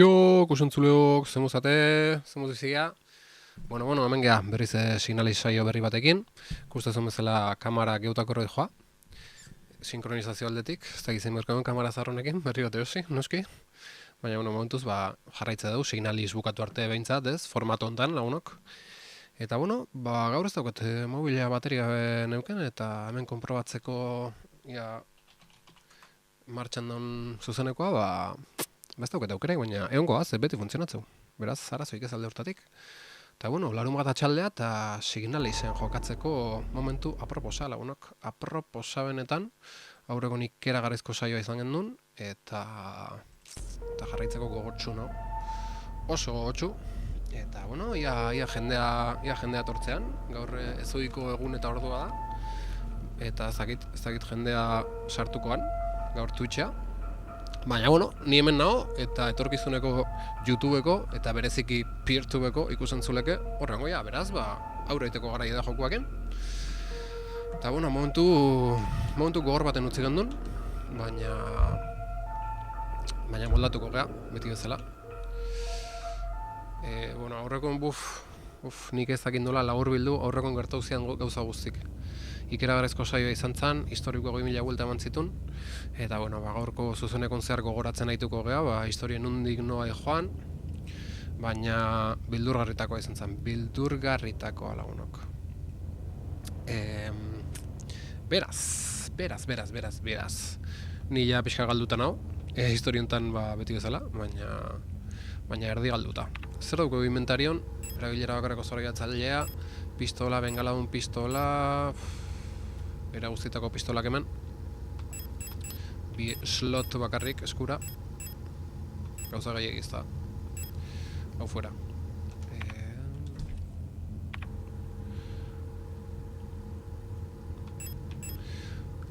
Kaixo, kusentzuleo, zemuzate, zemuzizia. Bueno, hemen geha, berriz signalizaio berri batekin. Kustezun bezala kamara geutakorroi joa. Sinkronizazio aldetik, ez da gizien berkamen kamara zarronekin, berri bat eosi, noski. Baina, momentuz, jarraitze dugu, signaliz bukatu arte behintzat, ez, formato hontan lagunok. Eta, gaur ez daukat mobila bateria neuken, eta hemen konprobatzeko, martxan daun zuzenekoa, ez daukat aukerak, baina egongoaz, beti funtzionatzeu. Beraz, arazoik ez alde hortatik. Eta, larun bat atxaldea eta signalizen jokatzeko momentu aproposa, lagunok. Aproposa benetan, aurreko ikera garezko saioa izan gendun, eta jarraitzeko gogotsu, no? Oso gogotsu. Eta, ia jendea tortzean, gaur ezoiko egun eta ordua da. Eta ez dakit jendea sartukoan, gaur Twitcha. Baina, ni hemen nago, eta etorkizuneko YouTubeko, eta bereziki PeerTubeko ikusentzuleke, horrengo beraz, aurreiteko garaia da jokuaken. Eta, momentu gogor baten utzi gendun, baina moldatuko gea, beti bezala. Aurrekon, nik ez dakit nola labur bildu, aurrekon gertauzian gauza guztik. Ikeragarezko saioa izan zen, historiko 2000 buelta eman zitun, eta gaurko zuzenekon zehar gogoratzen aituko geha, historien nundik noa joan, baina bildurgarritakoa izan zen, bildurgarritakoa lagunok. Beraz. Ni ja pixka galduta hau, historiontan beti bezala, baina erdi galduta. Zer dugu inventarion, erabilera bakarreko zorriatzailea, pistola, bengaladun pistola, era guztietako pistolak hemen. Bi slot bakarrik eskura. Gauza gehiagiz da. Hau fuera.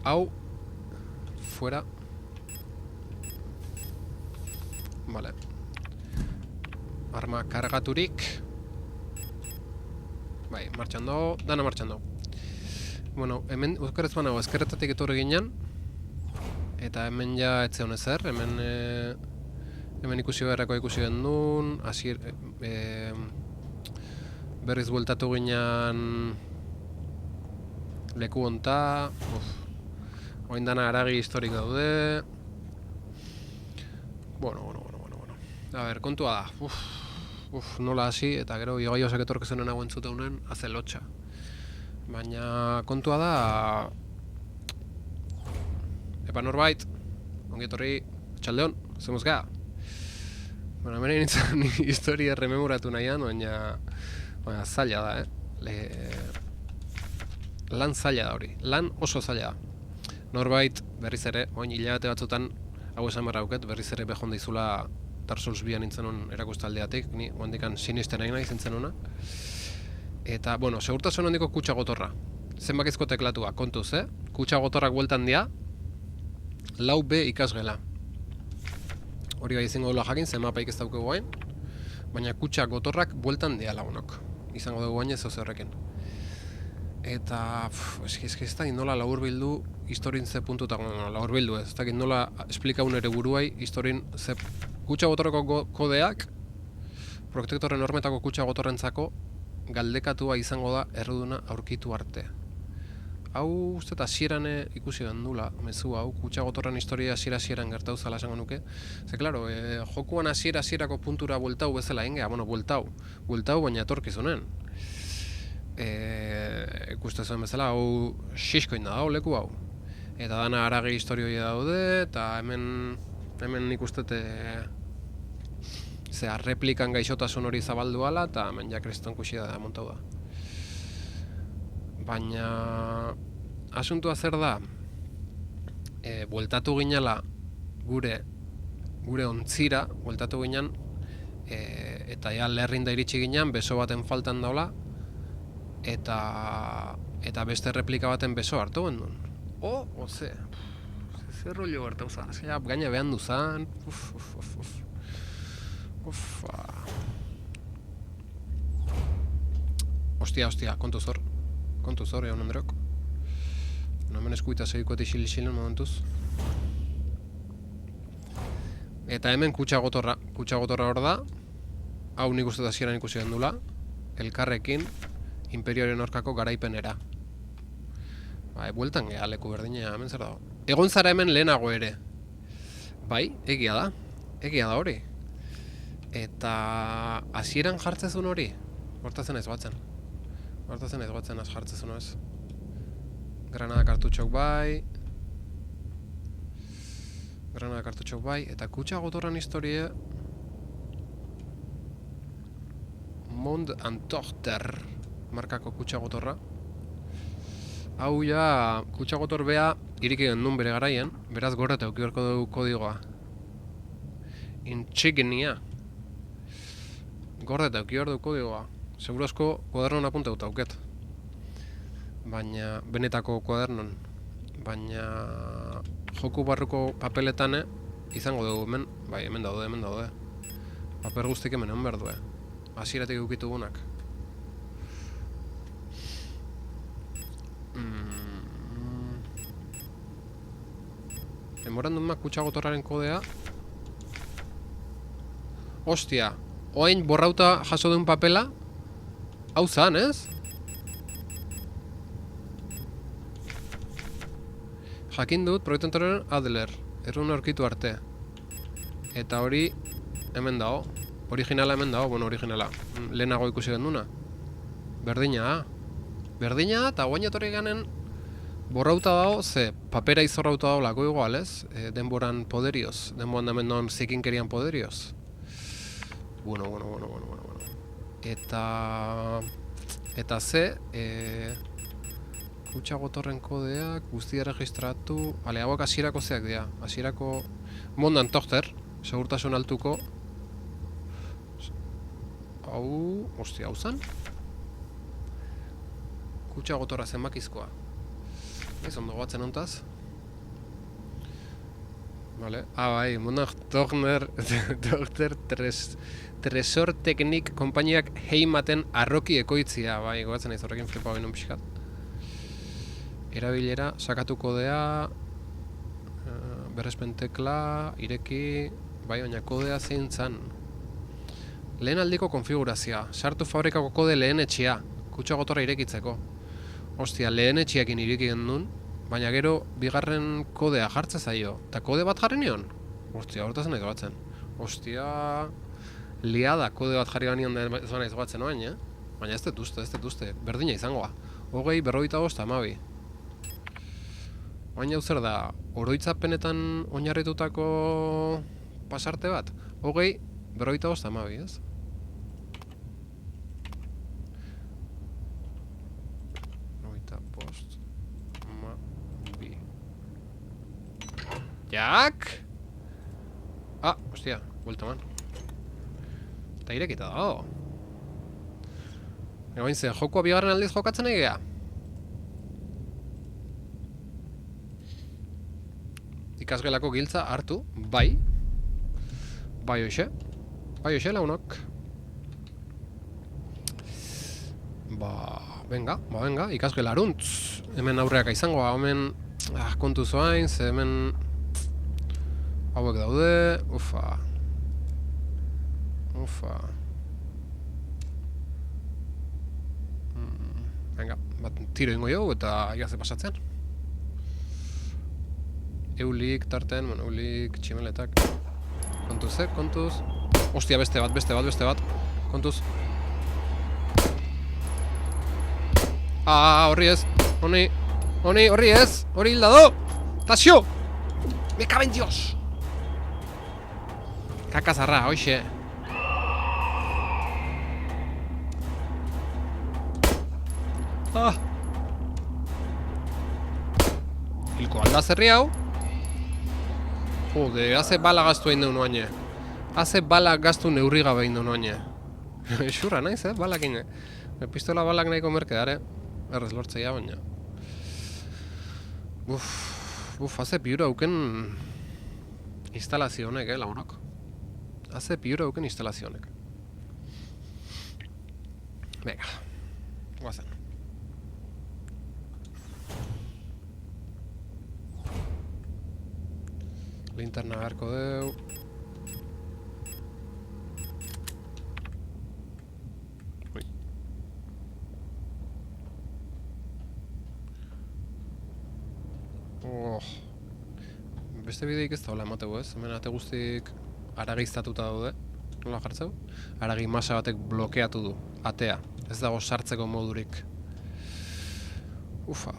Hau fuera. Vale. Arma kargaturik. Bai, martxan dago, dana martxan dago. Hemen uzkarez banago ezkerretatik etorri ginen, eta hemen ja etzeon ezer, hemen ikusi beharreko ikusi gendun, berriz bueltatu ginen leku honta, oin dana haragi historik daude. A ber, kontua da, nola hasi, eta gero igoiosak etorkizunen hau entzuteunen, haze lotxa. Baina kontua da... Epa norbait, ongi etorri, txaldeon, zemuz gea. Hemen nintzen historia rememoratu nahian, baina zaila da, Lan zaila da hori, lan oso zaila da. Norbait, berriz ere, oin hilabete batzutan, hau esan berra auket, berriz ere behon dizula Dark Souls 2 nintzen hon erakustaldeatik, ni hondikan sinisten nahi nahi zintzen hona. Eta, segurtasun hondiko kutsa gotorra. Zenbakizko teklatua, kontuz, Kutsa gotorrak bueltan dia, 4B ikasgela. Hori bai izango dula jakin, zenbapaik ez dauke guain, baina kutsa gotorrak bueltan dia lagunok. Izango dugu guain ez horrekin. Eta, ez da nola labur bildu historin ze puntutak, labur bildu ez da nola esplikaun ere buruai historin ze kutsa gotorreko kodeak, protektoren hormetako kutsa gotorrentzako galdekatua izango da erruduna aurkitu arte. Hau uste eta hasieran ikusi gendula, mezu hau, kutsa gotorren historia hasieran gertau zala esango nuke. Ze, klaro, jokuan hasierako puntura bueltau bezala ingea, bueltau baina etorkizunen. Ikuste zuen bezala, hau xiskoin da, leku hau. Eta dana haragi historioi daude, eta hemen ikustete replikan gaixotasun hori zabaldu ala, eta hemen ja kriston kuxia da montau da. Baina asuntua zer da, bueltatu ginela gure ontzira, bueltatu ginen, eta ja lerrinda iritsi ginen, beso baten faltan daula, eta beste replika baten beso hartu gendun. Zer rollo gertau za, gaina behan duzan, Ostia, kontuz hor, egon andreok. Hemen eskuita segiko eta isil momentuz. Eta hemen kutsa gotorra hor da. Hau nik uste da hasieran ikusi gendula. Elkarrekin imperioaren aurkako garaipenera. Bueltan geha leku berdina, hemen zer dago. Egon zara hemen lehenago ere. Bai, egia da hori. Eta hasieran jartzezun hori. Hortazen ez batzen az jartzezun ez. Granada kartutxok bai. Eta kutsa gotorran historie. Mond Antochter markako kutsa gotorra. Hau ja, kutsa gotor bea irik egin duen bere garaien, beraz gorra eta eukiberko dugu kodigoa. Insignia. Gorra eta eukiberko dugu kodigoa. Seguro asko kuadernon apunte dut auket. Baina, benetako kuadernon. Baina, joku barruko papeletane izango dugu hemen, bai, hemen daude. Paper guztik hemen behar du, hasieratik eukitu gunak. Memoranduma kutsa gotorraren kodea. Ostia, oain borrauta jaso duen papela. Hau zan, ez? Jakin dut proiektentoren Adler, errun aurkitu arte. Eta hori hemen dago. Originala hemen dago, originala. Lehenago ikusi genduna. Berdina eta guain etorri ganen borrauta dago, ze papera izorrauta dago lako igual, ez? Denboran poderioz. Denboran da mendon zikinkerian poderioz. Bueno. Eta ze, kutsa gotorren kodeak, guztia registratu. Ale, hauak hasierako zeak dira. Hasierako Mondan Tochter, segurtasun altuko. Hau, ostia, hau zan? Kutsa gotorra zenbakizkoa. Ez ondo goatzen ontaz. Vale. Bai, Mondan Tochter Tresor Teknik konpainiak heimaten arroki ekoitzia. Bai, goatzen ez horrekin flipa benun pixkat. Erabilera, sakatu kodea, berrespen tekla, ireki, bai, baina kodea zein zan. Lehen aldiko konfigurazioa, sartu fabrikako kode lehen etxea, kutsa gotorra irekitzeko. Ostia, lehen etxeakin ireki gendun, baina gero bigarren kodea jartze zaio. Eta kode bat jarri nion? Ostia, hortazen nahi batzen. Ostia, liada kode bat jarri banion da ez nahi batzen oain, Baina ez dut uste, berdina izangoa. 20, 45, 12. Baina hau zer da, oroitzapenetan oinarritutako pasarte bat? 20, 45, 12, ez? Jak! Ah, hostia, vuelta man. Eta irekita dago. Egoin zen, jokoa bigarren aldiz jokatzen egea. Ikasgelako giltza hartu, bai. Bai hoxe launok. Venga, ikasgelaruntz. Hemen aurreaka izangoa, hemen kontu zoain, ze hemen hauek daude, ufa. Venga, bat tiro ingo jau eta iaze pasatzen. Eulik tarten, eulik tximeletak. Kontuz. Ostia, beste bat. Kontuz. Horri ez. Horri ez. Horri hilda do. Tasio! Me caben Dios! Kakazarra, hoxe. Hilko alda zerri hau. Jode, haze bala gaztu egin deun oaine. Haze bala gaztu neurri gabe egin deun oaine. Xurra naiz, balakin. Pistola balak nahiko merke dare. Errez lortzea baina. Haze piura auken instalazio honek, launok. Haze piura auken instalazio honek. Venga, guazen. Linterna beharko deu. Oh. Beste bideik ez da hola emateu ez, hemen ate guztik aragiztatuta daude. Nola jartzeu? Aragi masa batek blokeatu du, atea. Ez dago sartzeko modurik. Ufa.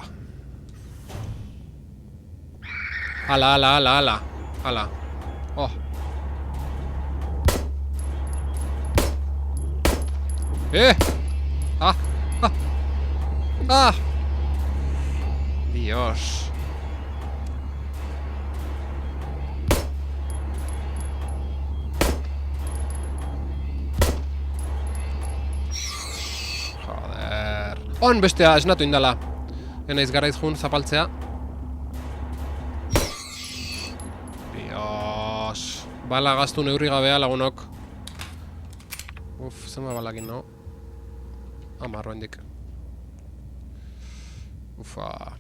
Ala. Oh. Ah. Ah. Ah. Dios. On bestea, esnatu indala. Enaiz garaiz jun zapaltzea. Dios. Bala gaztu neurri gabea lagunok. Zenba balakin no? Amarro hendik. Ufa.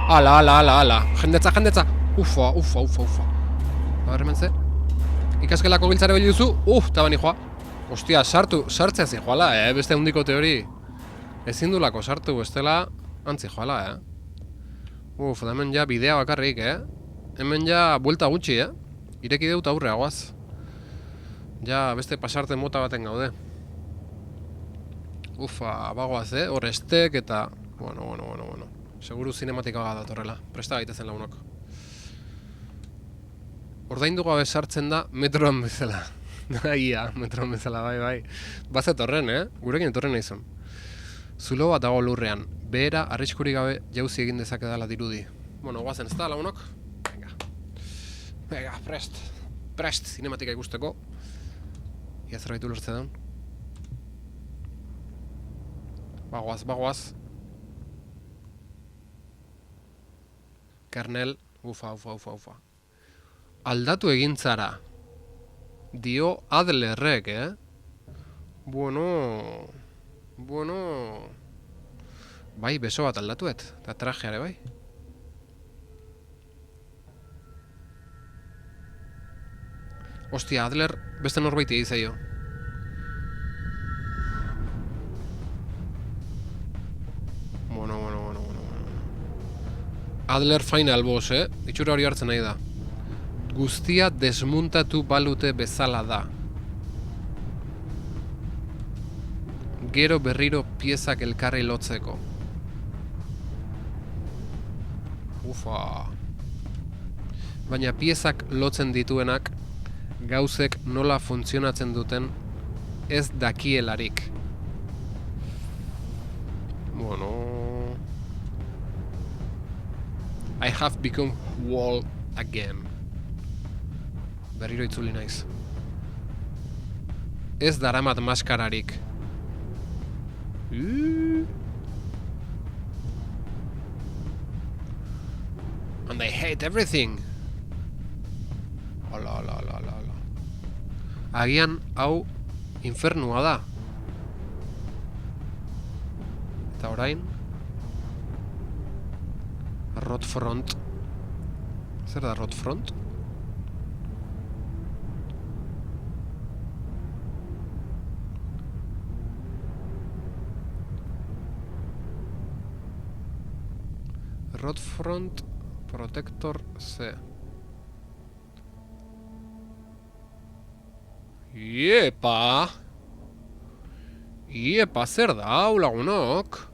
Ala. Jendetza. Ufa. Hemen ze. Ikasgelako giltzare beli duzu, tabani joa. Ostia, sartzea zi joala, beste hundiko teori. Ezin dulako sartu, bestela antzi joala, da hemen ja bidea bakarrik, Hemen ja buelta gutxi, Ireki deut aurreagoaz. Ja beste pasarte mota baten gaude. Ufa, bagoaz, hor estek eta... Bueno. Seguru zinematika datorrela, presta gaitezen lagunok. Ordaindu gabe sartzen da metroan bezala. Ia, metroan bezala, bai. Bazet horren, Gurekin etorren nahi zen. Zulo bat dago lurrean. Behera, arriskurik gabe jauzi egin dezake dela dirudi. Bueno, guazen ez da, lagunok? Venga, prest, zinematika ikusteko. Ia zerbaitu lortze daun. Bagoaz. Kernel, ufa. Aldatu egin zara. Dio Adlerrek, Bueno... Bai, beso bat aldatuet. Eta trajeare, bai. Ostia, Adler beste norbaiti egizaio. Bueno. Adler final boss, Itxura hori hartzen nahi da. Guztia desmuntatu balute bezala da. Gero berriro piezak elkarri lotzeko. Ufa. Baina piezak lotzen dituenak gauzek nola funtzionatzen duten ez dakielarik. Bueno... I have become wall again. Berriro itzuli naiz. Ez daramat maskararik. And I hate everything. Ala. Agian hau infernua da. Eta orain Rotfront. Zer da Rotfront? Rotfront Protector C. Iepa, zer da hau lagunok?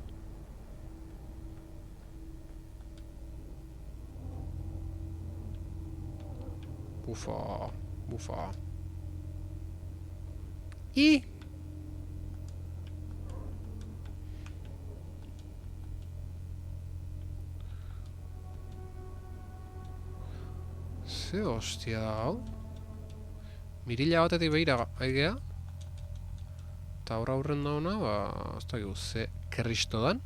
Bufa. Ze hostia da hau? Mirila batetik behira aigea. Eta aurren dauna, ez da egu, ze kristo dan.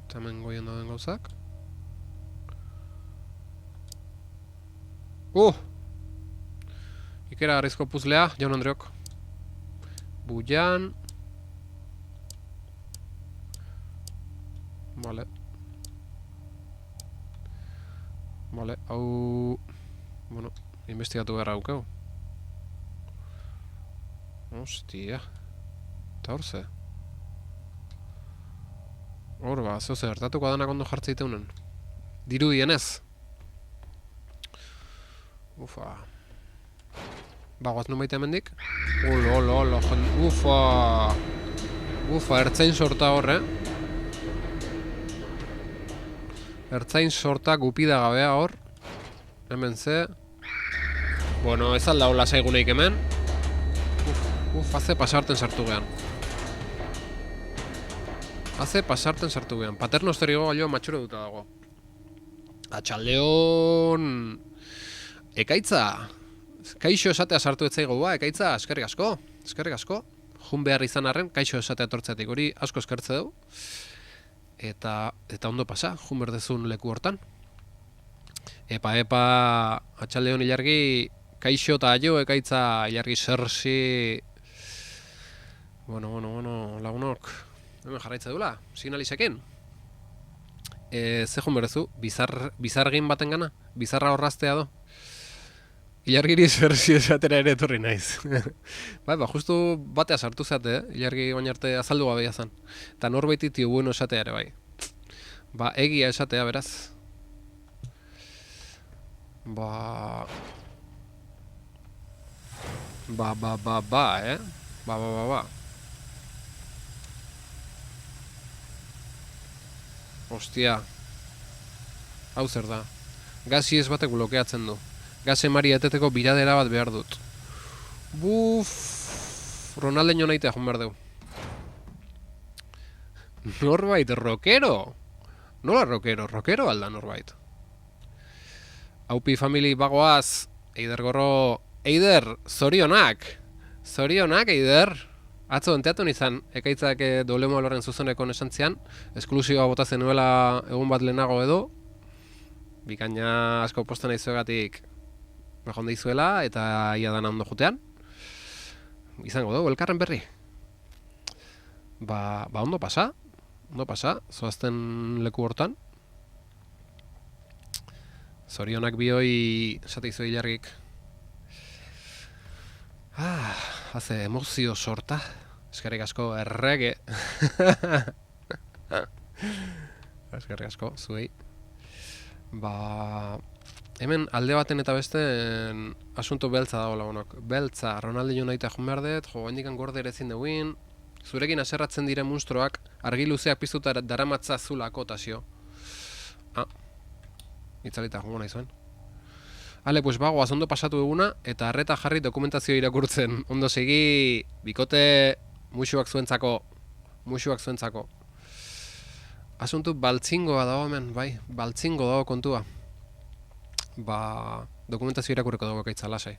Eta hemen goien dauden gauzak. Ikera garrizko puzlea, jaun Andreok. Bujan. Vale, hau... Bueno, investigatu beharra aukeu. Ostia. Eta hor ze? Hor ba, zeu zertatuko danak ondo jartzeiteunen. Dirudienez. Ufa. Bagoaz nun baita hemendik. Olo, ufa. Ufa, ertzain sorta hor, Ertzain sorta gupida gabea hor. Hemen ze. Bueno, ez alda hola zaiguneik hemen. Haze pasarten sartu gehan. Paternosteri goa matxure duta dago. Atxaldeon... Ekaitza! Kaixo esatea sartu etzaigo ba, ekaitza, eskerrik asko. Jun behar izan arren, kaixo esatea tortzetik hori asko eskertze du. Eta ondo pasa, jun berdezun leku hortan. Epa, atxaldeon ilargi, kaixo eta aio, ekaitza, ilargi sersi... Bueno, lagunok, hemen jarraitze dula, signalizekin. Ze jun berdezu, bizargin baten gana, bizarra horraztea do. Ilargiri sersi esatera ere etorri naiz. Justu batea sartu zate, ilargi baina arte azaldu gabe jazan. Eta norbaiti tio bueno esatea ere bai. Egia esatea, beraz. Ba, Ostia. Hau zer da. Gazi ez batek blokeatzen du. Gaze mari eteteko biradera bat behar dut. Ronaldeño nahitea joan behar dugu. Norbait, rockero! Nola rockero alda norbait. Aupi famili bagoaz, Eider gorro... Eider, zorionak! Zorionak, Eider! Atzo enteatu nizan, ekaitzak doblemo aloren zuzeneko nesantzian, esklusioa botazen nuela egun bat lehenago edo, bikaina asko posten aizuegatik bejonde izuela eta ia dana ondo jutean. Izango dugu, elkarren berri. Ondo pasa, zoazten leku hortan. Zorionak bihoi, esate izu ilargik. Haze emozio sorta. Eskerrik asko, errege. Eskerrik asko, zuei. Hemen alde baten eta besten asunto beltza dago lagunok. Beltza, Ronaldinho nahi eta joan behar dut, hendikan gorde ere ezin duguin. Zurekin aserratzen diren munstroak, argi luzeak piztuta daramatza zulako tasio. Itzalita jongo nahi zuen. Pues bagoaz ondo pasatu eguna, eta arreta jarri dokumentazio irakurtzen. Ondo segi, bikote musuak zuentzako. Asuntu baltzingoa dago hemen, bai, baltzingo dago kontua. Dokumentazio irakurriko dago ekaitza, lasai.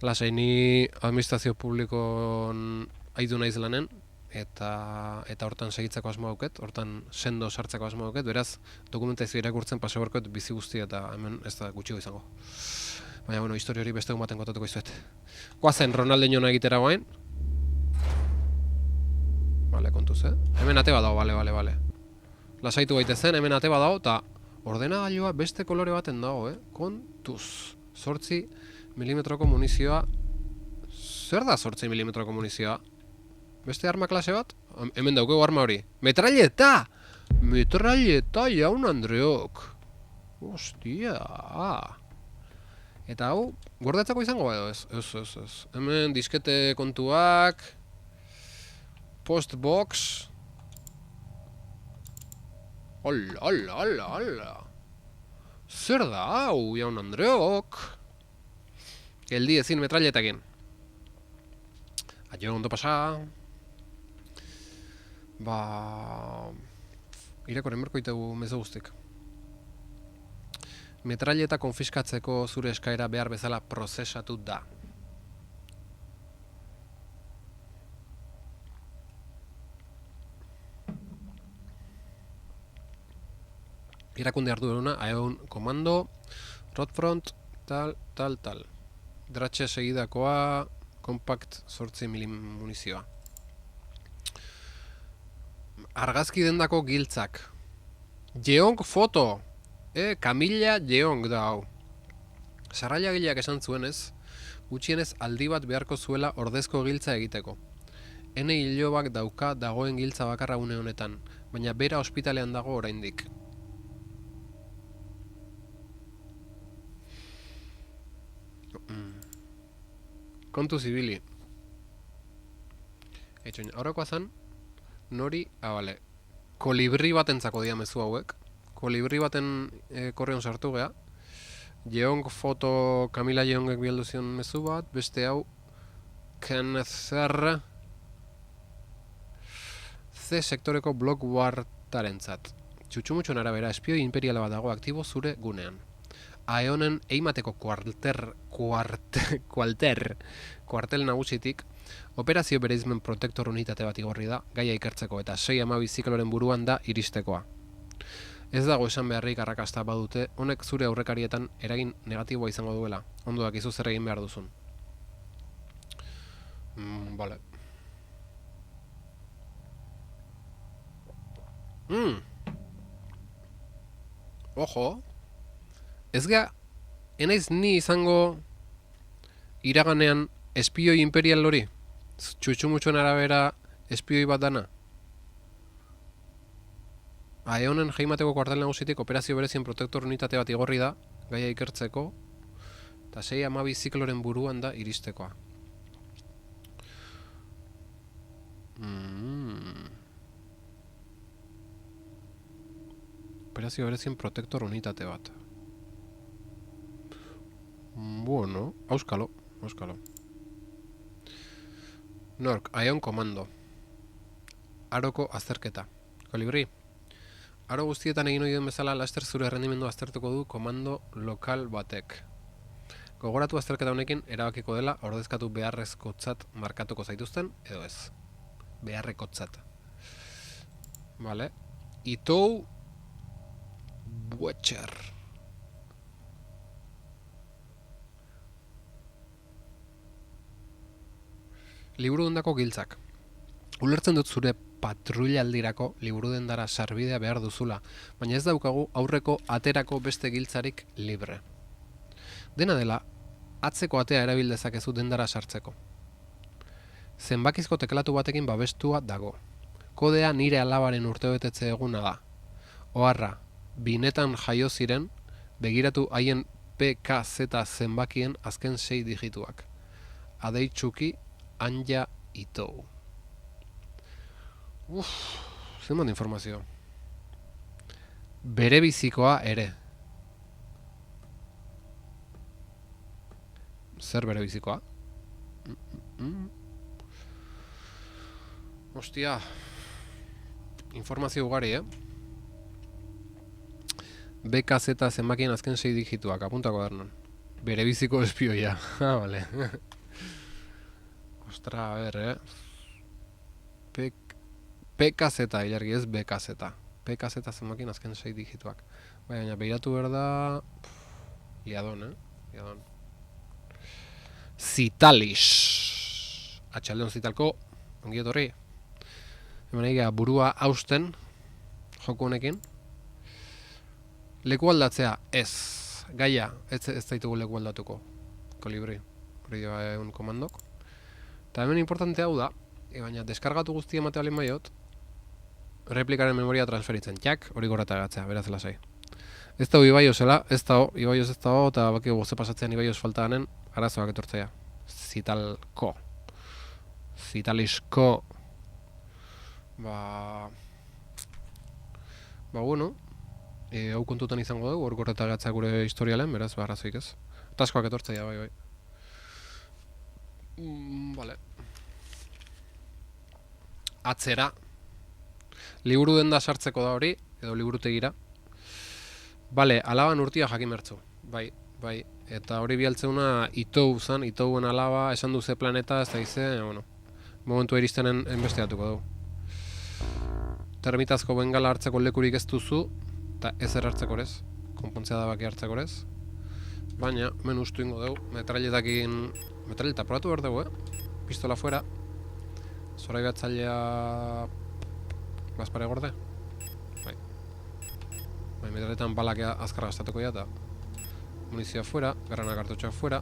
Lasai, ni administrazio publikon aidu naiz lanen, eta hortan segitzako asmo dauket, hortan sendo sartzeko asmo dauket, beraz, dokumentazio irakurtzen pase barkoet bizi guztia eta hemen ez da gutxiko izango. Baina, historia hori beste gumaten kontatuko izuet. Goazen Ronaldinho egitera guain. Bale, kontuz, Hemen ate bat dago, bale. Lasaitu gaitezen, hemen ate bat dago, eta ordenagailua beste kolore baten dago, Kontuz. 8 milimetroko munizioa. Zer da 8 milimetroko munizioa? Beste arma klase bat? Hemen daukegu arma hori. Metralleta! Metralleta, jaun Andreok. Ostia. Eta hau, gordetzako izango edo ez? Ez. Hemen diskete kontuak. Postbox. Hola. Zer da hau, jaun Andreok? Geldi ezin metralletakin. Aio, ondo pasa. Irakoren berkoitegu mezu guztik. Metralleta konfiskatzeko zure eskaera behar bezala prozesatu da. Irakunde arduruna, aeon komando, Rodfront, tal. Dratxe segidakoa, compact 8 munizioa. Argazki dendako giltzak. Jeong foto! Kamila Jeong da hau. Sarraila gileak esan zuenez, Gutxienez aldi bat beharko zuela ordezko giltza egiteko. Ene ilobak dauka dagoen giltza bakarra une honetan, baina bera ospitalean dago oraindik. Kontu zibili. Etxoin, aurrekoa zen, nori, bale, kolibri batentzako dira mezu hauek. Kolibri baten korreon sartu gea. Jeong foto, Kamila Jeongek bialdu zion mezu bat, beste hau, Kenneth C sektoreko blog wartarentzat. Txutxumutxon arabera, espioi imperiala bat dago aktibo zure gunean. Aeonen eimateko kuartel nagusitik, operazio bereizmen protektor unitate bat igorri da, gaia ikertzeko eta 6-12 zikloren buruan da iristekoa. Ez dago esan beharrik arrakasta badute, honek zure aurrekarietan eragin negatiboa izango duela. Ondo dakizu zer egin behar duzun. Vale. Ojo. Ez gea, enaiz ni izango iraganean espioi imperial hori? Txutxumutxoen arabera espioi bat dana? Aeonen jaimateko kuartel nagusitik operazio berezien protektor unitate bat igorri da, gaia ikertzeko, eta 6-12 zikloren buruan da iristekoa. Operazio berezien protektor unitate bat. Bueno, auskalo. Nork, Aeon komando. Aroko azterketa. Kolibri. Aro guztietan egin ohi den bezala, laster zure errendimendu aztertuko du komando lokal batek. Gogoratu azterketa honekin erabakiko dela ordezkatu beharrezkotzat markatuko zaituzten, edo ez. Beharrekotzat. Vale. Itou Butcher. Liburudendako giltzak. Ulertzen dut zure patruialdirako liburudendara sarbidea behar duzula, baina ez daukagu aurreko aterako beste giltzarik libre. Dena dela, atzeko atea erabil dezakezu dendara sartzeko. Zenbakizko teklatu batekin babestua dago. Kodea nire alabaren urtebetetze eguna da. Oharra, binetan jaio ziren, begiratu haien PKZ zenbakien azken 6 digituak. Adeitsuki Anja Itou. Zenbat informazio. Bere bizikoa ere. Zer bere bizikoa? Ostia. Informazio ugari, BKZ zenbakien azken 6 digituak, apuntako dernon. Bere biziko espioia. Vale. Ostra, a ber, PKZ, ilargi ez BKZ. PKZ zenbakien azken 6 digituak. Baina, behiratu behar da... Liadon, Liadon. Zitalix. Atxaldeon Zitalko, ongiet horri. Hemen egia burua hausten, joku honekin. Leku aldatzea, ez. Gaia, ez daitugu leku aldatuko. Kolibri, hori dira egun komandok. Eta hemen importante hau da, baina deskargatu guztia ematealin maiot, replikaren memoria transferitzen. Jak, hori gorratagatzea, beraz lasai. Ez da ibaiozela, ez da ibaioz ez da eta baki goze pasatzen ibaioz falta ganen, arazoak etortzea. Zitalko. Zitalixko. Bueno, hau kontutan izango dugu, hor gorratagatzea gure historialen, beraz, arazoik ez. Taskoak etortzea, bai. Vale. Atzera. Liburu denda sartzeko da hori, edo liburutegira. Vale, alaban urtia jakin bertzu. Bai. Eta hori bialtzeuna Itou zan, Itouen alaba, esan duze planeta, ez da ize, bueno. Momentu iristenen enbesteatuko dugu. Termitazko bengala hartzeko lekurik ez duzu, eta ezer hartzeko ez. Konpontzea da baki hartzeko ez. Baina, hemen ustu ingo dugu, metralletakin... Metralleta probatu behar dugu, Pistola fuera. Zorai batzailea... Bazpare gorde? Bai, metralletan balak azkar gastatuko eta munizioa fuera, garrana kartutxoa fuera.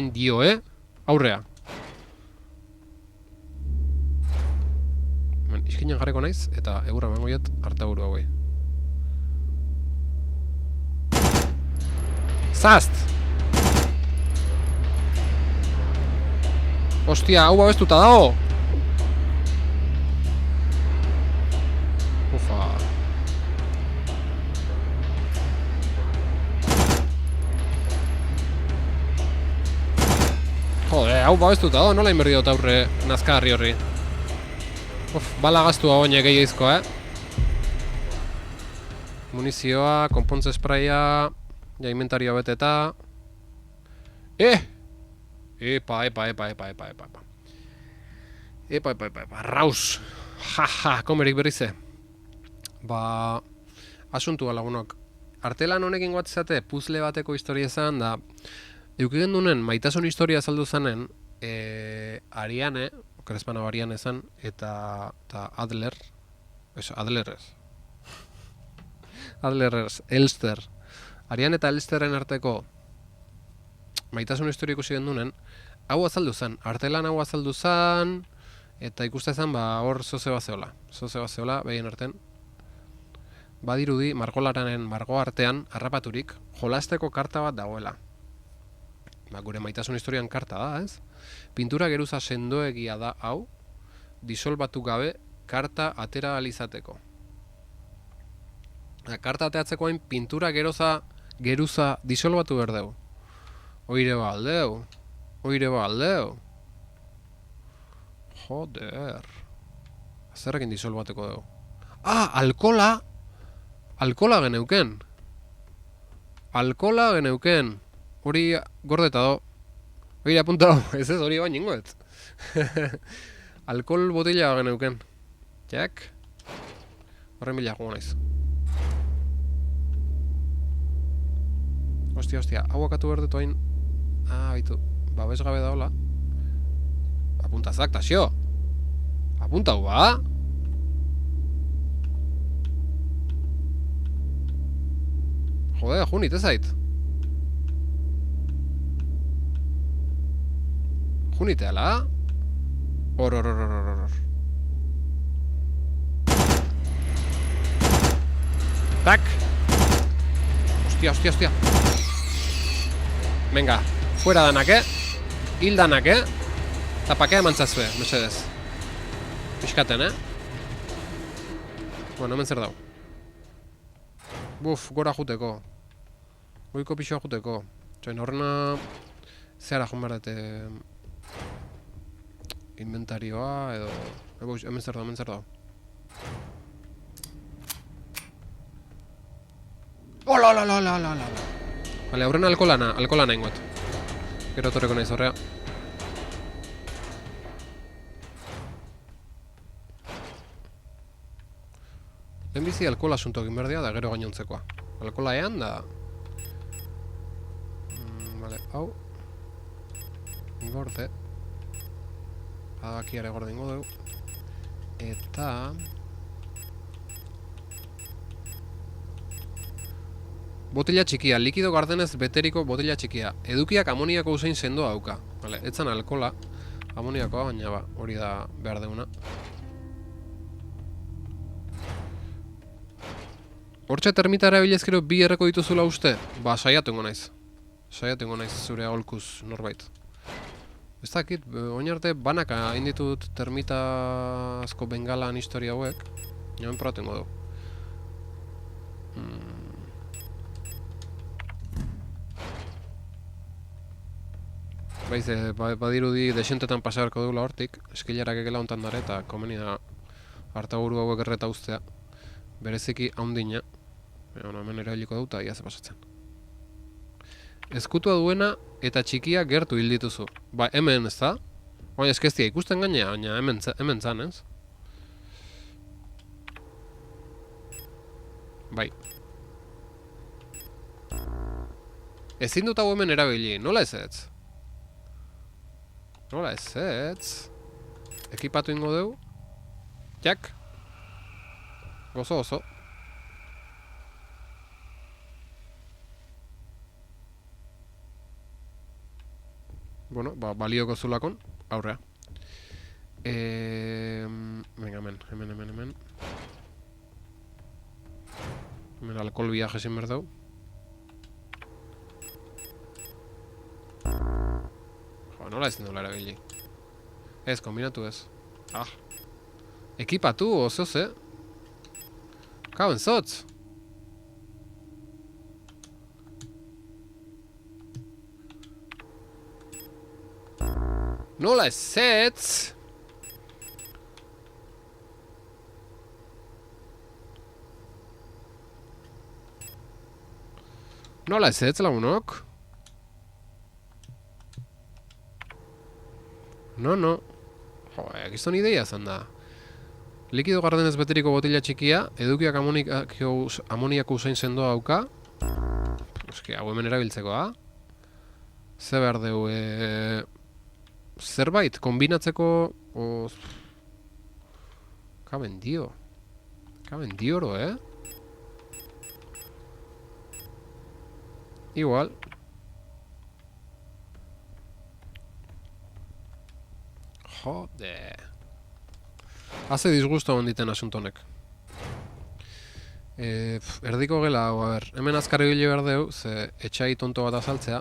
aurrerapen dio, aurrea. Iskinen jarriko naiz, eta egurra emango jat artaburu hauei. Zast! Ostia, hau babestuta dago! Ufa. Jode, hau babestuta dago, nola inberdi dut aurre nazkagarri horri. Bala gaztua oinek gehiagizkoa, Munizioa, konpontze spraia, jaimentarioa beteta. Epa, raus. Komerik berrize. Ba, asuntua lagunok. Artelan honekin guatzate, puzle bateko historia izan, da, eukigen dunen, maitasun historia azaldu zanen, Ariane, Crespano Ariane zen, eta Adler, Elster. Ariane eta Elsteren arteko maitasun historia ikusi gendunen, hau azaldu zen, artelan hau azaldu zen, eta ikuste zen, ba, hor zoze bazeola, behien arten. Badirudi, margolaranen margo artean, harrapaturik, jolasteko karta bat dagoela. Ba, gure maitasun historian karta da, ez? Pintura geruza sendoegia da hau, disolbatu gabe, karta atera alizateko. Karta ateatzeko hain pintura geruza disolbatu berdeu. Oire baldeu. Oire baldeu. Joder. Zerrekin disolbateko dugu. Ah, alkola! Alkola geneuken. Alkola geneuken. Hori gordeta do. Hori apunta do. Ez ez hori bain ingoet. Alkohol botella geneuken. Jak. Horren bila jugo naiz. Hostia. Hau akatu berdetu hain. Ah, baitu. Babes gabe da hola. Apunta zak, tasio. Apunta hu ba. Joder, junit ezait. Junite ala. Hor. Tak. Hostia. Venga, fuera danak, hil danak, eta pakea mantzazue, mesedez. Piskaten, Bueno, hemen zer dau. Buf, gora juteko. Goiko pixoa juteko. Txoin, horrena... Zehara joan behar dute... Inventarioa, edo... Hemen zer dau. Hola. Vale, aurrena alkolana ingot. Gero torreko nahiz horrea. Lehenbizi alkola asunto egin berdia da gero gainontzekoa. Alkola ean da... Vale, hau... Gorde. Adakiare gorde ingo dugu. Eta... Botella txikia, likido gardenez beteriko botella txikia. Edukiak amoniako usain sendoa dauka. Vale, etzan alkola, amoniakoa, baina ba, hori da behar deuna. Hortxe termita erabilezkero bi erreko dituzula uste? Ba, saiatu ingo naiz. Zure aholkuz norbait. Ez dakit, oin arte banaka inditut termitazko bengalan historia hauek. Nioen probatu ingo dugu. Baiz, badirudi desentetan pasearko dugula hortik, eskilarak egela hontan dara eta komeni da hartaburu hauek erreta ustea. Bereziki haundina. Hemen erabiliko dauta, ia ze pasatzen. Ezkutua duena eta txikia gertu hil dituzu. Ba, hemen ez da? Baina eskeztia ikusten gainea, baina hemen zan, ez? Bai. Ezin dut hau hemen erabili, nola ez ez? Nola ez ez? Ekipatu ingo dugu. Jak. Gozo. Bueno, ba, balioko zulakon. Aurrea. Venga, hemen. Hemen alkohol viaje sin berdau. Nola ezin dola erabili. Ez, kombinatu ez. Ah. Ekipatu, ozoz, Kauen zotz. Nola ezetz. Nola ezetz, lagunok. No. Jo, gizton ideia zan da. Likido gardenez beteriko botella txikia, edukiak amoniako usain sendoa dauka. Eski, hau hemen erabiltzeko, Ze behar dugu, zerbait, kombinatzeko... Kaben dioro, Igual. Jode. Haze disgusto onditen asuntonek. Erdiko gela, hemen azkarri bile behar dugu, ze etxai tonto bat azaltzea.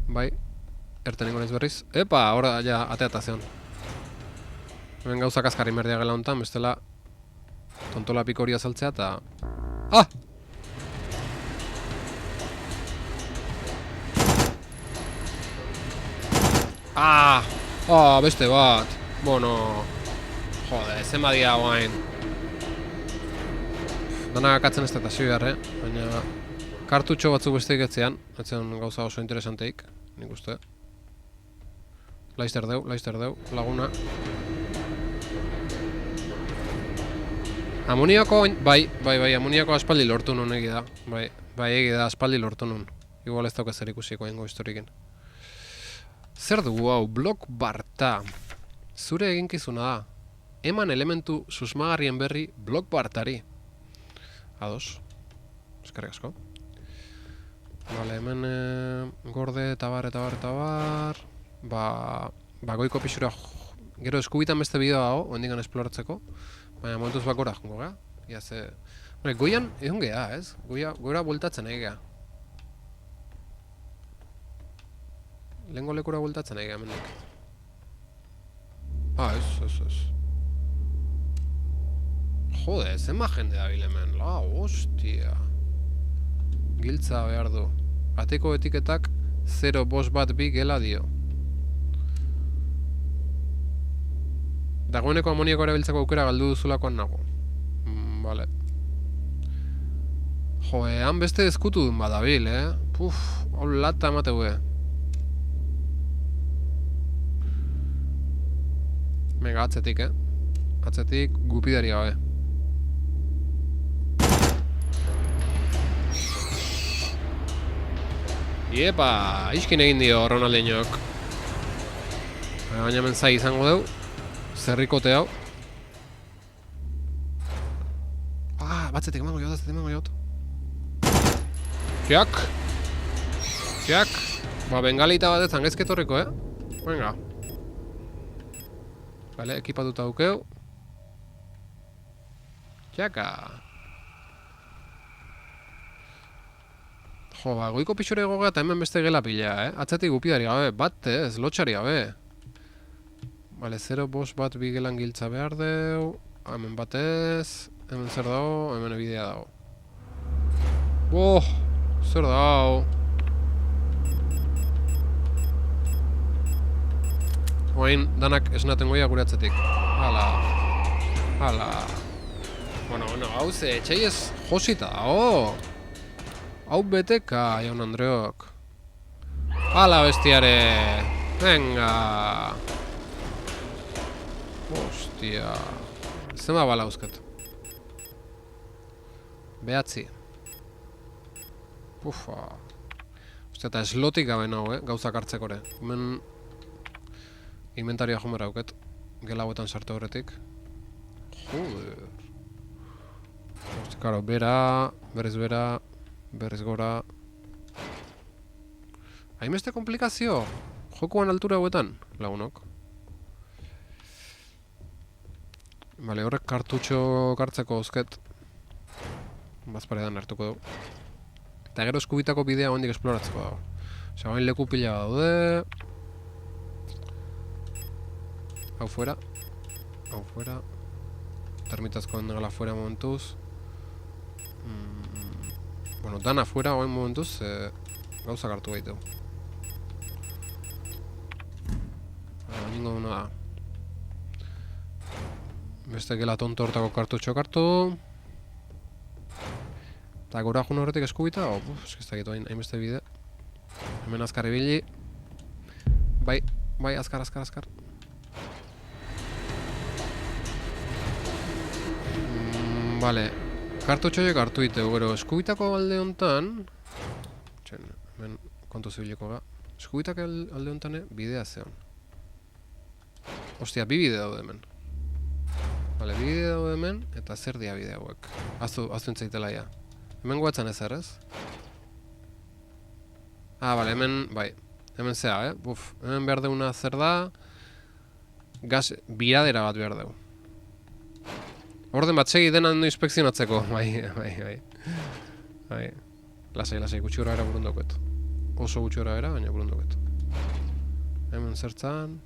Bai, ertenengo naiz berriz. Epa, hor ja, ateata zeon. Hemen gauzak azkarri merdia gela hontan, bestela tontola piko hori azaltzea eta... Ah! Ah! Beste bat. Bueno... Jode, zenba dia guain. Dana akatzen ez da hasi behar, baina... Kartutxo batzuk besteik etzean. Etzean gauza oso interesanteik, nik uste. Laizter deu, laguna. Amoniako, bai, amoniako aspaldi lortu nun egi da. Bai, egi da aspaldi lortu nun. Igual ez dauk ezer ikusiko ingo historiken. Zer dugu hau, blok barta. Zure eginkizuna da. Eman elementu susmagarrien berri blok bartari. Ados. Eskerrik asko. Vale, hemen gorde, tabar. Goiko pixura... Gero eskubitan beste bideoa dago, oendikan esploratzeko. Baina momentuz bakora jongo gea. Ia ze... Goian egon gea, ez? Goira bueltatzen egea. Lehengo lekura bueltatzen egea, mendik. Ez. Jode, zenba jende da bilemen. Hostia. Giltza behar du. Ateko etiketak 0-5-1-2 gela dio. Dagoeneko amoniako erabiltzeko aukera galdu duzulakoan nago. Vale. Joe, han beste ezkutu duen badabil, Puf, hau lata emateu, Mega, atzetik, Atzetik gupidari gabe. Iepa, iskin egin dio Ronaldinhok. Baina hemen zai izango deu. Zerrikote hau. Batzetik emango jot. Kiak. Bengalita bat ezan gezketorriko, Venga. Vale, ekipatuta dukeu. Kiaka. Goiko pixore goga eta hemen beste gela pila, Atzetik gupidari gabe, bat ez, lotxari gabe. Vale, 0-5-1-2 gelan giltza behar deu. Hemen batez. Hemen zer dago, hemen ebidea dago. Zer dago. Oain danak esnaten goia gure atzetik. Hala. Bueno, hau ze, etxai ez josita dago. Hau beteka, jaun Andreok. Hala bestiare. Venga. Hostia. Zema bala uzket. Behatzi. Ufa. Hostia, eta eslotik gabe nago, gauzak hartzekore. Hemen... Inventarioa jomera auket. Gela hauetan sartu horretik. Joder. Hostia, karo, berriz gora. Hainbeste komplikazio? Jokoan altura hauetan, lagunok. Bale, horrek kartutxo kartzeko uzket. Bazparedan hartuko dugu. Eta gero eskubitako bidea hondik esploratzeko dago. Osa, bain leku pila daude. Hau fuera. Termitazko gala fuera momentuz. Bueno, dana fuera oain momentuz gauzak hartu gaitu. Ningo duna da. Beste gela tonto hortako kartutxo kartu. Eta gora jun horretik eskubita, eskizta gitu hain beste bide. Hemen azkar ibili. Bai, azkar. Vale, kartutxoiek hartu ditu, gero eskubitako alde hontan. Hemen kontu zibileko ga. Eskubitako alde hontan bidea zeon. Ostia, bi bide daude hemen. Vale, bi bide daude hemen, eta zer dia bide hauek. Aztu entzaitela ja. Hemen guatzen ezer, ez? Vale, hemen, bai. Hemen zea, hemen behar deuna zer da... Gaz, biradera bat behar deu. Orden bat segi dena ondo inspekzionatzeko. Bai. Lasai, gutxi gora era burundoket. Oso gutxi gora era, baina burundoket. Hemen zertzan...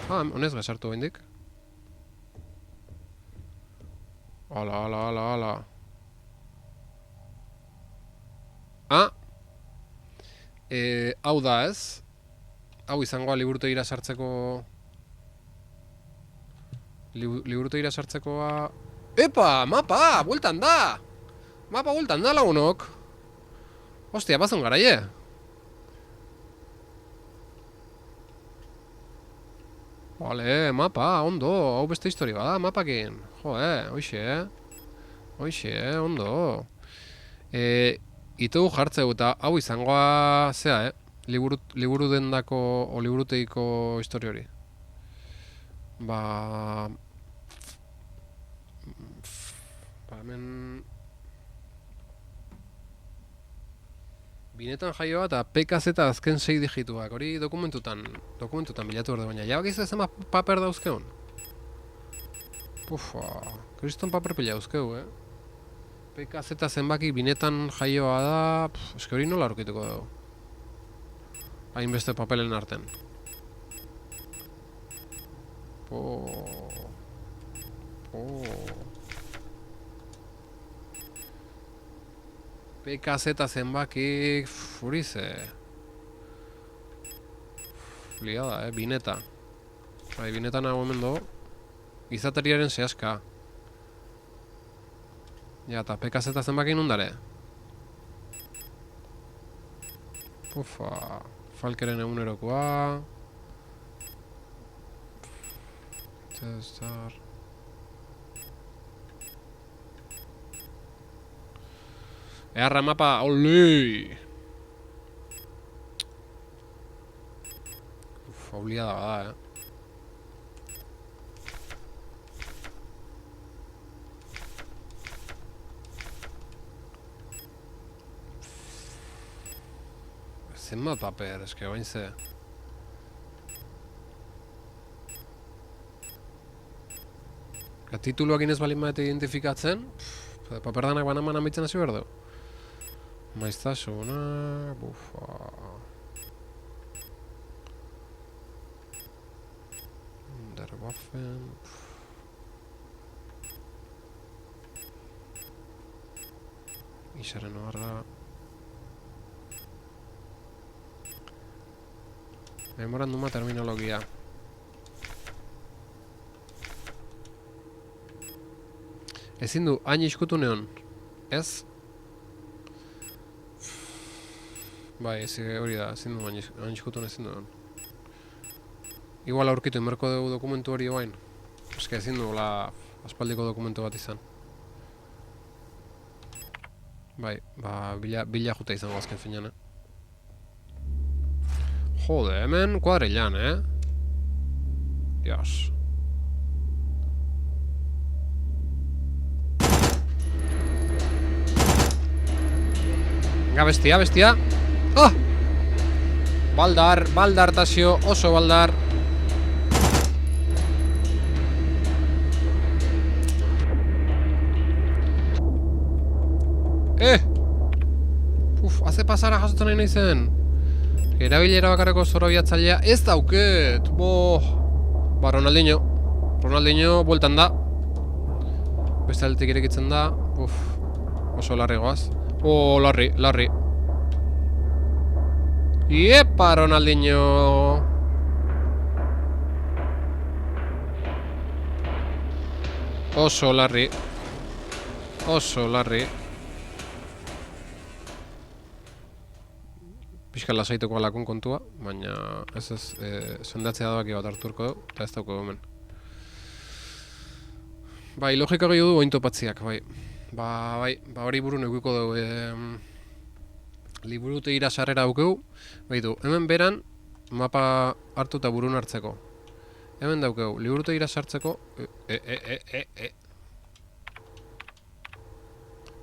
honez gasartu bendik. Hala. Hau da ez. hau izangoa liburutegira sartzeko... Liburutegira sartzekoa... Epa! Mapa! Bueltan da! Mapa bueltan da lagunok! Ostia, bazon garaie! Vale, mapa, ondo, hau beste historia bada, mapakin. Hoxe, ondo. Itugu jartzeu eta hau izangoa zea, liburu dendako o liburuteiko historia hori. Ba, hemen... Binetan jaioa eta PKZ eta azken 6 digituak, hori dokumentutan bilatu orde baina. Jabak izan zema paper dauzkeun? Pufa, kriston paper pila dauzkeu, PKZ zenbaki binetan jaioa da... Eske hori nola aurkituko dugu? Hainbeste papelen arten. PKZ zenbaki... Furize... Liada, bineta. Binetan nago hemen dugu. Gizateriaren zehaska. Ja, eta PKZ zenbaki nundare. Ufa... Falkeren egunerokoa... Testar... Earra mapa, olei! Ufa, obliada bada, Zenbat paper, eske bain ze. Tituluak inez balin baete identifikatzen, paperdanak banan amitzen hasi behar du. Maiztasuna, bufa... Derwaffen... Isaren oharra... Memoranduma terminologia. Ezin du, hain iskutu neon. Ez? Bai, ez hori da, ezin du, hain iskutu ezin du. Igual aurkitu inmerko dugu dokumentu hori oain. Eske ezin du, aspaldiko dokumentu bat izan. Bai, bila juta izango azken finean, Jode, hemen kuadrilan, Dios. Venga, bestia. Ah! Baldar tasio, oso baldar. Haze pasara jasotzen nahi zen. Erabilera bakarreko zorobiatzailea ez dauket. Ba, Ronaldinho bueltan da. Beste aldetik irekitzen da. Oso larri goaz. Larri. Iepa, Ronaldinho. Oso larri. Pixka lasaiteko alakon kontua, baina ez sendatzea doaki bat harturko du, eta ez dauko hemen. Bai, logika gehiago du ointopatziak, bai. Ba, hori buru neukiko dugu. Liburutegira sarrera daukegu, baitu, hemen beran mapa hartu eta burun hartzeko. Hemen daukegu, liburutegira sartzeko...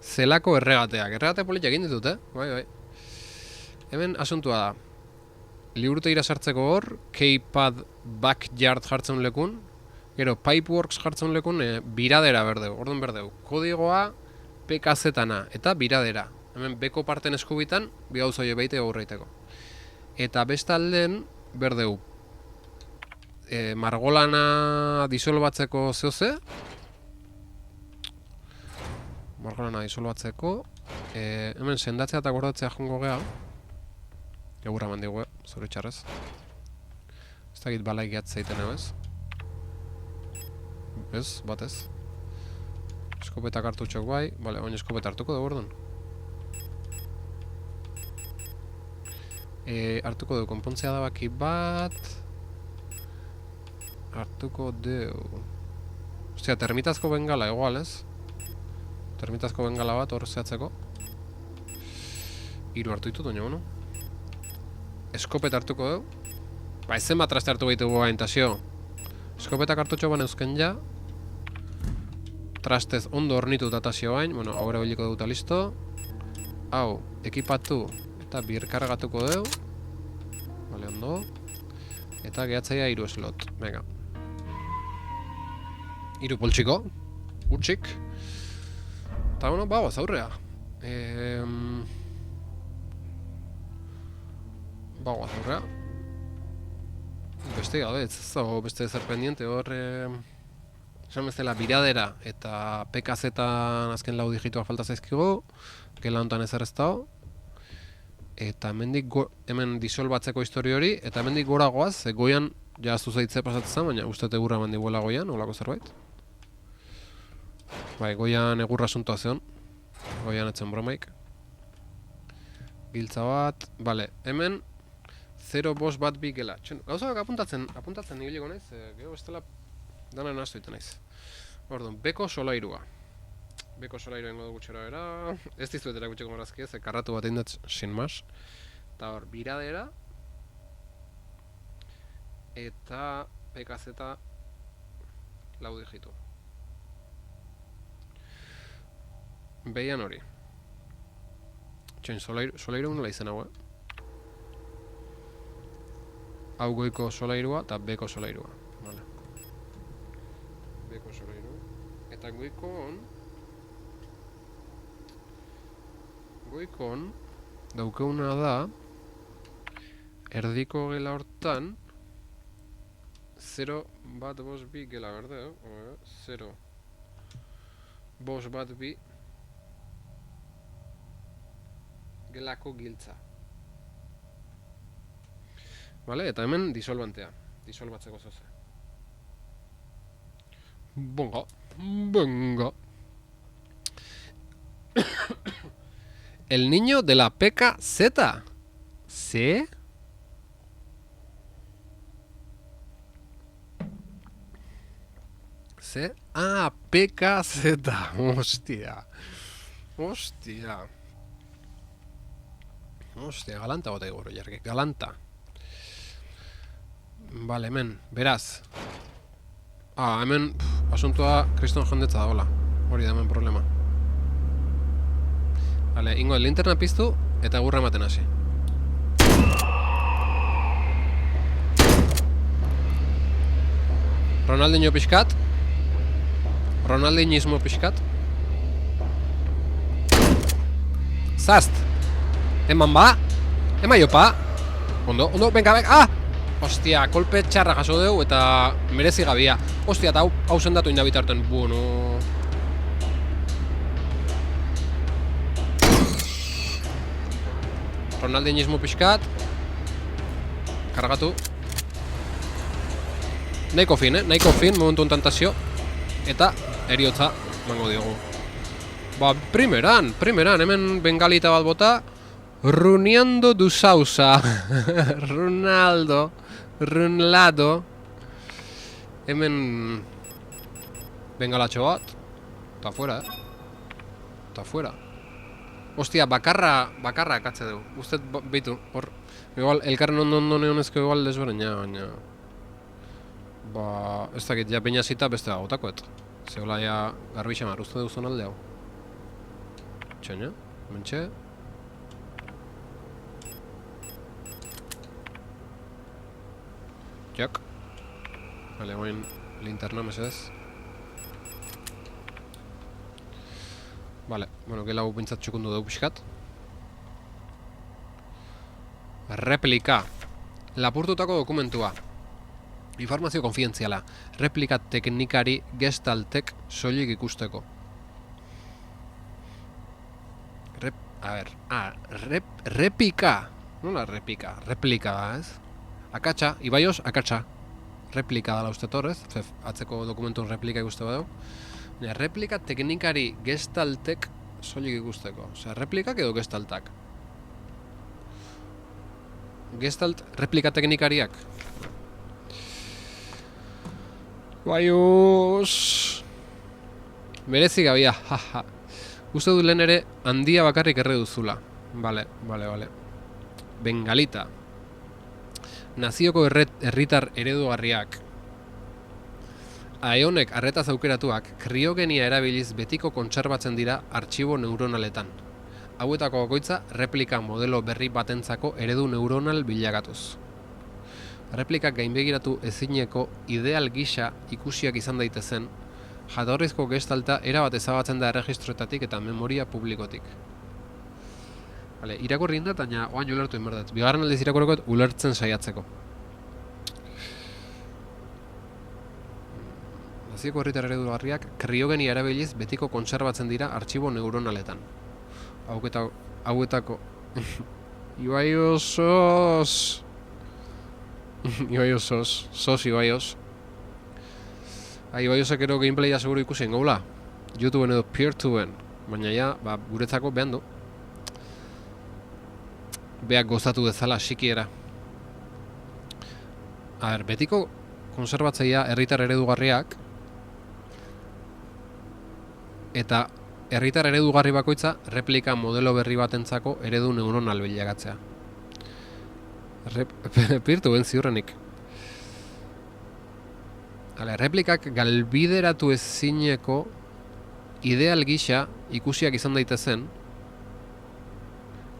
Zelako erregateak, erregate politak egin ditut, bai. Hemen asuntua da. Liburutegira sartzeko hor, Keypad Backyard jartzen lekun, gero Pipeworks jartzen lekun, biradera berdeu, orduan berdeu. Kodigoa PKZ-na eta biradera. Hemen beko parten eskubitan, bi gauza hori baite gaurreiteko. Eta bestalden berdeu. Margolana disolbatzeko zehoze. Hemen sendatzea eta gordatzea jongo geha. Egurra mandigu, zure txarrez. Ez dakit balaik jatzeiten ez? Ez, bat ez. Eskopeta kartutxok bai, bale, oin eskopeta hartuko dugu orduan. Hartuko dugu, konpontzea da baki bat. Hartuko dugu. Ostia, termitazko bengala igual, ez? Termitazko bengala bat hor zehatzeko. 3 hartu ditut, oina, bueno. Eskopeta hartuko dugu. Ba, ezen bat traste hartu behitugu gaintazio. Eskopeta kartutxo ban eusken ja. Trastez ondo hornitu datazio bain. Bueno, aurre biliko duguta listo. Hau, ekipatu eta birkargatuko dugu. Bale, ondo. Eta gehatzaia 3 slot. Venga. 3 poltsiko. Utsik. Eta, bueno, bagoaz aurrea. Bagoaz aurrea. Beste gabe, ez dago beste zer pendiente hor... Esan bezala, biradera eta PKZ-an azken 4 digitoak falta zaizkigu. Gela honetan ezer ez dago. Eta hemen disolbatzeko histori hori. Eta hemendik gora goaz, goian jaztu zaitze pasatzen, baina uste egurra eman diguela goian, olako zerbait. Bai, goian egurra asuntoa zeon. Goian etzen bromaik. Giltza bat, bale, hemen 0, 5, bat, 2 gela. Gauzak apuntatzen nibiliko naiz, gero bestela dana nahastu iten naiz. Orduan, beko solairua. Beko solairua ingo dugu txera bera. Ez dizuet erakutxeko marrazki ez, karratu bat indat sin mas. Eta hor, biradera. Eta PKZ 4 digitu. Behian hori. Txoin, solairu nola izen hau, Hau goiko solairua eta beko solairua. Vale. Beko solairu. Eta goikon daukeuna da erdiko gela hortan 0, 1, 5, 2 gela berde, 0, 5, 1, 2 gelako giltza. Vale, eta hemen disolbantea. Disolbatzeko zoze. Venga. El niño de la PKZ. ¿Sí? ¿Sí? Ah, PKZ. Hostia, galanta bota igoro, jarki. Galanta. Vale, hemen, beraz. Hemen, asuntua kriston jendetza dagoela. Hori da hemen problema. Vale, ingo, linterna piztu eta gurra ematen hasi. Ronaldinho pixkat. Ronaldinismo pixkat. Zast! Eman ba! Eman jopa! Ondo, venga! Ostia, kolpe txarra jaso dugu eta merezi gabia. Ostia, eta hau sendatu indabitarten. Bueno... Ronaldinismo pixkat. Kargatu. Nahiko fin, momentu tantazio. Eta eriotza mango diogu. Ba, primeran, hemen bengalita bat bota. Runeando du Sousa. Runlado. Hemen bengalatxo bat. Ta fuera, Ta fuera. Ostia, bakarra akatze dugu. Usted beitu, hor. Igual, elkarren ondo neonezko igual desberdina, baina... Ba, ez dakit, ja peina zita beste gautakoet. Zeola ja garbixamar, uste duzun alde hau. Txaina, mentxe. Jak. Vale, oin linterna mesedez. Vale, bueno, gela hau bintzat txukundu dugu pixkat. Replika. Lapurtutako dokumentua. Informazio konfidenziala. Replika teknikari gestaltek soilik ikusteko. Repika. Nola repika? Replika da, ez? Akatsa, Ibaios, akatsa. Replika dala uste torrez, atzeko dokumentun replika ikuste badau. Replika teknikari gestaltek soilik ikusteko. Osea, replikak edo gestaltak? Gestalt replika teknikariak. Ibaios... Berezi gabia, jaja. Uste du lehen ere handia bakarrik erre duzula. Vale. Bengalita. Nazioko herritar eredugarriak. Aeonek arretaz aukeratuak kriogenia erabiliz betiko kontserbatzen dira artxibo neuronaletan. Hauetako bakoitza replika modelo berri batentzako eredu neuronal bilakatuz. Replikak gainbegiratu ezineko ideal gisa ikusiak izan daitezen, jatorrizko gestalta erabat ezabatzen da erregistroetatik eta memoria publikotik. Vale, irakurri indat, baina oain ulertu inberdat. Bigarren aldiz irakurrikot ulertzen saiatzeko. Nazioko herritar eredugarriak kriogenia erabiliz betiko kontserbatzen dira artxibo neuronaletan. Hauetako... Ibaiosos... Ibaios. Ibaiosak ero gameplaya seguro ikusien gaula. YouTubeen edo PeerTubeen. Baina ja, guretzako behan du. Beak gozatu dezala, sikiera. Betiko konserbatzaia herritar eredugarriak eta herritar eredugarri bakoitza replika modelo berri batentzako eredu neuronal bilakatzea. PeerTubeen ziurrenik. Replikak galbideratu ezineko ideal gisa ikusiak izan daitezen.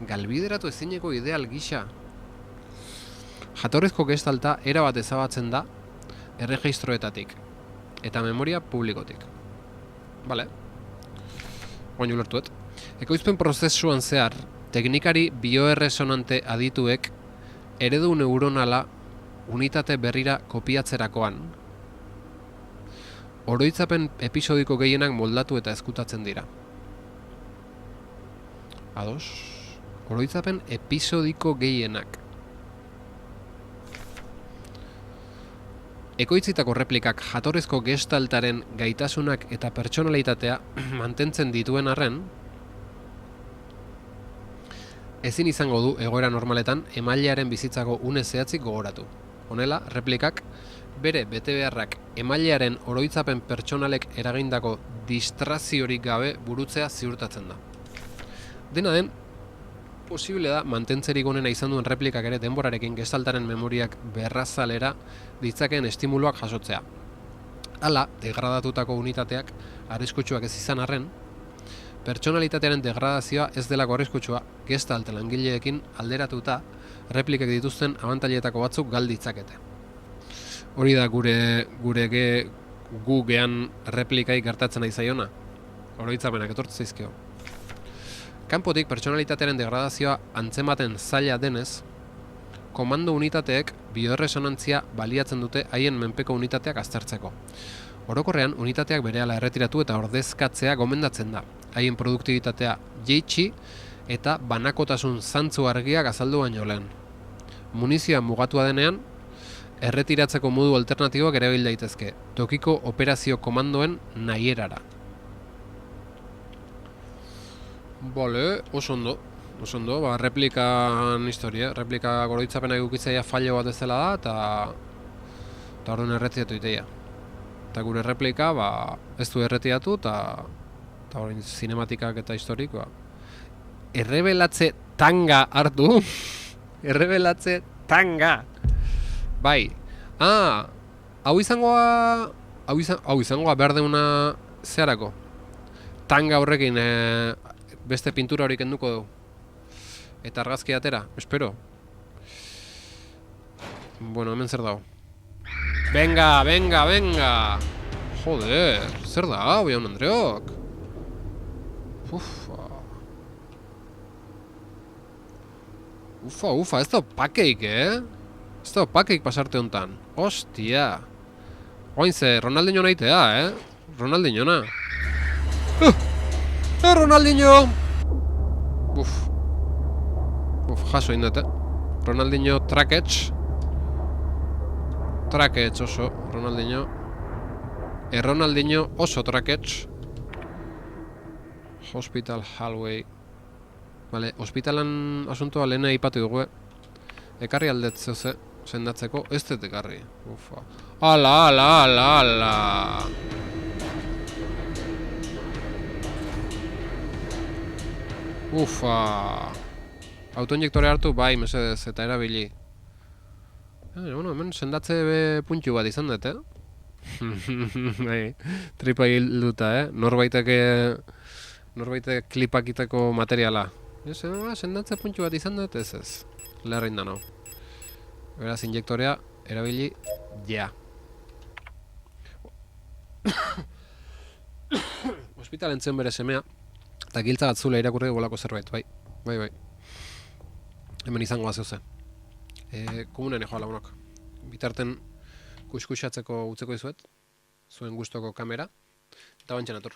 Galbideratu ezineko ideal gisa. Jatorrizko gestalta erabat ezabatzen da erregistroetatik eta memoria publikotik. Vale. Oin ulertuet. Ekoizpen prozesuan zehar, teknikari bioerresonante adituek eredu neuronala unitate berrira kopiatzerakoan oroitzapen episodiko gehienak moldatu eta ezkutatzen dira. Ados? Oroitzapen episodiko gehienak. Ekoitzitako replikak jatorrizko gestaltaren gaitasunak eta pertsonalitatea mantentzen dituen arren, ezin izango du egoera normaletan emailearen bizitzako une zehatzik gogoratu. Honela, replikak bere betebeharrak emailearen oroitzapen pertsonalek eragindako distraziorik gabe burutzea ziurtatzen da. Dena den, posible da mantentzerik onena izan duen replikak ere denborarekin gestaltaren memoriak berrazalera ditzakeen estimuloak jasotzea. Hala, degradatutako unitateak arriskutsuak ez izan arren, pertsonalitatearen degradazioa ez delako arriskutsua gestalt langileekin alderatuta replikak dituzten abantailetako batzuk gal ditzakete. Hori da gu gean replikai gertatzen ari zaiona. Oroitzapenak etortzen zaizkio. Kanpotik pertsonalitatearen degradazioa antzematen zaila denez, komando unitateek bioerresonantzia baliatzen dute haien menpeko unitateak aztertzeko. Orokorrean, unitateak berehala erretiratu eta ordezkatzea gomendatzen da. Haien produktibitatea jeitsi eta banakotasun zantzu argiak azaldu baino lehen. Munizioa mugatua denean, erretiratzeko modu alternatiboak erabil daitezke, tokiko operazio komandoen nahierara. Bale, oso ondo, replikan historia, replika goroitzapena egukitzaia fallo bat ez dela da, eta orduan erretiratu iteia. Eta gure replika, ez du erretiratu, eta hori zinematikak eta historik, errebelatze tanga hartu, errebelatze tanga, bai, hau izangoa behar deuna zeharako, tanga horrekin, beste pintura hori kenduko du. Eta argazki atera, espero. Bueno, hemen zer dago. Venga! Joder, zer da, bian Andreok? Ufa, ez da opakeik, Ez da opakeik pasarte hontan. Ostia. Oain ze, Ronaldinho nahitea, Ronaldinhona. Ronaldinho! Jaso indet, Ronaldinho traketx. Trakets oso, Ronaldinho. Ronaldinho oso trakets. Hospital Hallway. Vale, hospitalan asuntoa lehena ipatu dugu. Ekarri aldetzeo ze, sendatzeko, ez dut ekarri. Ufa. Ala! Ufa. Autoinjektore hartu, bai, mesedez, eta erabili. Bueno, hemen sendatze puntu bat izan dut, Tripa hilduta, Norbaitek klipakiteko materiala. Sendatze puntu bat izan dut, ez. Leherrin da, no. Beraz, injektorea erabili, ja. Hospitalen zen bere semea, eta giltza bat zula irakurri dugolako zerbait, bai. Hemen izangoa zeuze. Komunen joa lagunok. Bitarten kuskusatzeko utzeko dizuet, zuen gustoko kamera, eta bantxan ator.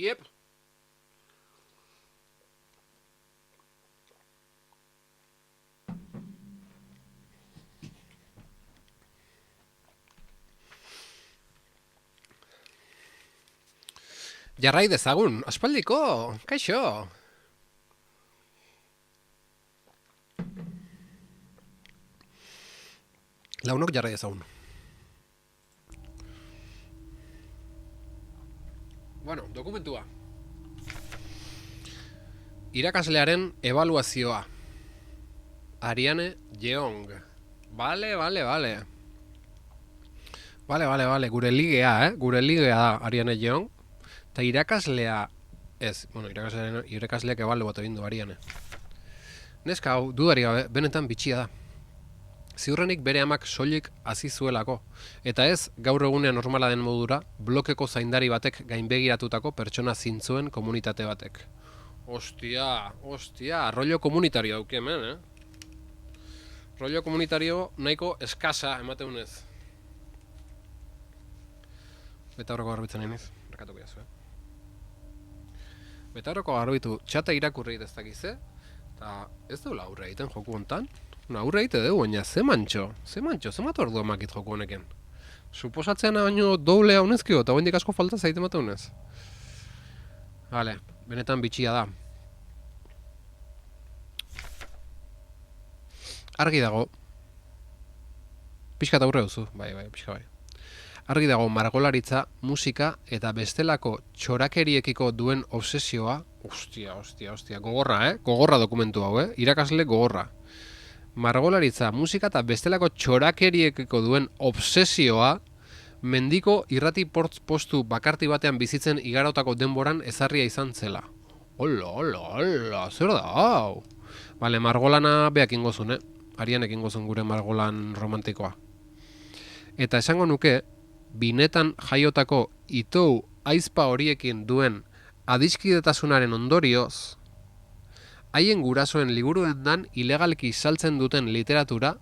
Yep. Jarrai dezagun, aspaldiko, kaixo. Launok jarrai dezagun. Bueno, dokumentua. Irakaslearen ebaluazioa. Ariane Jeong. Vale. Gure ligea, Gure ligea da Ariane Jeong. Eta irakaslea ez. Bueno, irakasleak ebaluat egin du Ariane. Neska hau, dudari gabe, benetan bitxia da. Ziurrenik bere amak soilik hasi zuelako, eta ez gaur egunean normala den modura blokeko zaindari batek gainbegiratutako pertsona zintzuen komunitate batek. Ostia, rollo komunitario dauke hemen, Rollo komunitario nahiko eskasa emateunez. Beta horreko garbitzen iniz, rekatuko jazu, Beta horreko garbitu, txata irakurri deztakize, eta ez daula aurre egiten joku hontan. Aurre egite dugu, baina ze mantxo, mat ordu amakit joku honeken. Suposatzean baino doble haunezkio, eta bendik asko falta zaite mateunez. Vale, benetan bitxia da. Argi dago. Pixka eta aurre duzu, bai, pixka bai. Argi dago margolaritza, musika eta bestelako txorakeriekiko duen obsesioa. Ostia, gogorra, Gogorra dokumentu hau, Irakasle gogorra. Margolaritza, musika eta bestelako txorakeriekiko duen obsesioa mendiko irrati postu bakarti batean bizitzen igarotako denboran ezarria izan zela. Hola, zer da hau? Bale, margolana beak ingozun, Arianek ingozun gure margolan romantikoa. Eta esango nuke, binetan jaiotako itou aizpa horiekin duen adiskidetasunaren ondorioz, haien gurasoen liburuendan ilegalki saltzen duten literatura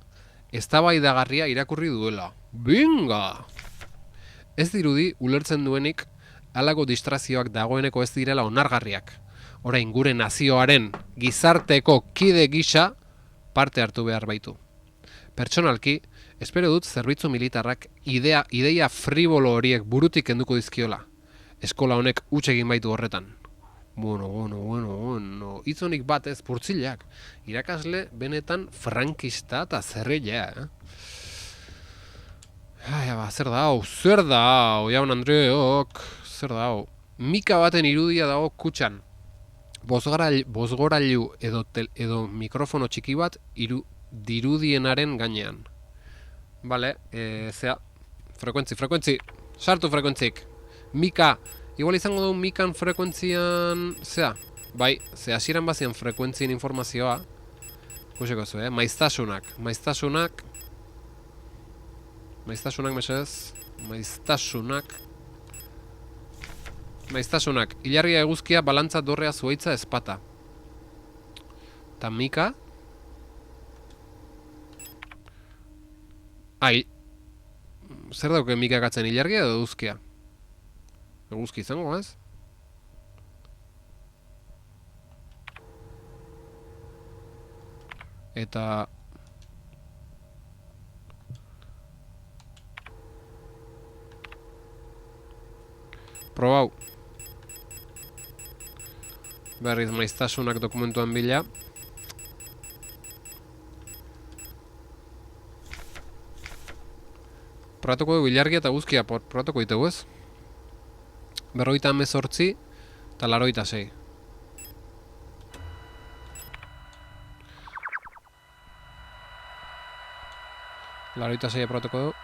eztabaidagarria irakurri duela. Binga! Ez dirudi ulertzen duenik halago distrazioak dagoeneko ez direla onargarriak. Orain gure nazioaren gizarteko kide gisa parte hartu behar baitu. Pertsonalki, espero dut zerbitzu militarrak ideia fribolo horiek burutik kenduko dizkiola. Eskola honek huts egin baitu horretan. Bueno. Itzonik bat ez purtzilak. Irakasle benetan frankista eta zerreia, zer da hau, jaun Andreok, zer da hau. Mika baten irudia dago kutxan. Bozgorailu edo mikrofono txiki bat dirudienaren gainean. Vale, frekuentzi, sartu frekuentzik. Mika, igual izango du mikan frekuentzian, bai, hasieran bazien frekuentzien informazioa. Kuseko zu, maiztasunak, mesedez, maiztasunak, ilargia eguzkia, balantza dorrea zuaitza ezpata. Ta mika, zer dauke mika gatzen, ilargia edo eguzkia? Eguzki izango, ez? Eta... probau. Berriz maiztasunak dokumentuan bila. Probatuko dugu ilargia eta guzkia, probatuko ditugu ez? 58 eta 86. Laroita zeia probatuko dugu.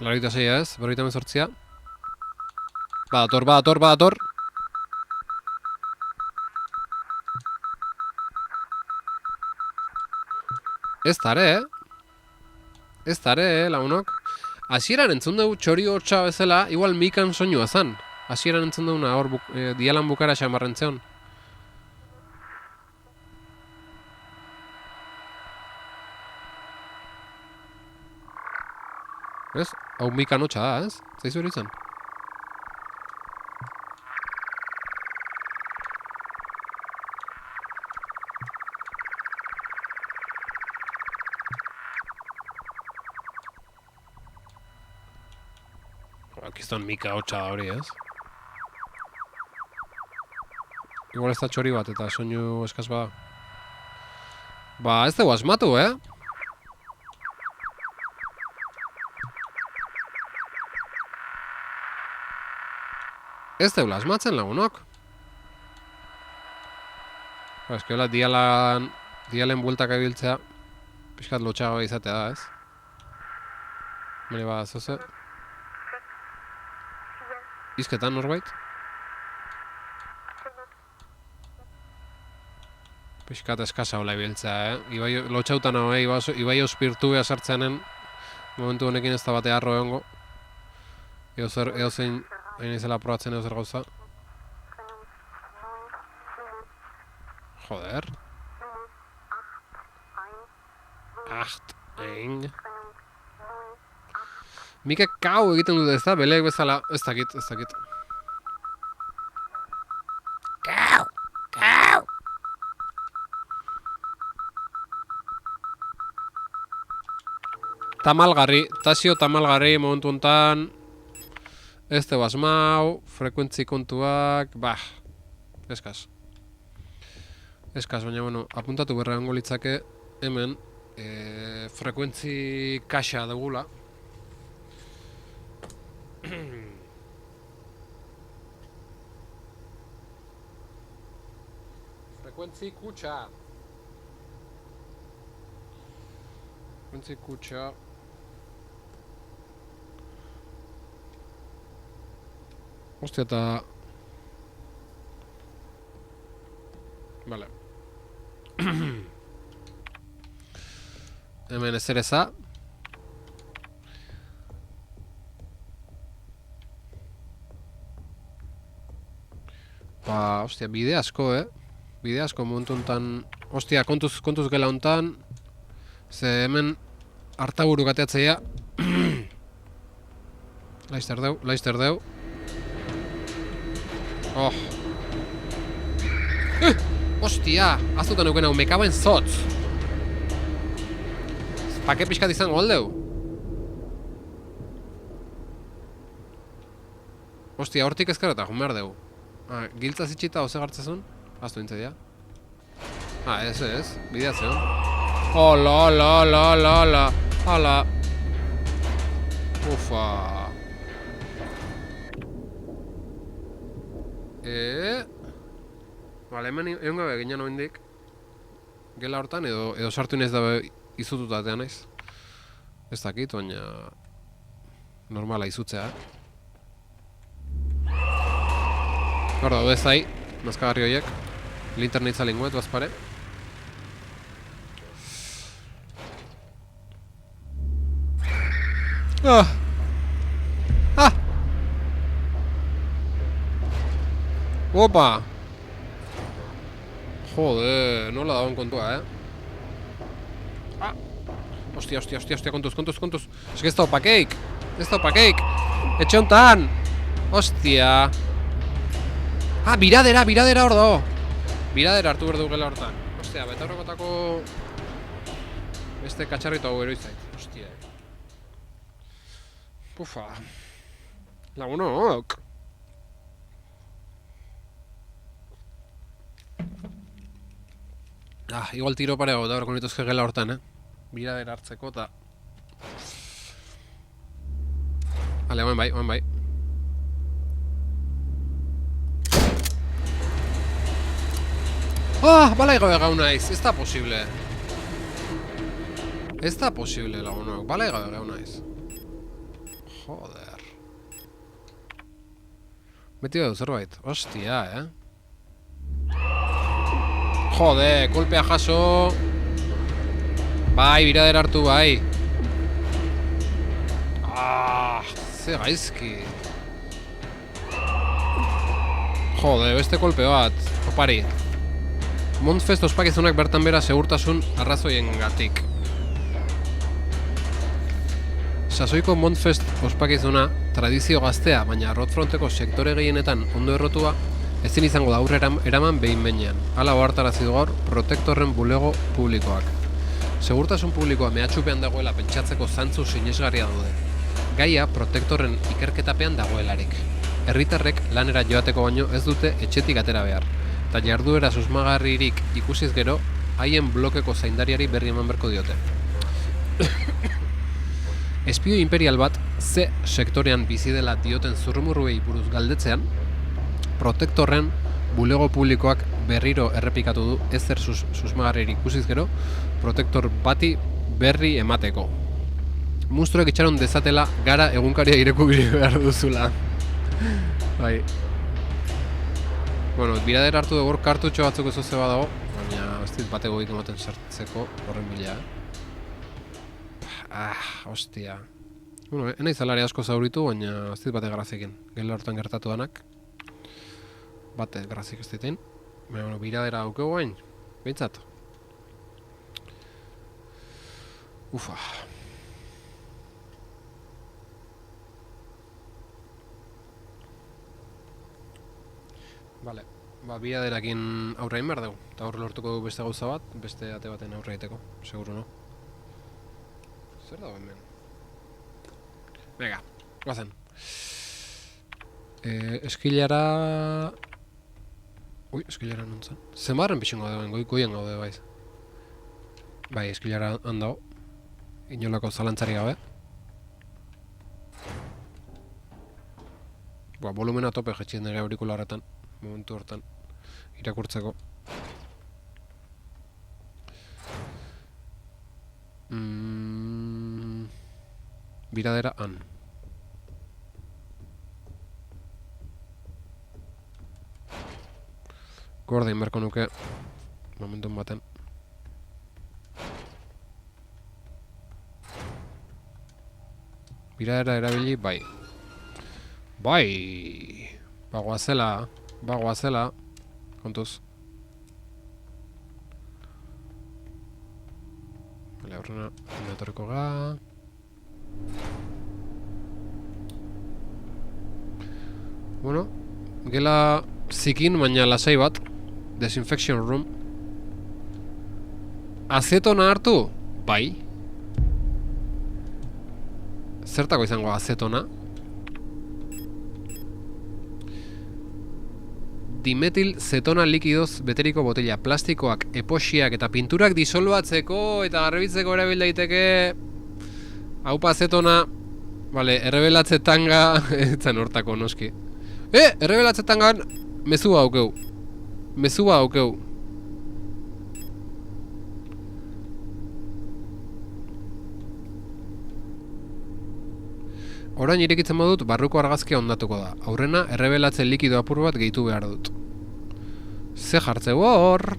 Laroita zeia ez, 58. Badator. Ez dare, lagunok. Hasieran entzun dugu txori hotxa bezala, igual mikan soinua zan. Hasieran entzun duguna hor dialan bukara xamarrentzeon. Ez? Hau mikan hotxa da, ez? Zaizu horitzen? Akizton mika hotxa da hori, ez? Igual ez da txori bat eta soinu eskaz bada. Ba, ez dugu asmatu, Ez dugu asmatzen lagunok. Ez que hola dialen bueltak ebiltzea pixkat lotxagoa izatea da, ez? Bale, ba, zoze. Izketan norbait? Pixkat eskasa hola ibiltzea, lotxautan hau, ibai ospirtu beha sartzeanen momentu honekin ez da bate harro egongo. Eo zein hain izela probatzen eo zer gauza. Joder. 8-1. Mika kau egiten dut ez da, beleek bezala, ez dakit. Kau! Tasio tamalgarri momentu honetan. Ez dugu asmau, frekuentzi kontuak, eskaz. Baina, bueno, apuntatu berra egongo litzake hemen frekuentzi kaxa dugula. Frekuentzi kutxa. Ostia eta... Vale. Hemen ezer eza. Ba, ostia, bide asko, bide asko momentu hontan. Ostia, kontuz gela hontan. Ze hemen hartaburu gateatzea. Laizter deu. Oh. Ostia, azutan euken hau, mekabaen zotz. Pake pixkat izango aldeu. Ostia, hortik ezkareta, jun behar deu. Giltza zitxita oze gartzazun? Aztu nintzea. Ez, bidea zeon. Hala. Ufa. Bale, hemen egon gabe ginen oindik. Gela hortan edo sartu inez dabe izututatea naiz. Ez dakit, baina normala izutzea. Hor daude zai, nazkagarri horiek. Linterna itzalinguet, bazpare. Opa! Jode, nola dagoen kontua, Ostia, kontuz. Ez da opakeik! Etxe hontan! Ostia! Biradera hor dago! Biradera hartu behar dugela hortan. Ostia, beta horrekotako... Beste katxarrito hau eroizait. Ostia. Pufa. Lagunok! Igual tiro pareago da horreko nituzke gela hortan, Biradera hartzeko eta... Hale, oen bai. Balai gabe gau naiz, ez da posible. Lagunok, balai gabe gau naiz. Joder. Beti badu zerbait, ostia, Jode, kolpea jaso. Bai, biradera hartu, bai. Ze gaizki. Jode, beste kolpe bat. Opari. Montfest ospakizunak bertan bera segurtasun arrazoien gatik. Sasoiko Montfest ospakizuna tradizio gaztea, baina Roadfronteko sektore gehienetan ondo errotua, ezin izango da aurrera eraman behin-behinean. Hala ohartarazi du gaur Protektorren bulego publikoak. Segurtasun publikoa mehatxupean dagoela pentsatzeko zantzu sinesgarria daude. Gaia Protektorren ikerketapean dagoelarik. Herritarrek lanera joateko baino ez dute etxetik atera behar. Eta jarduera susmagarririk ikusiz gero, haien blokeko zaindariari berri eman berko diote. Espio imperial bat, ze sektorean bizi dela dioten zurrumurruei buruz galdetzean, Protektorren bulego publikoak berriro errepikatu du ezer susmagarririk ikusiz gero, Protektor bati berri emateko. Munstruek itxaron dezatela gara egunkaria irekubiri behar duzula. Bai. Bueno, biradera hartu dugu kartutxo batzuk ez oze badago, baina ez dit bateko ematen sartzeko horren bila. Ostia. Bueno, enaiz alare asko zauritu, baina ez dit bate grazekin. Gela hortan gertatu danak. Bate grazik ez ditin. Baina, biradera aukeu gain. Behintzat. Ufa. Vale. Biraderakin aurrein behar dugu. Eta horre lortuko dugu beste gauza bat, beste ate baten aurreiteko. Seguro, no? Zer dago hemen? Venga, guazen. Eskilara... Ui, eskilara nontzen. Zenbarren pixen gaude ben, goien gaude baiz. Bai, eskilara handago. Inolako zalantzari gabe. Volumena tope jetxien nire aurikularretan. Momentu hortan. Irakurtzeko. Biradera han. Gordein berko nuke momentun baten. Biradera erabili, bai. Bai! Bagoazela. Kontuz. horrena etorriko ga. Bueno, gela zikin, baina lasai bat. Disinfection room. Azetona hartu? Bai. Zertako izango azetona? Dimetil zetona likidoz beteriko botella. Plastikoak, epoxiak eta pinturak disolbatzeko eta garbitzeko erabil daiteke. Haupa azetona. Vale, errebelatze tanga. Etzan hortako noski. Errebelatze tangan mezua aukeu. Mezua aukeu. Orain irekitzen badut, barruko argazkia ondatuko da. Aurrena, errebelatze likido apur bat gehitu behar dut. Ze jartzeu hor?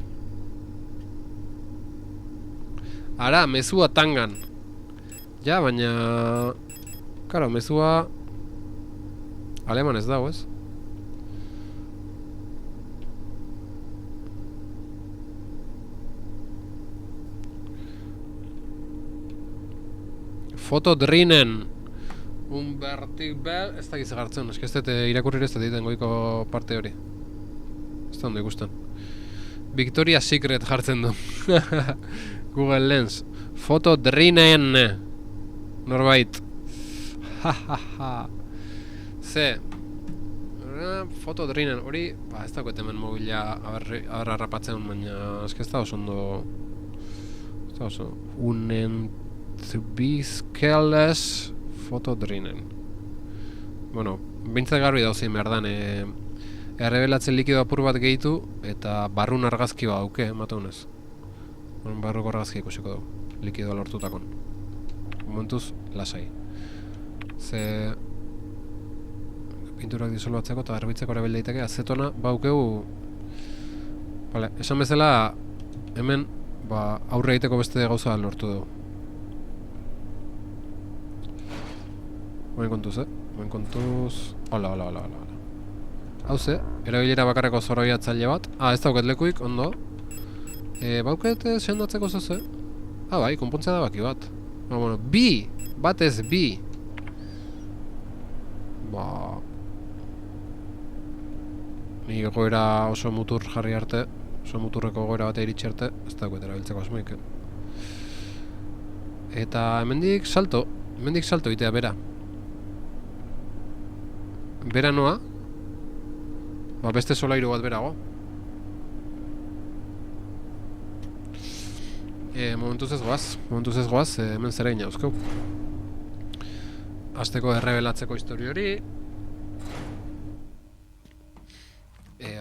Ara, mezua tangan. Ja, baina... Karo, mezua... Aleman ez dago, ez? Foto drinen. Un vertibel... Ez da gizagartzen, eski ez dut irakurri ez dut goiko parte hori. Ez da ondo ikusten. Victoria Secret jartzen du. Google Lens. Foto drinen. Norbait. Ze. Foto drinen. Hori, ez dagoet hemen mobila harrapatzen, baina eski ez da oso ondo... Ez da oso... Unentubizkeles... Foto drinen. Bueno, bintzat garbi dauzein behar dan. Errebelatzen likido apur bat gehitu eta barrun argazki bat dauke, mataunez. Barruko argazki ikusiko dugu. Likidoa lortutakon. Momentuz, lasai. Ze... Pinturak disolbatzeko eta garbitzeko erabil daiteke azetona baukeu... Vale, esan bezala hemen aurre egiteko beste gauza lortu dugu. Moen kontuz, Moen kontuz... Hola. Hau ze, erabilera bakarreko zoroiatzaile bat. Ez dauket lekuik, ondo. Bauket sendatzeko zoze. Bai, konpontzea da baki bat. Bueno, bi! Batez bi! Ni goera oso mutur jarri arte, oso muturreko goera bat iritsi arte, ez dauket erabiltzeko asmoik. Eta hemendik salto egitea bera. Bera noa? Beste solairu bat berago. Momentuz ez goaz, hemen zera inauzkeu. Azteko errebelatzeko histori hori.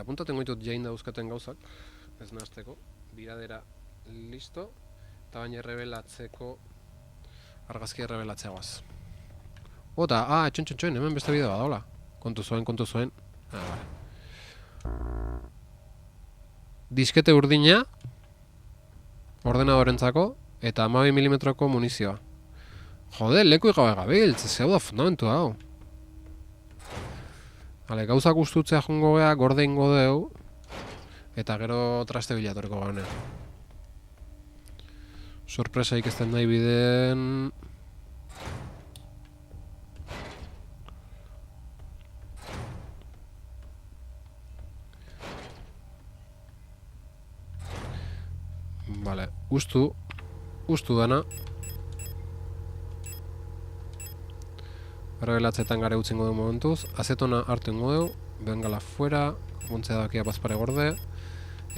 Apuntaten goitut jain dauzkaten gauzak. Ez nahazteko. Biradera listo. Eta baina errebelatzeko argazki errebelatzea goaz. Ota, txon, hemen beste bideo badaola. Kontu zuen. Vale. Diskete urdina ordenadorentzako eta 12 milimetroko munizioa. Jode, leku igabe gabiltz, zeu da fundamentu hau. Hale, gauzak ustutzea jongo gea, gorde ingo deu eta gero traste bilatoreko gane. Sorpresa ikesten nahi biden... Vale, ustu dana. Errebelatzetan gare utzingo du momentuz. Azetona hartu ingo du. Bengala fuera. Montzea dakia bazpare gorde.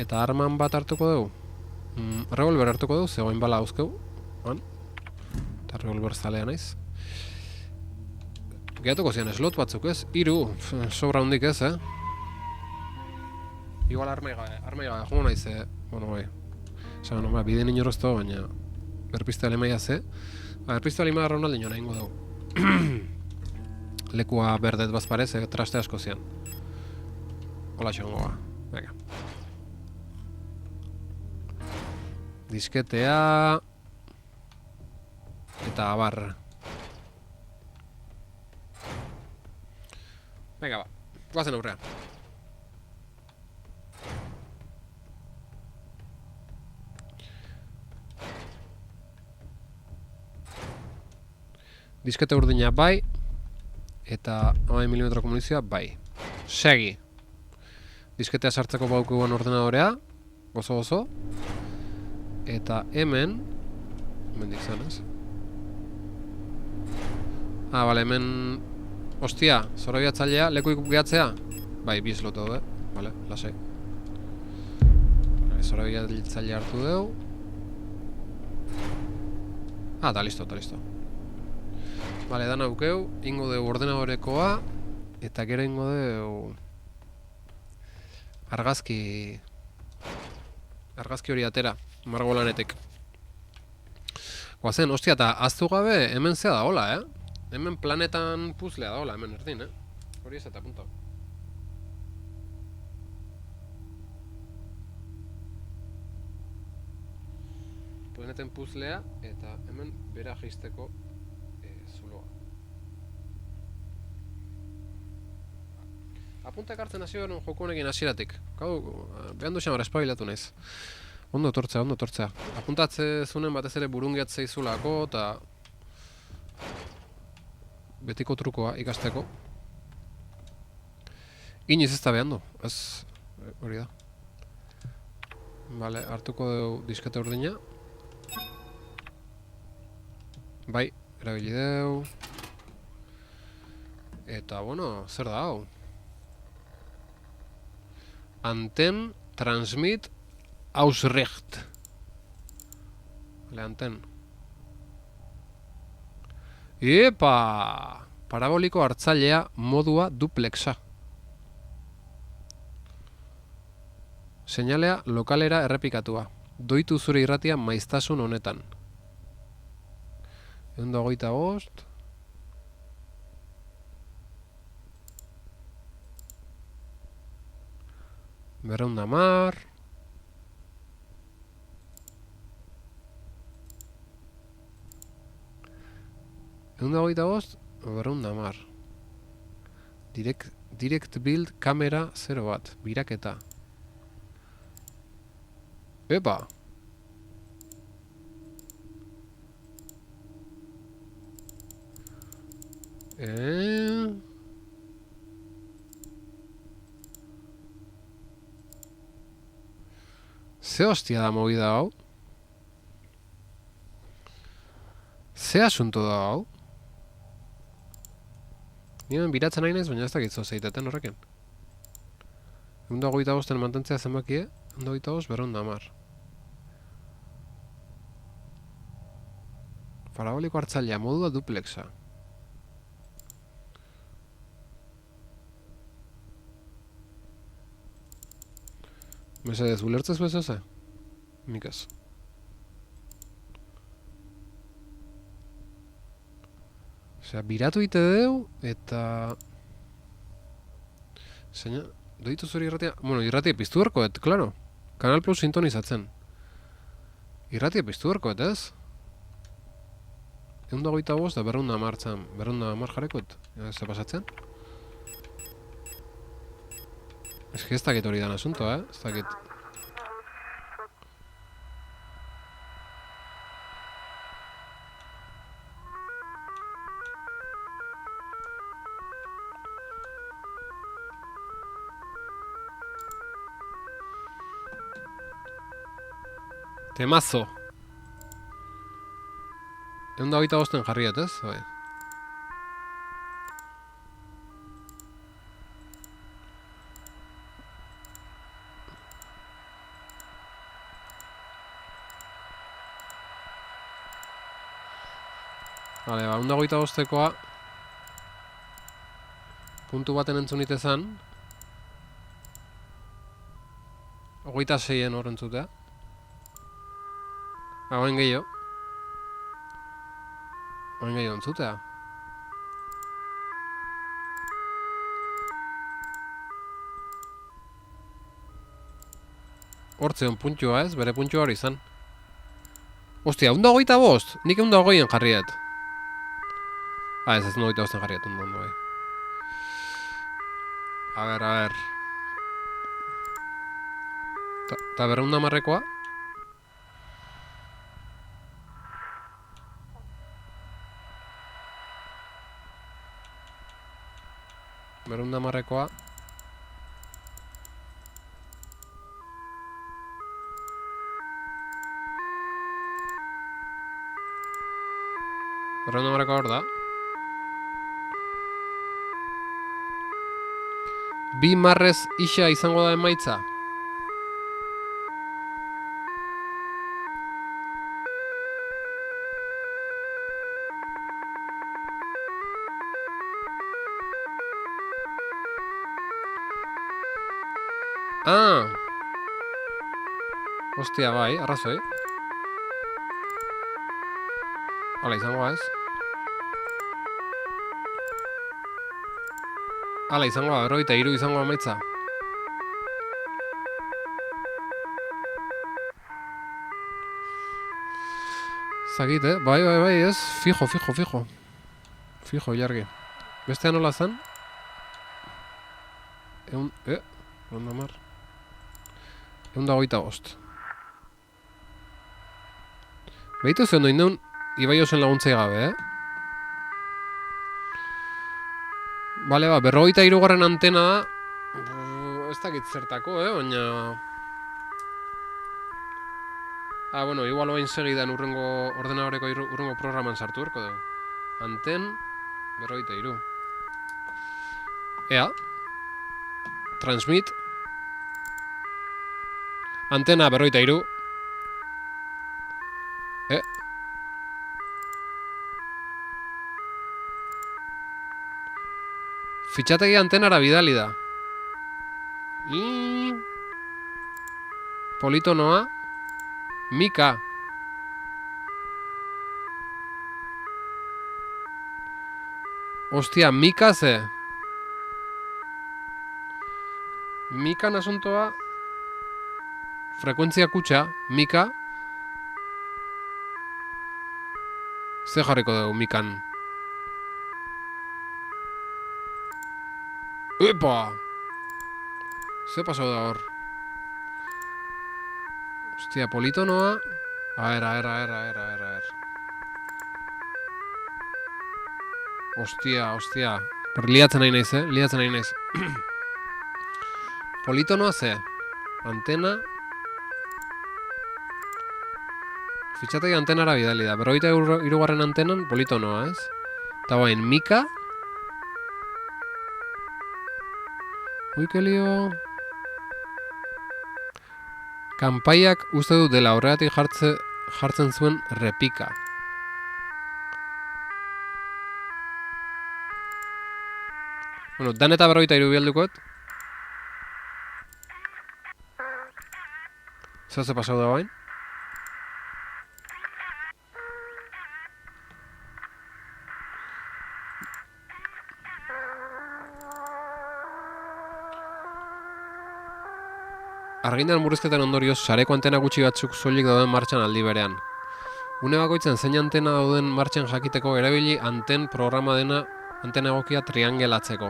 Eta arman bat hartuko dugu. Revolver hartuko dugu, zegoen bala hauzkeu. Eta revolver zalea naiz. Gehatuko zian slot batzuk ez? 3, sobra hundik ez, Igual armai gabe, jongo naiz, bueno, bai. Esan, bideen inorozto, baina berpizte alemaia ze. Berpizte alemaia Ronaldinho nahi ingo dugu. Lekua berdet bazparez, traste asko zian. Hola xongo ba. Venga. Disketea... Eta abar. Venga, guazen aurrean. Diskete urdina bai, eta 10 mm munizioa bai. Segi. Disketea sartzeko baukuan ordenadorea, gozo. Eta hemen dizan, ez? Bale, hemen... Ostia, zorabiatzailea, lekuik gehatzea? Bai, bi slot daude, bale, lasai. Zorabiatzailea hartu dugu. Da listo. Bale, dan aukeu, ingo dugu ordenadorekoa, eta gero ingo dugu... Argazki hori atera, margolanetek. Guazen, ostia, eta aztu gabe hemen zea da hola, Hemen planetan puzlea da hola, hemen erdin, Hori ez eta punto. Planeten puzlea, eta hemen bera jaisteko zuloa. Apuntak hartzen hasi garen joko honekin hasieratik. Behan du xamara espabilatu naiz. Ondo tortzea. Apuntatze zunen batez ere burungiatzea izulako, eta... betiko trukoa ikasteko. Iniz ez da behan du, ez... hori da. Bale, hartuko dugu diskete urdina. Bai, erabili dugu. Eta, bueno, zer da hau? Anten transmit ausricht. Bale, anten. Epa! Paraboliko hartzailea modua duplexa. Seinalea lokalera errepikatua. Doitu zure irratia maiztasun honetan. 125. Berreunda mar. Berreunda mar. Direct build kamera 0 bat. Biraketa. Epa! Ze hostia da movida hau? Ze asunto da hau? Nimen biratzen nahi naiz, baina ez dakit zozeiteten horrekin. 125 mantentzea zenbakie, 125 berreunda mar. Paraboliko hartzailea modua duplexa. Mesedez, ulertzez bezoze? Nik ez. Osea, biratu ite deu, eta... Zeina, doitu zuri irratia... Bueno, irratia piztu erkoet, klaro. Kanal Plus sintonizatzen. Irratia piztu erkoet, ez? 125 da berreunda martzan. Berreunda mar jarekoet. Ez pasatzen? Ez que ez dakit hori dan asunto, ez dakit. Temazo. 125 jarriat, ez? Bai. Bale, 125koa puntu baten entzun itezan 26en hor entzutea. Oain gehiago. Oain gehiago entzutea. Hortzeon puntua ez, bere puntua hori izan. Ostia, 125! Nik 120en jarriet. Ez 125en jarriet, ondo bai. A ver. Ta berreunda marrekoa? hamarrekoa. Berreunda hamarrekoa hor da. 2 marrez isa izango da emaitza. Ostia, bai, arrazoi. Hala izango ez. Hala izango da, 43 izango amaitza. Zagit, bai, ez. Fijo. Fijo, jargi. Bestean nola zen? Ronda mar. 125. Behitu zen doin deun, Ibai Osen laguntzei gabe, Bale, 43. antena da. Ez dakit zertako, baina... bueno, igual bain segidan urrengo ordenadoreko urrengo programan sartu erko dugu. Anten, 43. Ea. Transmit. Antena, 43. Fitxategi antenara bidali da. Politonoa. Mika. Ostia, Mika ze. Mikan asuntoa. Frekuentzia kutxa. Mika. Ze jarriko dugu Mikan. Epa! Ze pasau da hor? Ostia, politonoa... A ver. Ostia. Liatzen nahi naiz, Politonoa ze? Antena... Fitxategi antenara bidali da. 43. antenan politonoa, ez? Eta bain, Mika... Uikelio... Kanpaiak uste dut dela horregatik jartzen zuen repika. Bueno, dan eta 43 bialdukot. Zer pasau da bain? Argindar murrizketan ondorioz, sareko antena gutxi batzuk soilik dauden martxan aldi berean. Une bakoitzen zein antena dauden martxan jakiteko erabili anten programa dena antena egokia triangelatzeko.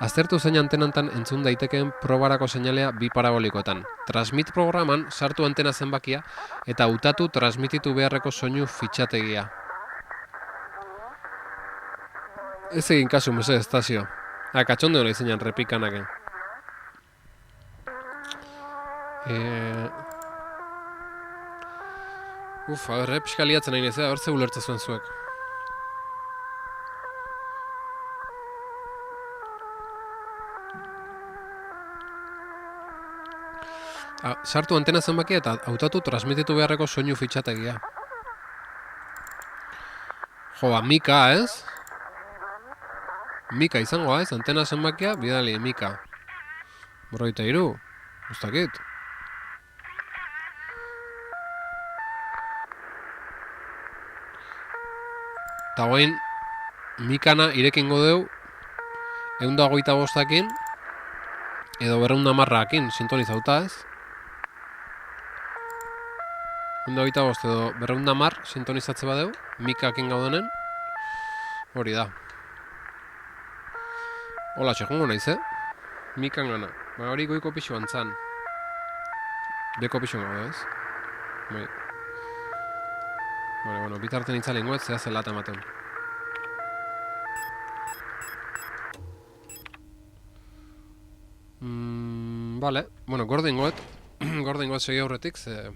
Aztertu zein antenantan entzun daitekeen probarako seinalea bi parabolikoetan. Transmit programan sartu antena zenbakia eta hautatu transmititu beharreko soinu fitxategia. Ez egin kasu, mese, estazio. Katxonde hona izenan repikanaken. Pixka liatzen nahi nez, ze ulertzen zuen zuek. Sartu antena zenbakia eta hautatu transmititu beharreko soinu fitxategia. Mika, ez? Mika izango, ez? Antena zenbakia, bidali, Mika. 43, ustakit. Eta guain, Mikana irekingo deu 125 edo 210 sintonizauta, ez? 125 edo 210 sintonizatze badeu, Mikakin gaudenen, hori da. Hola, txekungo naiz, Mikan gana. Hori goiko pixo antzan. Beko pixo gau, ez? Bai. Bueno, bitarten itzalen goet, zehaz zelata ematen. Vale, bueno, gordingoet segi aurretik, ze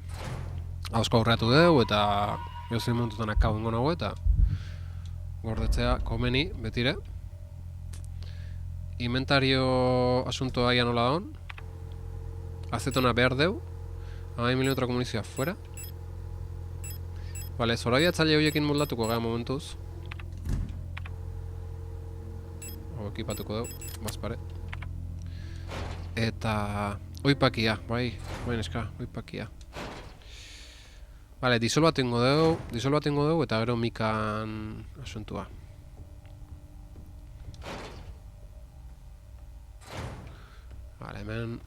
hausko aurreatu dugu eta jozin montutan akau ingo nago eta gordetzea komeni, betire. Inventario asuntoa ia nola daun. Azetona behar deu. 10 mm munizioa fuera. Vale, zorabiatzaile horiekin moldatuko gara momentuz. Hau ekipatuko dugu, bazpare. Eta oipakia, bai neska, oipakia. Vale, disolbatu ingo dugu eta gero mikan asuntua. Vale, hemen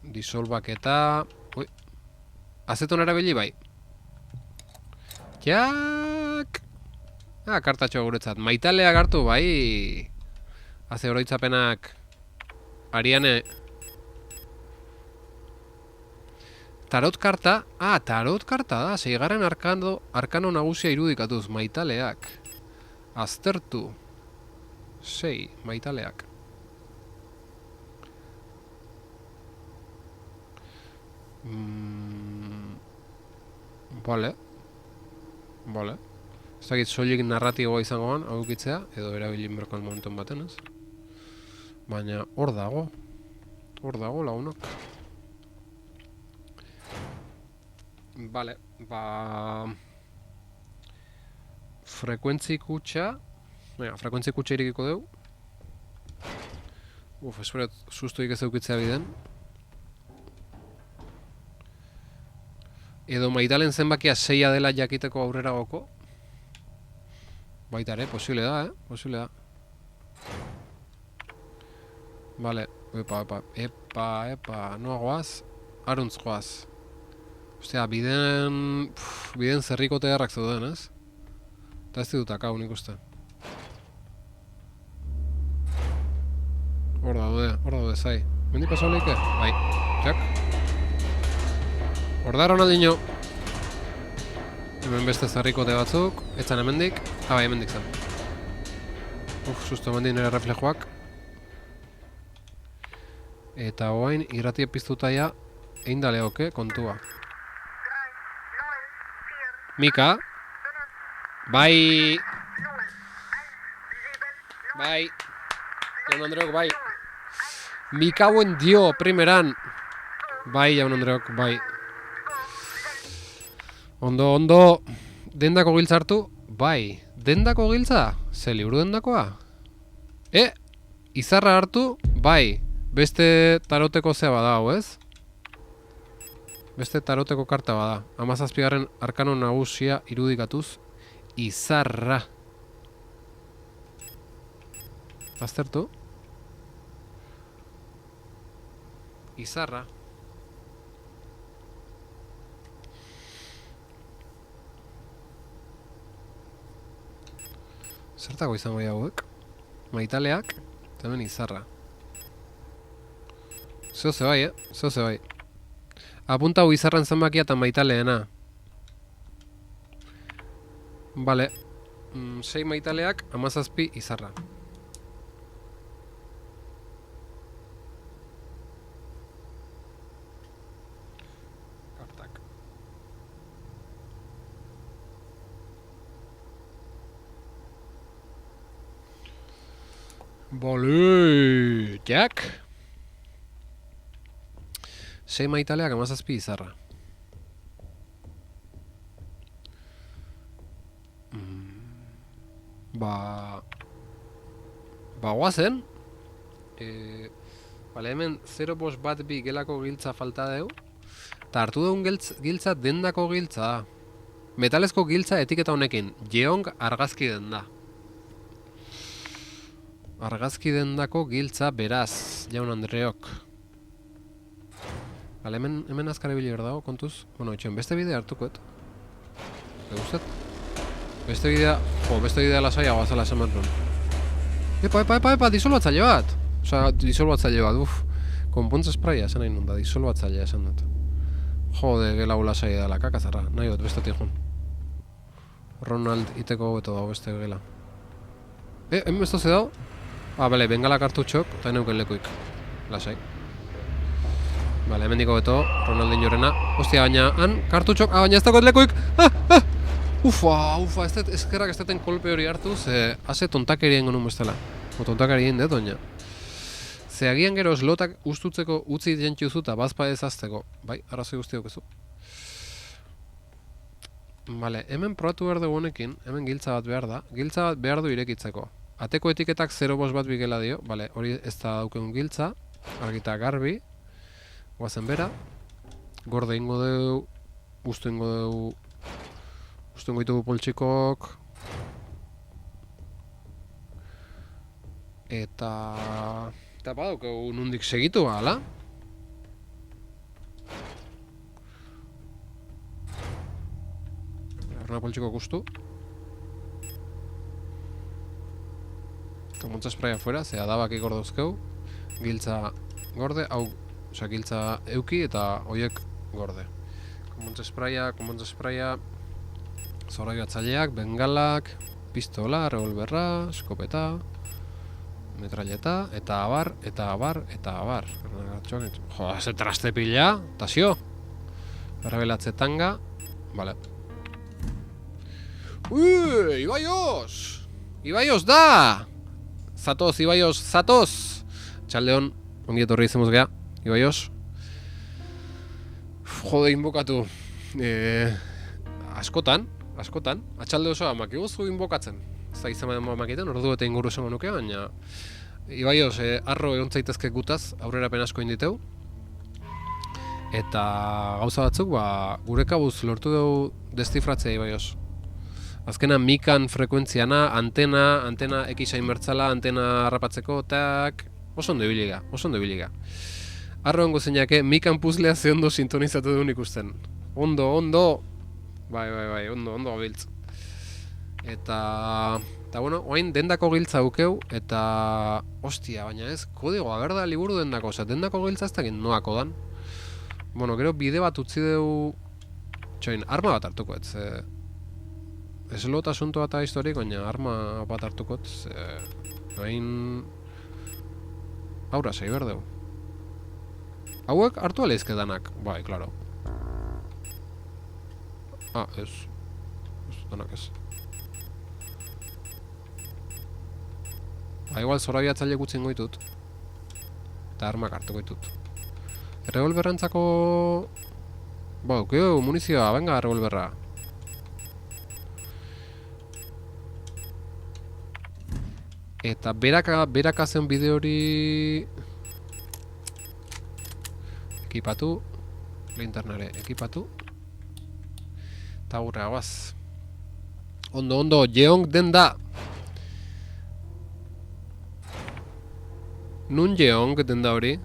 disolbaketa... Ui, azetonara bili bai. Jak! Kartatxo guretzat. Maitalea hartu bai. Haze oroitzapenak Ariane. Tarot karta. Tarot karta da. 6. arkano nagusia irudikatuz. Maitaleak. Aztertu. 6. Maitaleak. Vale. Ez dakit soilik narratiboa izangoan, aukitzea, edo erabilin berkoan momenton baten, ez? Baina hor dago lagunok. Vale, frekuentzi kutxa. Frekuentzi kutxa irikiko dugu. Espero sustuik ez aukitzea biden. Edo maitalen zenbakia 6 dela jakiteko aurrera goko. Baita ere, posible da, posible da. Vale, epa, noa goaz, aruntz goaz. Ostia, biden zerriko tegarrak zeuden, ez? Eta ez didutak hau nik uste. Hor daude, zai. Mendi pasauleike? Bai, txak. Hor da Ronaldinho. Hemen beste zarrikote batzuk. Etzan hemendik. Bai, hemendik zen. Susto hemendik nire reflejoak. Eta oain irratie piztutaia egin da lehoke kontua. Mika. Bai. Jaun Andreok, bai. Mika buen dio, primeran. Bai, Jaun Andreok, bai. Ondo, dendako giltza hartu? Bai, dendako giltza? Ze liburu dendakoa? Izarra hartu? Bai, beste taroteko zea bada hau, ez? Beste taroteko karta bada. 17. arkano nagusia irudikatuz, izarra. Aztertu? Izarra. Zertako izango hauek? Maitaleak, eta hemen izarra. Zeo ze bai, Apunta hau izarran zenbakia eta maitaleena. Vale. 6 maitaleak, 17 izarra. Kartak. Bale, jak. 6 maitaleak 17 izarra. Guazen. Bale, hemen 0.1 gelako giltza falta deu. Eta hartu dugun giltza dendako giltza da. Metalezko giltza etiketa honekin. Jeong argazki denda. Argazki dendako giltza beraz, Jaun Andreok. Bale, hemen azkare bilir dago, kontuz. Bueno, etxen, beste bidea hartukoet. Eguztet? Beste bidea lasaia guazala esan bat nuen. Epa, disolbatzaile bat! Osa, disolbatzaile bat, konpontza spraya esan nahi nun da, disolbatzaile esan dut. Jode, gela hu lasai edala, kakazarra, nahi dut, bestetik joan. Ronald iteko hobeto dago beste gela. Hemen besto ze dago? Bale, bengala kartutxok, eta neuken lekuik. Lasai. Vale, hemendiko beto, Ronaldinhorena. Ostia, baina, han, kartutxok, baina ez dagoet lekuik. Ufa, eskerrak ez daten kolpe hori hartu, ze haze tontakerien genuen bestela. O tontakerien dut, oina. Ze agian gero slotak ustutzeko utzi jentzuzu eta bazpa ezazteko. Bai, arrazoi guztiok ezu. Vale, hemen probatu behar dugu honekin, hemen giltza bat behar da. Giltza bat behar du irekitzeko. Ateko etiketak 0 bat bigela dio, vale, hori ez da daukegun giltza. Argita garbi. Guazen bera. Gorde ingo dugu, ustu ingo dugu. Ustu ingo ditugu poltsikok. Eta badaukegu nundik segitu, ala? Erna poltsiko guztu. Komuntza spraya fuera, ze adabak igorduzkeu. Giltza gorde, hau, osea, giltza euki eta hoiek gorde. Komuntza spraya, zorrai batzaileak, bengalak, pistola, revolverra, eskopeta, metralleta, eta abar. Jo, ze traste pila, tasio. Errebelatze tanga, vale. Ibaios! Ibaios da! Zatoz, Ibaios, zatoz! Txaldeon, ongi etorri izemuz geha, Ibaios. Jode, inbokatu. Askotan, atxalde osoa makiguztu inbokatzen. Ez da izan makiten, ordu eta inguru esango nuke, baina Ibaios, arro egon zaitezke gutaz, aurrera penasko inditeu. Eta gauza batzuk, gure kabuz lortu dugu destifratzea, Ibaios. Azkena mikan frekuentziana, antena ekisain bertzala, antena harrapatzeko, tak, oso ondo ibiliga. Arro ongo zeinake, mikan puzlea ze ondo sintonizatu duen ikusten. Ondo. Bai, ondo gabiltz. Eta bueno, oain dendako giltza aukeu, eta ostia, baina ez, kodigoa berda liburu dendako, oza, dendako giltza ez dakit noako dan. Bueno, gero bide bat utzi dugu, txoin, arma bat hartuko, ez lot asunto bat historik, baina arma bat hartuko, oain aurra sei berdeu. Hauek hartu aleizke danak, bai, klaro. Ez danak ez. Igual zorabiatzaile gutzen goitut. Eta armak hartuko ditut. Revolverrantzako... Ukeu, munizioa, venga, revolverra. Eta beraka zen bide hori... Ekipatu. Linternare, ekipatu. Eta gurra, guaz. Ondo, jeong den da! Nun jeong den da hori?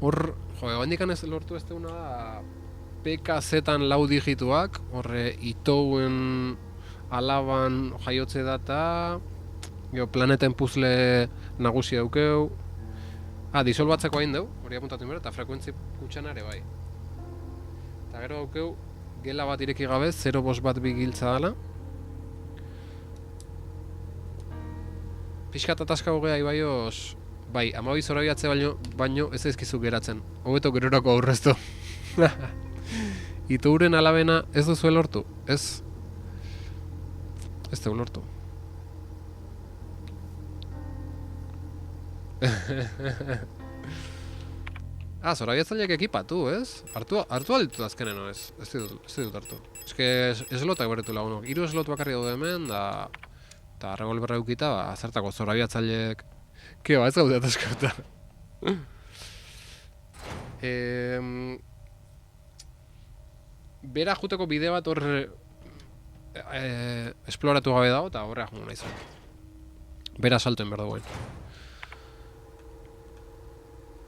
Hor, handikan ez lortu ez deuna da PKZ-an 4 digituak, horre itouen alaban jaiotze data, planeten puzle nagusi daukeu. Disolbatzeko hain deu, hori apuntatu inbera, eta frekuentzi kutxan ere bai. Eta gero daukeu, gela bat ireki gabe, 0 bost bat bigiltza dala. Piskat ataska hogea, Ibaios, bai, 12 zorabiatze baino ez ezkizu geratzen. Hobeto gerorako aurreztu. Itouren alabena ez duzu lortu, ez? Ez dugu lortu. Zorabiatzaileak ekipatu, ez? Hartu alditut azkenen, ez? Ez dut hartu. Ez lotak berretu lagunok. 3 slot bakarri daude hemen, eta revolverra eukita, zertako zorabiatzaileek... Kio, ez gaude ataskauta. Bera juteko bide bat hor... esploratu gabe dago, eta horreak jungo nahi zen. Bera saltoen behar dagoen.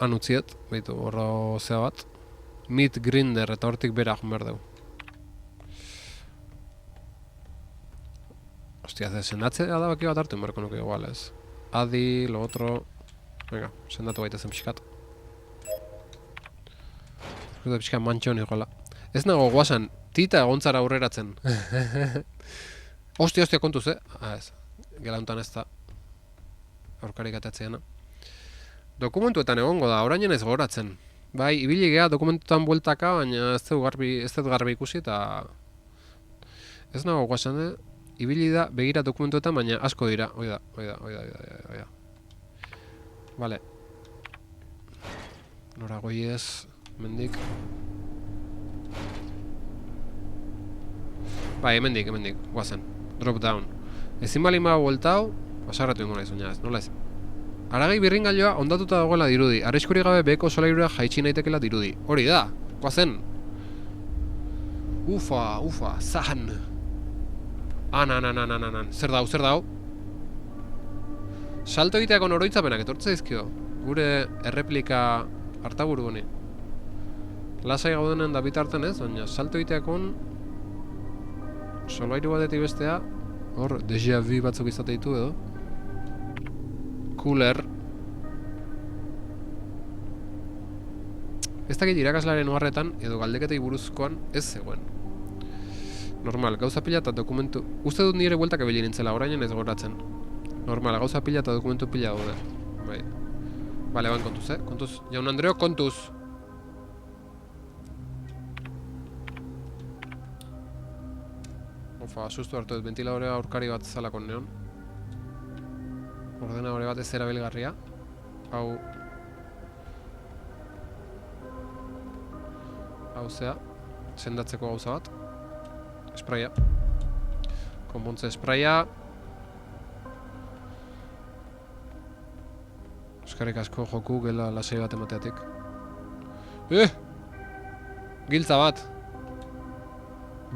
Han utziet, behitu horra zea bat. Meat grinder eta hortik bera jun behar dugu. Hostia, sendatze adabaki bat hartu enbarko nuke igual, ez? Adi, lo otro... Venga, sendatu baita zen pixkat. Eta pixkat mantxon iguala. Ez nago guasan, tita egontzara aurreratzen. Ostia, kontuz, ez? Gela hontan ez da. Aurkarik atatzeana. Dokumentuetan egongo da, orainen ez goratzen. Bai, ibili gea dokumentuetan bueltaka, baina ez dut garbi ikusi eta... Ez nago guazen, ibili da begira dokumentuetan, baina asko dira. Oida. Vale. Nora goiez, mendik. Bai, hemendik, guazen. Drop down. Ezin bali ma bueltau, pasarratu ingo nahiz, baina ez, nola ez. Aragi birringailoa ondatuta dagoela dirudi. Arriskuri gabe beheko solairura jaitsi naitekela dirudi. Hori da, guazen. Ufa, zan. Anan. Zer dau? Salto egiteako oroitzapenak etortze dizkio. Gure erreplika hartaburu honi. Lasai gaudenen da bitarten ez, baina salto egiteakon solairu batetik bestea hor déjà vu batzuk izate ditu edo. Cooler. Ez dakit irakaslaren oharretan edo galdeketei buruzkoan ez zegoen. Normal, gauza pila eta dokumentu... Uste dut nire bueltak ebili nintzela, orainen ez goratzen. Normal, gauza pila eta dokumentu pila daude. Bai. Bale, ban kontuz, Kontuz. Jaun Andreo, kontuz. Ofa, sustu hartu dut, ventiladorea aurkari bat zalakon neon. Ordenadore bat ez erabilgarria. Hau zea, sendatzeko gauza bat. Spraia. Konpontze spraia. Eskarrik asko joku gela lasai bat emateatik. Giltza bat.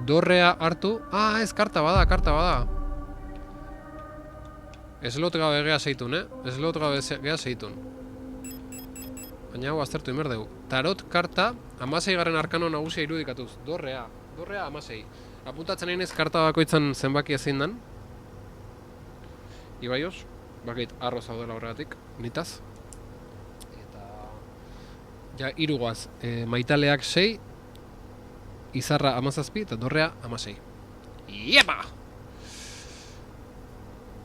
Dorrea hartu. Ez, karta bada. Eslot gabe gea zeitun, Eslot gabe gea zeitun. Baina hau aztertu imerdegu. Tarot karta, 16 garren arkano nagusia irudikatuz. Dorrea 16. Apuntatzen nahi nez karta bakoitzan zenbaki ezin dan. Ibaioz, bakit arro zaudela horregatik, nitaz. Eta... Ja, irugoaz, maitaleak 6, izarra 17 eta dorrea 16. Iepa!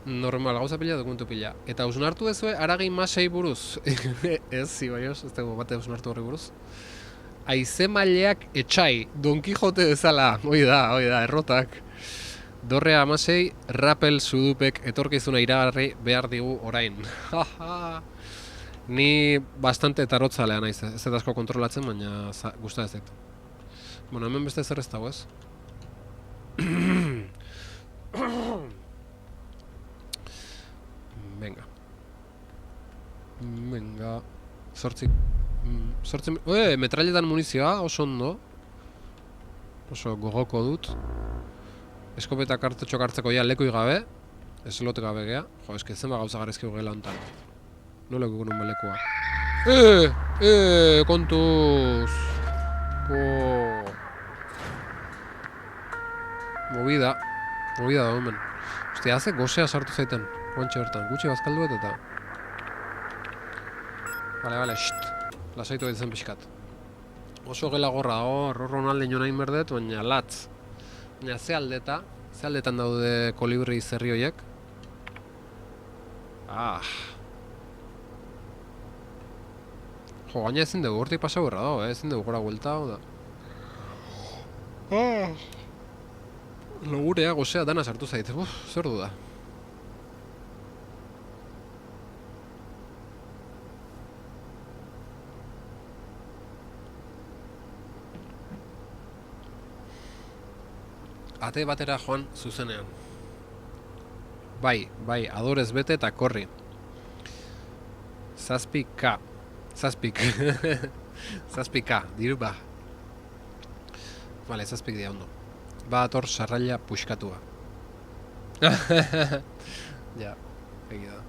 Normal, gauza pila, dokumentu pila. Eta hausnartu dezue, aragi masei buruz. Ez, Ibaioz, ez dago bate hausnartu horri buruz. Aizemaileak etxai, Don Quijote bezala. Hoi da, errotak. Dorrea 16, Rappel Sudupek etorkizuna iragarri behar digu orain. Ni bastante tarotzalea naiz, ez dut asko kontrolatzen, baina gusta ez dut. Bueno, hemen beste zer ez dago, ez? Venga. Sortzi... metrailetan munizioa, oso ondo. Oso gogoko dut. Eskopeta kartetxo hartzeko ja lekui gabe. Eslot gabe gea. Jo, eske zenba gauza garezki gela hontan. Nola egugun balekua. Kontuz. Movida da hemen. Ostia, haze gozea sartu zaiten. Guantxe hortan, gutxi bazkalduet eta... Bale, lasaitu ditzen pixkat. Oso gela gorra hor Ronaldo nahi berdet, baina latz. Baina ze aldetan daude kolibri zerri horiek. Jo, gaina ezin dugu, hortik pasa berra dago, ezin dugu gora guelta, da. Logurea, gozea, dana sartu zait, zer du da. Ate batera joan zuzenean. Bai, adorez bete eta korri. Zazpika, diru ba. Vale, zazpik dia ondo. Ba ator sarraila puxkatua. Ja, egi da.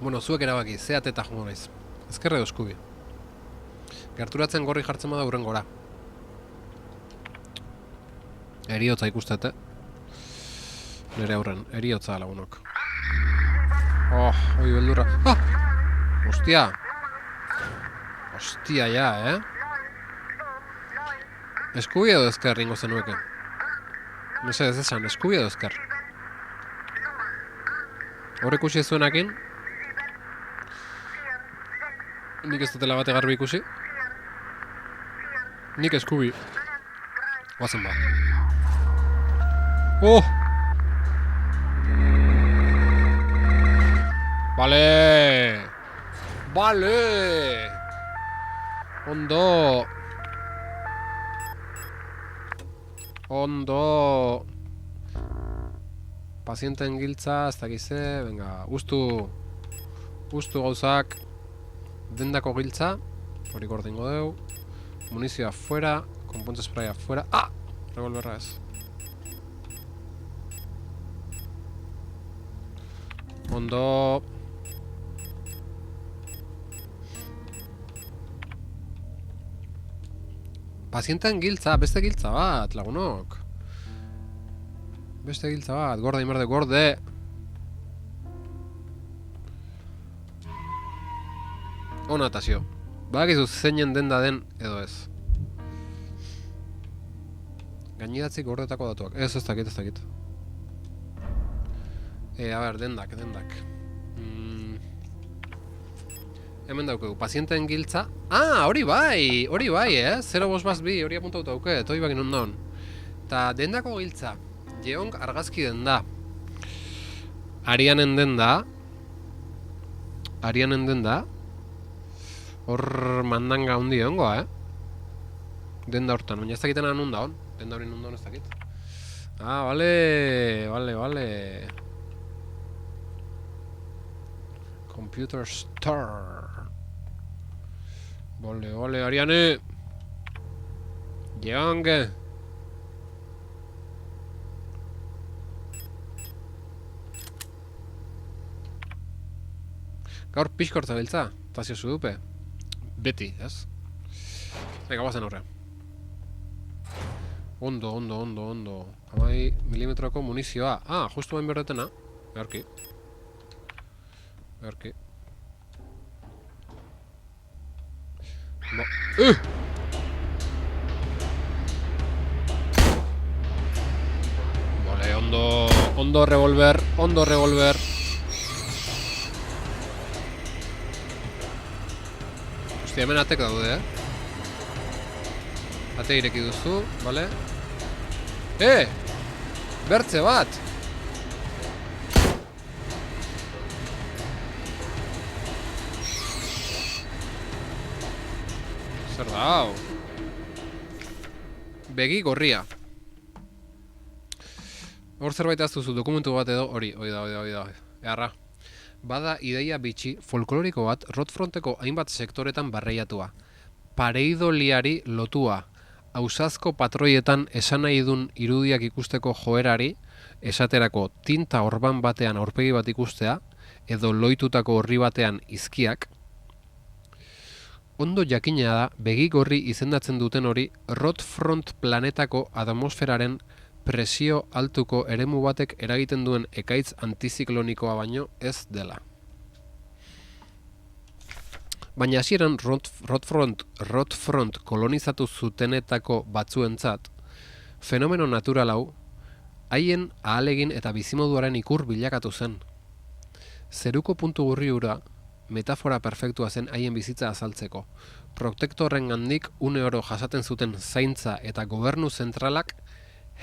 Bueno, zuek erabaki, ze ateta jongo naiz. Ezkerre dozkubi. Gerturatzen gorri jartzen bada urren gora. Eriotza ikustete. Nere aurren, eriotza lagunok. Oi beldurra. Hostia! Hostia, ja, Eskubi edo ezker ringo zenueke? Mese ez esan, eskubi edo ezker? Hor ikusi zuenakin. Nik ez dutela bate garbi ikusi. Nik eskubi. Guazen ba. Oh! Bale! Bale! Ondo! Ondo! Pazienten giltza, ez dakize, venga, ustu gauzak, dendako giltza, hori gordingo deu, munizioa fuera, konpontze spraya fuera, revolverra ez. Ondo. Pazienten giltza, beste giltza bat, lagunok. Beste giltza bat, gorde inberde, gorde. Ona atazio. Badakizu zeinen denda den edo ez. Gainidatzik gordetako datuak. Ez dakit. A ber, dendak. Hemen daukegu, pazienten giltza. Hori bai, 052, hori apuntauta dauke, toi bakin ondaun. Ta dendako giltza, Jeong argazki denda. Arianen denda. Hor mandanga hundi egongoa, Denda hortan, baina ez dakiten anun daun. Denda hori nun daun ez dakit. Vale. Computer Store. Vale, Ariane. Jeong. Gaur pixkortza beltza, tazio zudupe. Beti, ez? Venga, guazen horre. Ondo. 10 milimetroko munizioa. Justu bain berdetena. Beharki. Vale, ondo revolver. Hostia, hemen atek daude, Ate ireki duzu, vale? Bertze bat! Zer da, hau? Begi gorria. Hor zerbait aztuzu, dokumentu bat edo, hori da. Earra. Bada ideia bitxi folkloriko bat Rotfronteko hainbat sektoretan barreiatua. Pareidoliari lotua. Ausazko patroietan esan nahi dun irudiak ikusteko joerari, esaterako tinta orban batean aurpegi bat ikustea, edo loitutako horri batean izkiak. Ondo jakina da, begi gorri izendatzen duten hori Rotfront planetako atmosferaren presio altuko eremu batek eragiten duen ekaitz antiziklonikoa baino ez dela. Baina hasieran Rotfront kolonizatu zutenetako batzuentzat, fenomeno natural hau, haien ahalegin eta bizimoduaren ikur bilakatu zen. Zeruko puntu gurri hura, metafora perfektua zen haien bizitza azaltzeko. Protektorren gandik une oro jasaten zuten zaintza eta gobernu zentralak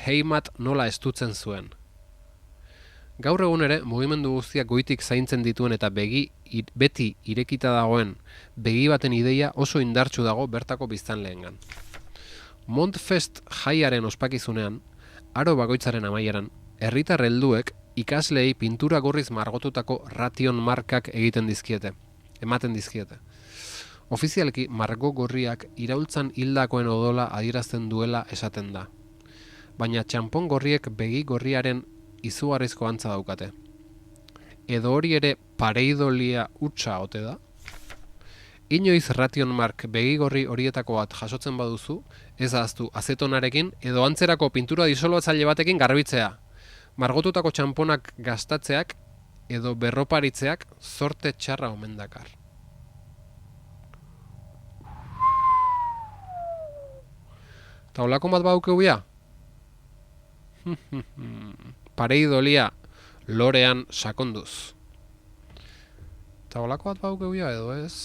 heimat nola estutzen zuen. Gaur egun ere, mugimendu guztiak goitik zaintzen dituen eta beti irekita dagoen begi baten ideia oso indartsu dago bertako biztanleengan. Montfest jaiaren ospakizunean, aro bakoitzaren amaieran, herritar helduek ikasleei pintura gorriz margotutako ration markak ematen dizkiete. Ofizialki margo gorriak iraultzan hildakoen odola adierazten duela esaten da. Baina txanpon gorriek begi gorriaren izugarrizko antza daukate. Edo hori ere pareidolia hutsa ote da? Inoiz ration mark begi gorri horietako bat jasotzen baduzu, ez ahaztu azetonarekin edo antzerako pintura disoluatzaile batekin garbitzea. Margotutako txanponak gastatzeak edo berroparitzeak zorte txarra omen dakar. Ta holako bat baukeu bia? Pareidolia lorean sakonduz. Eta olako bat bauk euia edo ez...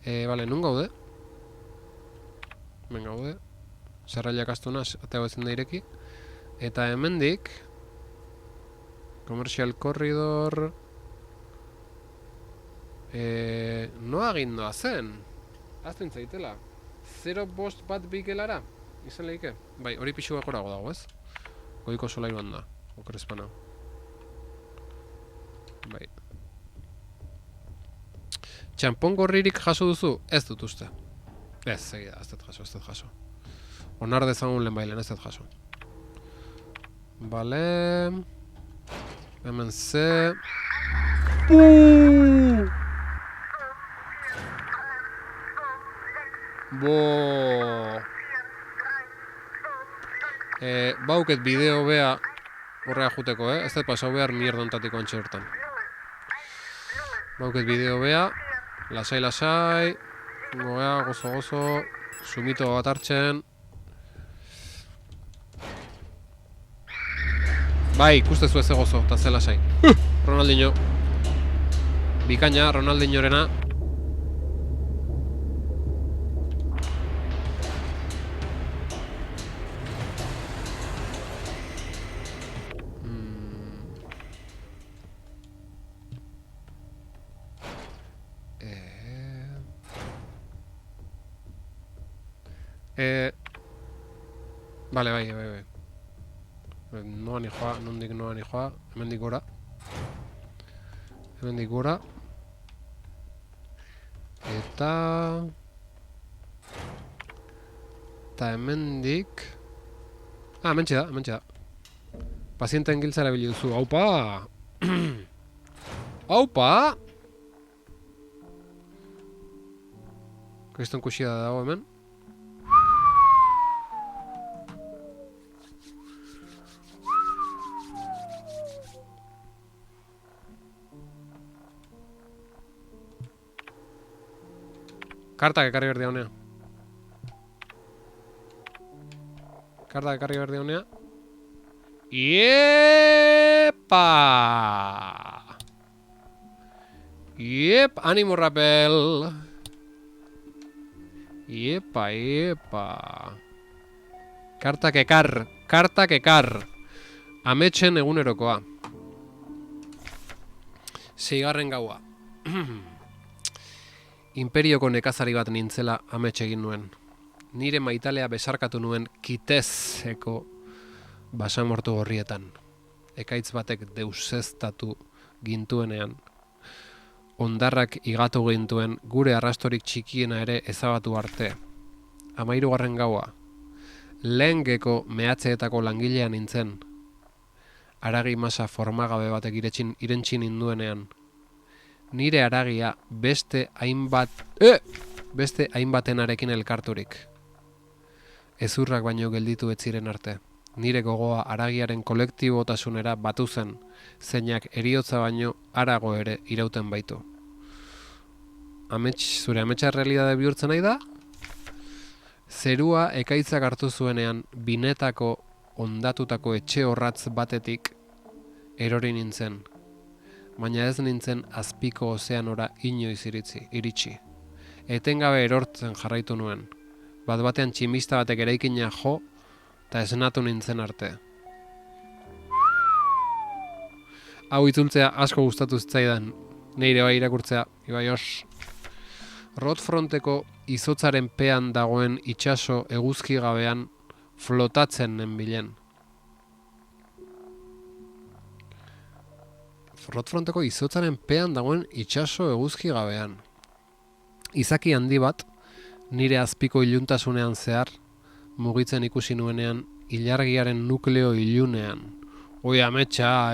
Bale, nun gaude? Hemen gaude. Zerrailak astuna, ateo ezin da ireki. Eta hemendik... Commercial Corridor... Noa gindoa zen? Azten zaitela. 0-5 bat bikelara? Izan lehike? Bai, hori pixu egorago dago, ez? Goiko solairuan da, okerezpana. Bai. Txampon gorririk jaso duzu? Ez dut uste. Ez, segida, ez dut jaso. Onar dezagun lehen bailen, ez dut jaso. Bale... Hemen ze... Bauket bideo bea horrea juteko, ez dut pasau behar mierdontatiko antxe hortan. Bauket bideo bea, lasai, goea, gozo, sumito bat hartzen. Bai, ikustezu ez gozo, eta ze lasai. Ronaldinho. Bikaina, Ronaldinhorena. Vale, bai. Noa ni joa, nondik noa ni joa. Hemendik gora. Eta hemendik... hementxe da. Pazienten giltza erabili duzu. Aupa! Aupa! Kriston kuxia dago hemen. Kartak ekarri berdi honea. Iepa! Iep, animo rapel! Iepa! Kartak ekar! Ametxen egunerokoa. 6. gaua. Imperioko nekazari bat nintzela amets egin nuen. Nire maitalea besarkatu nuen Kitezeko basamortu gorrietan. Ekaitz batek deuseztatu gintuenean. Ondarrak igatu gintuen gure arrastorik txikiena ere ezabatu arte. 13. gaua. Lehengeko mehatzeetako langilea nintzen. Haragi masa formagabe batek irentsi ninduenean. Nire haragia beste hainbatenarekin elkarturik. Ezurrak baino gelditu ez ziren arte. Nire gogoa haragiaren kolektibotasunera batu zen, zeinak heriotza baino harago ere irauten baitu. Zure ametsa realidade bihurtzen nahi da? Zerua ekaitzak hartu zuenean binetako ondatutako etxe horratz batetik erori nintzen. Baina ez nintzen azpiko ozeanora inoiz iritsi. Etengabe erortzen jarraitu nuen. Bat-batean tximista batek eraikina jo, eta esnatu nintzen arte. Hau itzultzea asko gustatu zitzaidan, neire bai irakurtzea, ibai os. Rotfronteko izotzaren pean dagoen itsaso eguzki gabean flotatzen nenbilen. Rotfronteko izotzaren pean dagoen itsaso eguzki gabean. Izaki handi bat, nire azpiko iluntasunean zehar, mugitzen ikusi nuenean, ilargiaren nukleo ilunean. Oi, ametsa,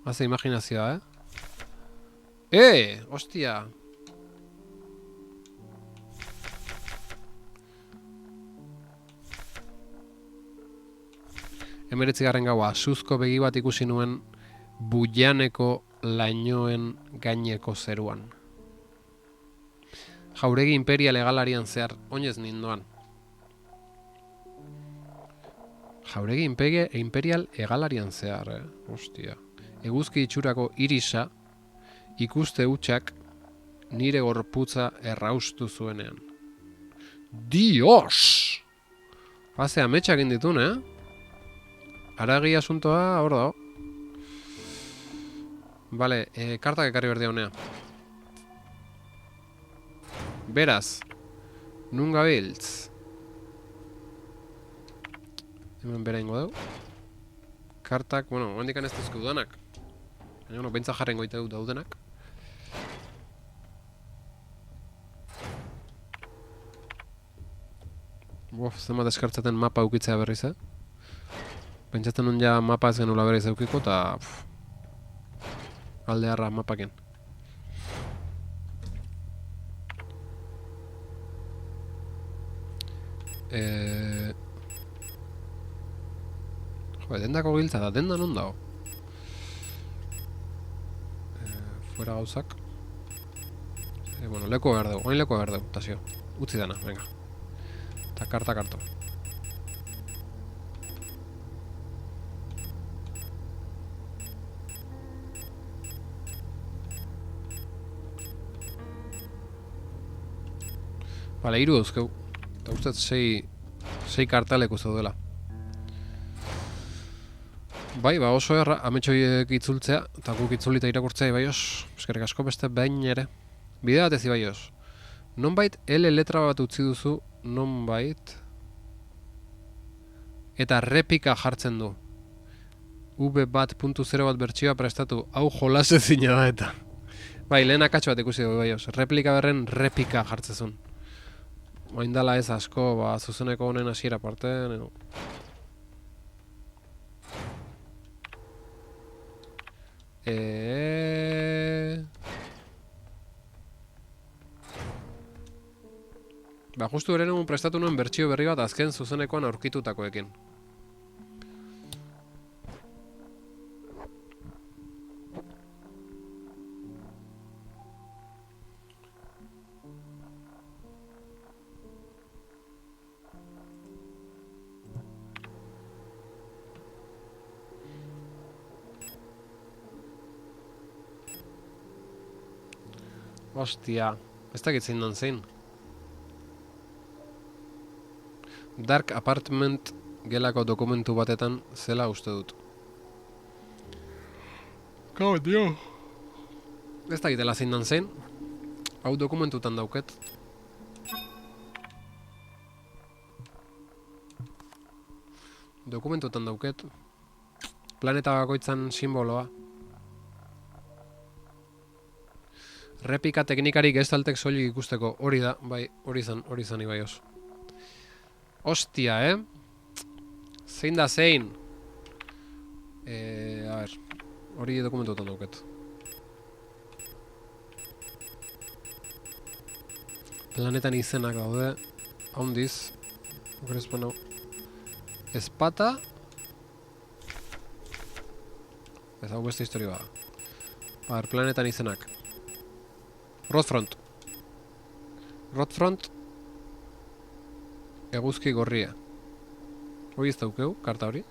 Haze imaginazioa, Ostia! Hemeretzigarren gaua, suzko begi bat ikusi nuen Bujaneko lainoen gaineko zeruan. Jauregi imperial egalarian zehar, oinez nindoan. Jauregi imperial egalarian zehar, Ostia. Eguzki itxurako irisa, ikuste hutsak, nire gorputza erraustu zuenean. Dios! Haze ametsak inditun, Aragi asuntoa, hor dago. Vale, kartak ekarri berdea honea. Beraz, nun gabiltz. Hemen bera ingo dugu. Kartak, bueno, handikan ez duzku dudanak. Baina, bueno, bentsa jarren goite dut daudenak. Zenbat eskartzaten mapa ukitzea berriz, Pentsatzen nun ja mapa ez genula berriz eukiko, eta... alde harra mapaken. Jo, dendako giltza da, denda non dago? Fuera gauzak. Bueno, leko behar dugu, oin leko behar dugu, tasio. Utzi dana, venga. Eta karta karto. Bale, 3 dauzkeu. Eta ustez 6 kartaleko zaudela. Bai, ba oso erra, ametxoiek itzultzea, eta guk itzulita irakurtzea ibaioz. Eskerrik asko beste behin ere. Bide batez ibaioz. Nonbait L letra bat utzi duzu, nonbait. Eta repika jartzen du. V1.0 bat bertsioa prestatu. Hau jolas ezina da eta. Bai, lehen akatxo bat ikusi dugu ibaioz. Replika berren repika jartzezun. Oindala ez asko, ba, zuzeneko honen hasiera parte. No. Ba, justu ere nuen prestatu nuen bertsio berri bat azken zuzenekoan aurkitutakoekin. Ostia, ez dakit zein dan zein. Dark Apartment gelako dokumentu batetan zela uste dut. Kabe, tio. Ez dakitela zein dan zein. Hau dokumentutan dauket. Dokumentutan dauket. Planeta bakoitzan simboloa. Repika teknikari gestaltek soilik ikusteko, hori da, bai, hori zan ibaioz. Ostia, Zein da zein? A ber, hori dokumentuetan dauket. Planetan izenak daude, haundiz, okerespan hau. Espata. Ez hau beste historia bada. A ber, planetan izenak. Rodfront. Rodfront. Eguzki gorria. Hori ez daukeu, karta hori.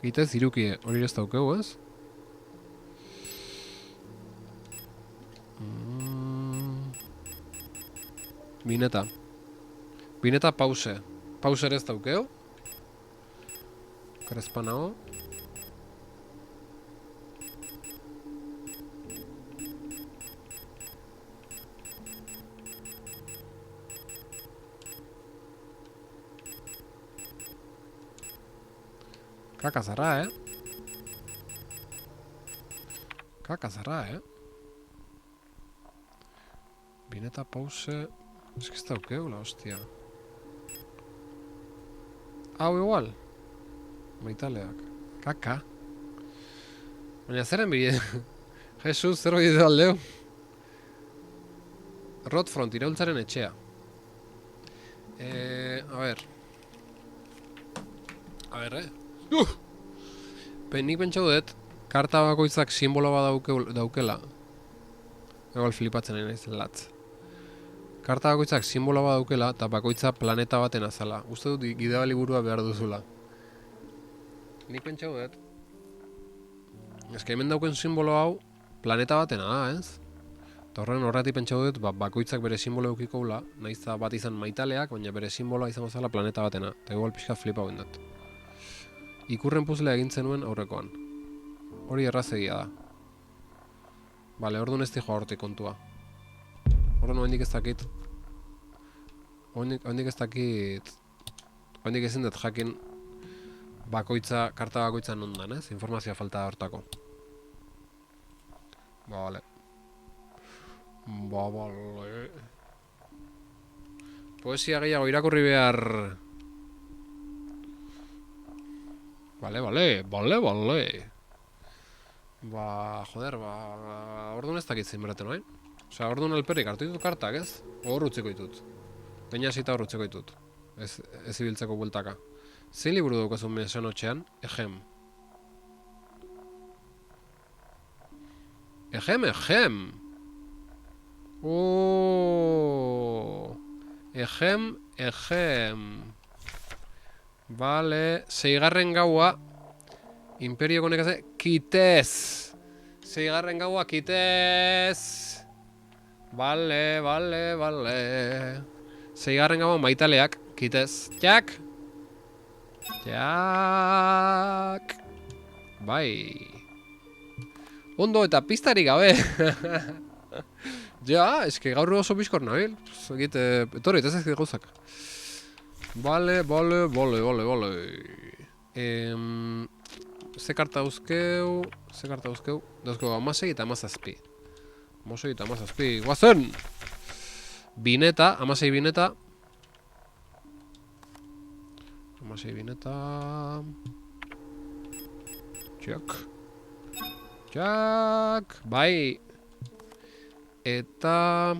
Gitez irukie, hori ez daukeu, ez? Bineta. Bineta pause. Pause ere ez daukeu. Karespanao. Kakazarra, Kakazarra, Bineta pause... Ez que ez daukeu, la hostia. Hau igual. Maitaleak. Kaka. Baina zeren bide? Jesus, zer bide aldeu? Rodfront, iraultzaren etxea. A ber. A ber, Nik pentsau dut, karta bakoitzak simbolo bat daukela. Egal flipatzen nahi naiz latz. Karta bakoitzak simbolo bat daukela eta bakoitza planeta baten azala. Uste dut gideabali burua behar duzula. Nik pentsau dut. Ez que hemen dauken simbolo hau planeta batena da, ez? Eta horretik pentsau dut, bakoitzak bere simbolo eukiko gula, nahiz bat izan maitaleak, baina bere simboloa izango zela planeta batena. Eta igual pixka flipa dut. Ikurren puzlea egin zenuen aurrekoan. Hori errazegia da. Bale, orduan ez dihoa hortik kontua. Orduan oendik ez dakit. Oendik ez dakit. Oendik ezin dut jakin bakoitza, karta bakoitza nondan, ez? Informazioa falta da hortako. Bale. Bale. Poesia gehiago irakurri behar. Bale. Joder, orduan ez dakit zein beraten, oain? Osea, orduan alperrik hartu ditut kartak, ez? Hor utziko ditut. Peina hasita hor utziko ditut. Ez ibiltzeko bueltaka. Zein liburu daukazun mesanotxean? Ejem. Ejem. Vale, 6. gaua. Imperio konekase, kitez. 6. gaua, kitez. Vale. 6. gaua maitaleak, kitez. Jak. Bai. Ondo eta piztarik gabe. Ja, eske gaur oso bizkor nabil. Etorri, ez ezkit gauzak. Vale. Ze karta dauzkeu. Dauzkeu 16 eta 17. 16 eta 17. Guazen! Bineta, 16 bineta. 16 bineta. Jak. Bai. Eta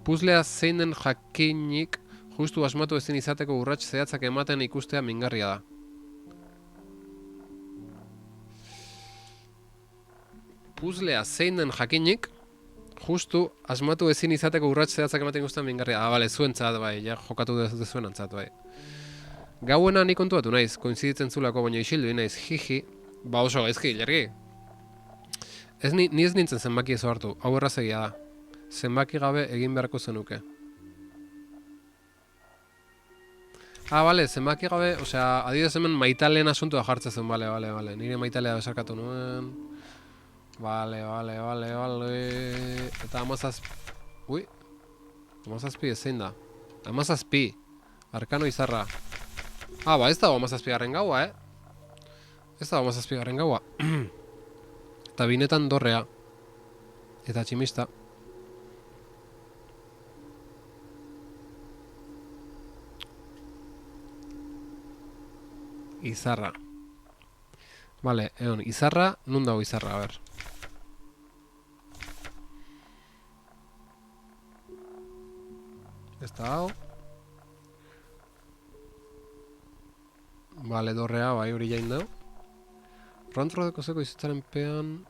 puzlea zeinen jakinik justu asmatu ezin izateko urrats zehatzak ematen ikustea mingarria da. Puzlea zeinen jakinik justu asmatu ezin izateko urrats zehatzak ematen ikustea mingarria da. Bale, zuentzat bai, ja jokatu dezuenantzat bai. Gauena nik kontuatu naiz, koinziditzen zulako baina isildu naiz, jiji. Ba oso gaizki, jargi. Ni ez nintzen zenbaki ez hartu, hau errazegia da. Zenbaki gabe egin beharko zenuke. Bale, zenbaki gabe, osea, adibidez hemen maitaleen asuntua jartzen zen, bale. Nire maitalea besarkatu nuen. Bale. Eta 17... Ui, 17 ezein da. 17, arkano izarra. Ez dago 17. gaua, Ez dago 17. gaua. Eta binetan dorrea. Eta tximista. Izarra. Vale, egon, izarra, nun dago izarra, a ber. Ez da hau. Vale, dorrea, bai, hori jain dago. Rontro deko zeko izatzaren pean...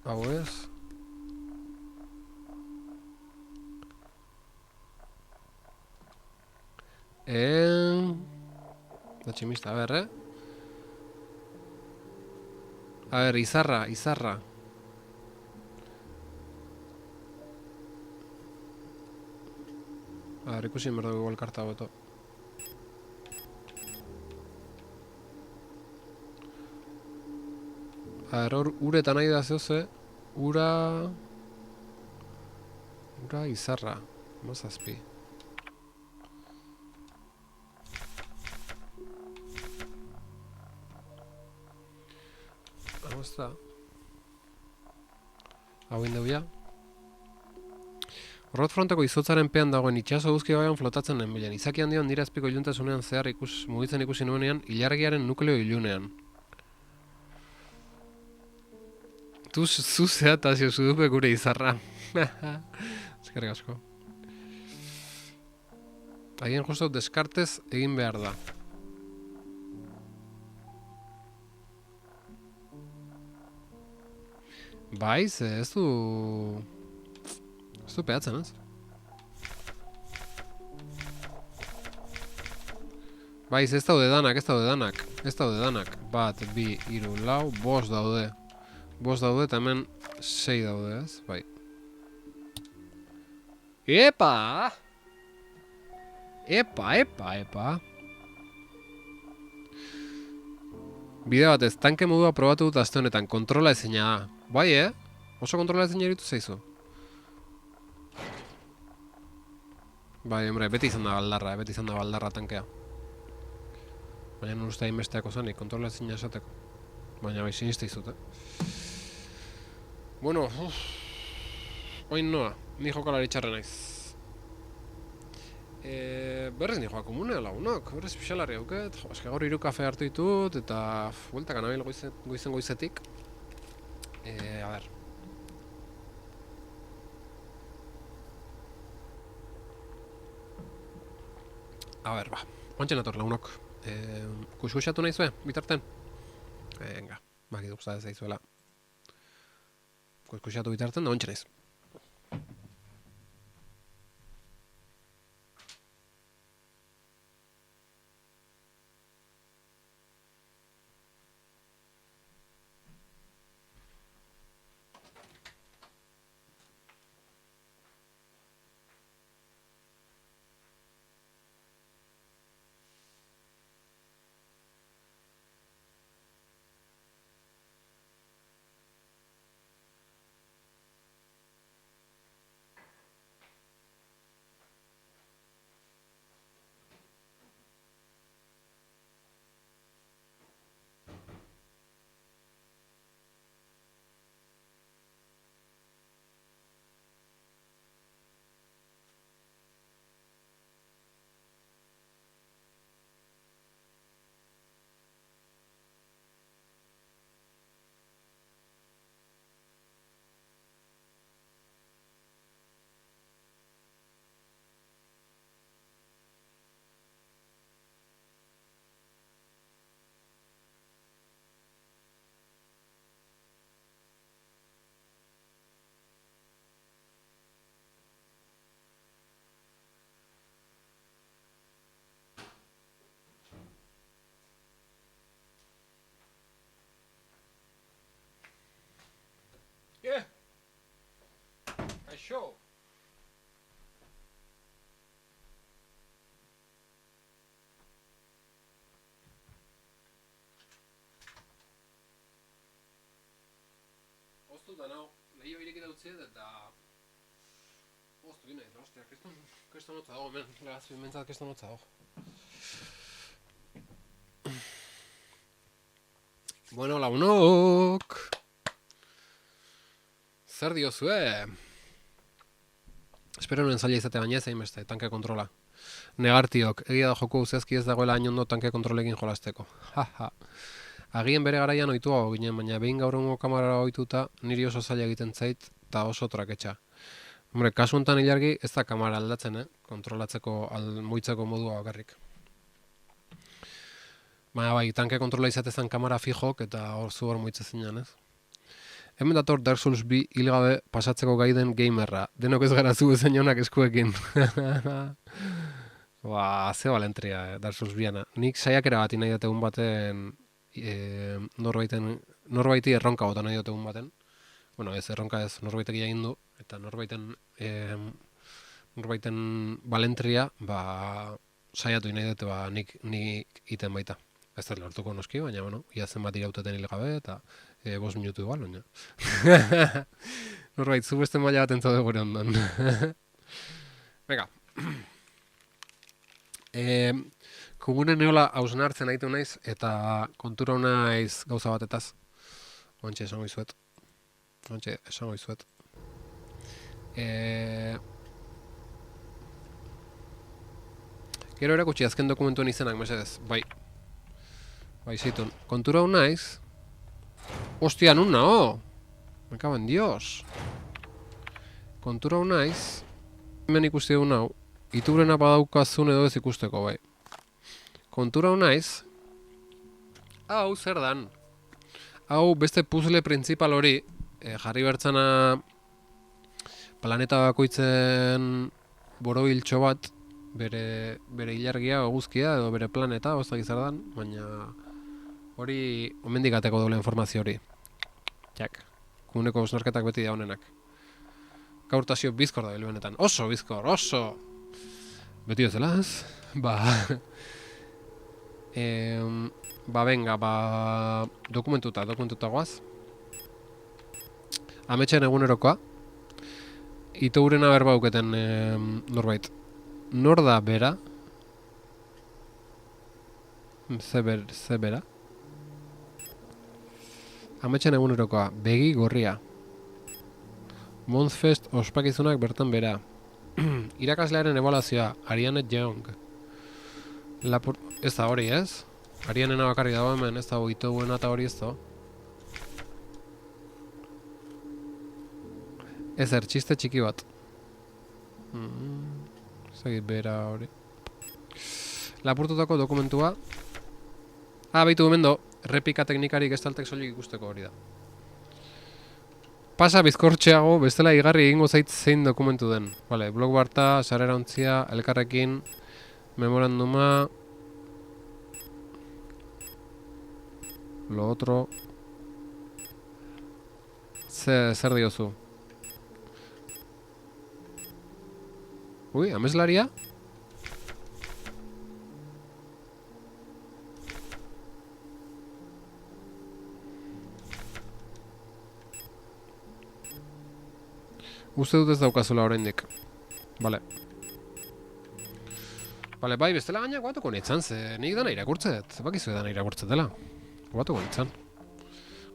Hau ez. Da tximista, a ber, A ber, izarra. A ber, ikusin berdu igual karta beto. A ber, hor, uretan nahi da zehose. Ura, izarra. 17. Hau ez da. Hau indeu ja. Horrot fronteko izotzaren pean dagoen itxaso guzki gaian flotatzen nenbilen. Izaki handion nire azpiko iluntasunean zehar mugitzen ikusi nuenean, ilargiaren nukleo ilunean. Zu zehatazio zudupe gure izarra. Eskerrik asko. Agien justo deskartez egin behar da. Bai, ez du... Ez du peatzen, ez? Baiz, ez daude danak. Bat, bi, hiru, lau, 5 daude. 5 daude eta hemen 6 daude, ez? Bai. Epa! Epa! Bide batez, tanke modua probatu dut aste honetan, kontrola ezina da. Bai, Oso kontrola ezina iritu zaizu. Bai, hombre, beti izan da baldarra tankea. Baina non uste hainbesteako zanik, kontrola ezina esateko. Baina bai, siniste izut, Bueno, oin noa, ni jokalari txarra naiz. Berrez ni joa komunea lagunok, berrez pixalarri hauket. Eske gaur 3 kafe hartu ditut, eta bueltak anabil goizetik. A ber. A ber, ba, ontsen ator lagunok. Kuskuxatu nahi zuen, bitarten? Venga, baki duzta ez aizuela. Kuskuxatu bitarten da ontsen naiz. Kaixo! Oztuta nao, lehio irekita utziet eta... Oztu gine, ostia, keston notza dago, hemen, legazpi mentzat keston notza dago. Bueno, lagunok! Zer diozue? Espero nuen zaila izate baina ez egin beste, tanke kontrola. Negartiok, egia da joko uzezki ez dagoela hain ondo tanke kontrolekin jolasteko. Haha. Agien bere garaian ohitua ginen, baina behin gaur egungo kamarara ohituta niri oso zaila egiten zait eta oso traketxa. Hombre, kasu honetan ilargi ez da kamara aldatzen, kontrolatzeko, muitzeko modua bakarrik. Baina bai, tanke kontrola izatezan kamara fijok eta hor zu hor muitzezinen, ez? Hemen dator Dark Souls 2 hilgabe pasatzeko gai den gamerra. Denok ez gara zu ezen jonak eskuekin. Ze balentria, Dark Souls 2. Nik saiakera bat nahi dut egun baten norbaiti erronka bota nahi dut egun baten. Bueno, ez erronka ez, norbaitek egin du, eta norbaiten balentria, saiatu nahi dut, nik iten baita. Ez da lortuko noski, baina, bueno, iazen bat irauteten hilgabe, eta 5 minutu igual, baina. Norbait, zu beste maila bat entzaude gure ondan. Venga. Kugunen neola hausen hartzen nahitu naiz, eta kontura naiz gauza batetaz. Ontxe esango izuet. Gero erakutsi azken dokumentuen izenak, mesedez, bai. Bai, zeitun. Kontura hau naiz. Ostia, nun nao? Me cago en Dios. Kontura hau naiz. Hemen ikusti dugu nau. Itubrena badaukazun edo ez ikusteko, bai. Kontura hau naiz. Hau, zer dan? Hau, beste puzzle principal hori, jarri bertzana planeta bakoitzen borobiltxo bat, bere ilargia, eguzkia, edo bere planeta, ozak izardan, baina hori omendik ateko doble informazio hori. Jak, kuneko osnarketak beti da honenak. Gaurtazio bizkor da benetan. Oso bizkor, oso! Beti ez dela, ez? Venga, dokumentuta goaz. Ametxen egunerokoa. Ito urena berba auketen norbait. Nor da bera? Ze bera? Ametxen egunerokoa. Begi gorria. Monthfest ospakizunak bertan bera. Irakaslearen ebaluazioa. Ariane Jeong. Ez da hori, ez? Arianena bakarri dago hemen, ez da Ito buena eta hori ez da. Ezer, txiste txiki bat. Zagit bera hori. Lapurtutako dokumentua. Baitu gomendo, repika teknikarik gestaltek soilik ikusteko hori da. Pasa bizkortxeago, bestela igarri egingo zait zein dokumentu den. Vale, blog barta, sarrera ontzia, elkarrekin, memoranduma... Lo otro... Zer diozu? Ui, ameslaria? Uste dut ez daukazula oraindik. Vale. Vale, bai, bestela gaina guatuko nintzen, ze nik dana irakurtzet. Bakizu dana irakurtzetela. Guatuko nintzen.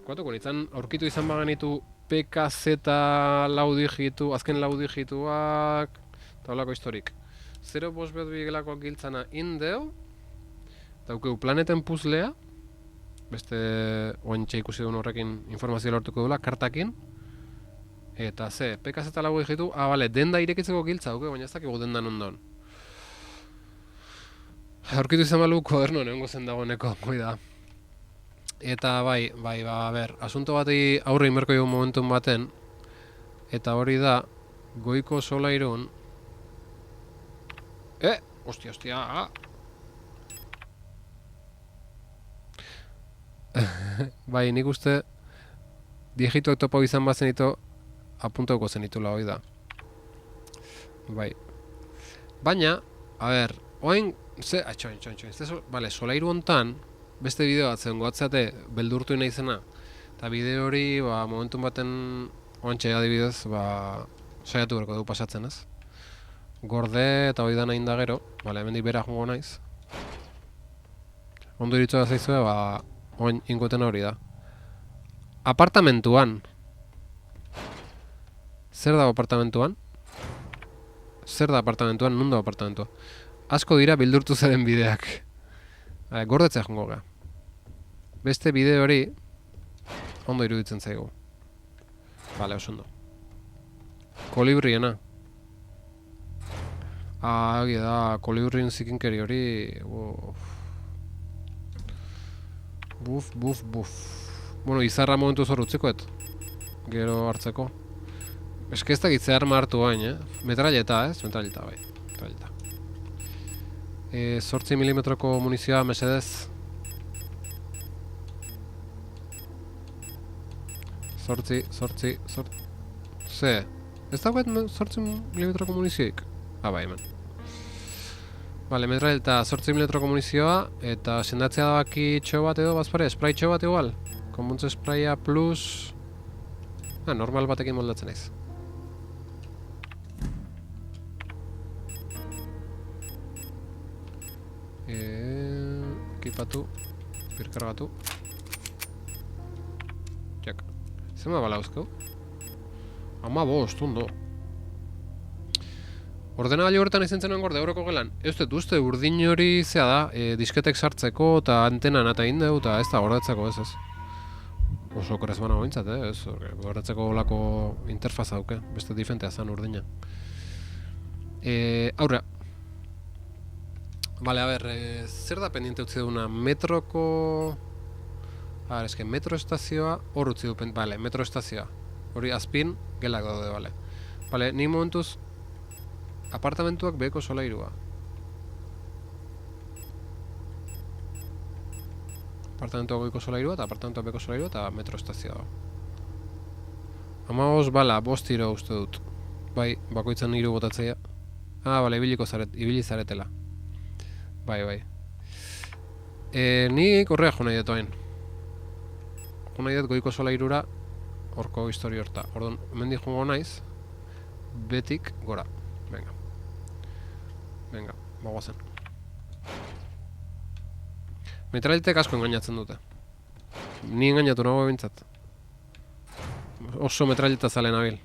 Guatuko nintzen, aurkitu izan baganitu PKZ lau digitu, azken lau digituak, eta holako historik. 0.5 gelakoak giltzana indeo, daukeu planeten puzlea, beste oentxe ikusi duen horrekin informazio lortuko dula, kartakin, eta PKZ lau digitu, bale, denda irekitzeko giltza duke, baina ez dakigu dendan ondon. Aurkitu izan balu koderno neongo zen dagoeneko, hoi da. Eta bai, ber, asunto bati aurre inberko dugu momentun baten, eta hori da, goiko solairun... Ostia! Bai, nik uste digituak topau izan bazen ito, apuntauko zen itula hoi da. Bai. Baina, a ber, oain... Vale, solairu hontan, beste bideo bat zen goatzeate beldurtu naizena, eta bideo hori, momentun baten oantxe adibidez, saiatu berko dugu pasatzen, ez? Gorde eta hori da nahi da gero, bale, hemendik bera jongo naiz. Ondo iritzu da zaizue, oain ingoten hori da. Apartamentuan. Zer dago apartamentuan? Zer da apartamentuan? Nun dago apartamentua? Asko dira bildurtu zaren bideak. Gordetzea jongo ga. Beste bideo hori ondo iruditzen zaigu. Bale, oso ondo. Kolibriena. Agi da, kolibrien zikinkeri hori... Buf. Bueno, izarra momentu zor utzikoet. Gero hartzeko. Eske ez dakit ze arma hartu bain, Metralleta, ez? Metralleta, bai. Metralleta. 8 milimetroko munizioa, mesedez. 8. Ze? Ez da guet 8 milimetroko munizioik? Bai, hemen. Bale, metralleta 8 milimetroko munizioa, eta sendatzea da baki txo bat edo, bazpare, spray txo bat igual. Konbuntze spraya plus... normal batekin moldatzen naiz. Ekipatu, birkargatu. Jak. Zema bala uzkeu? 15, ondo. Ordenagailu horretan izan zenuen gorde euroko gelan. Ez dut uste urdin hori zea da, disketek sartzeko eta antenan eta indeu eta ez da gordetzeko ez. Oso korez bana gointzat, ez? Gordetzeko olako interfaz dauke, beste difentea zan urdina. Aurra. Vale, a ber, zer da pendiente utzi duguna? Metroko... A ber, metroestazioa hor utzi du, vale, metroestazioa. Hori azpin, gelak daude, vale. Bale, ni momentuz apartamentuak beheko solairua. Apartamentuak goiko solairua eta apartamentuak beheko solairua eta metro estazioa. 15 bala, 5 tiro uste dut. Bai, bakoitzan 3 botatzea. Bale, ibili zaretela. Bai. Ni korrea jo nahi dut hain. Jo nahi dut goiko solairura horko histori horta. Orduan, hemendik jongo naiz, betik gora. Venga, bagoazen. Metralitek asko engainatzen dute. Ni engainatu nago bintzat. Oso metralita zale nabil.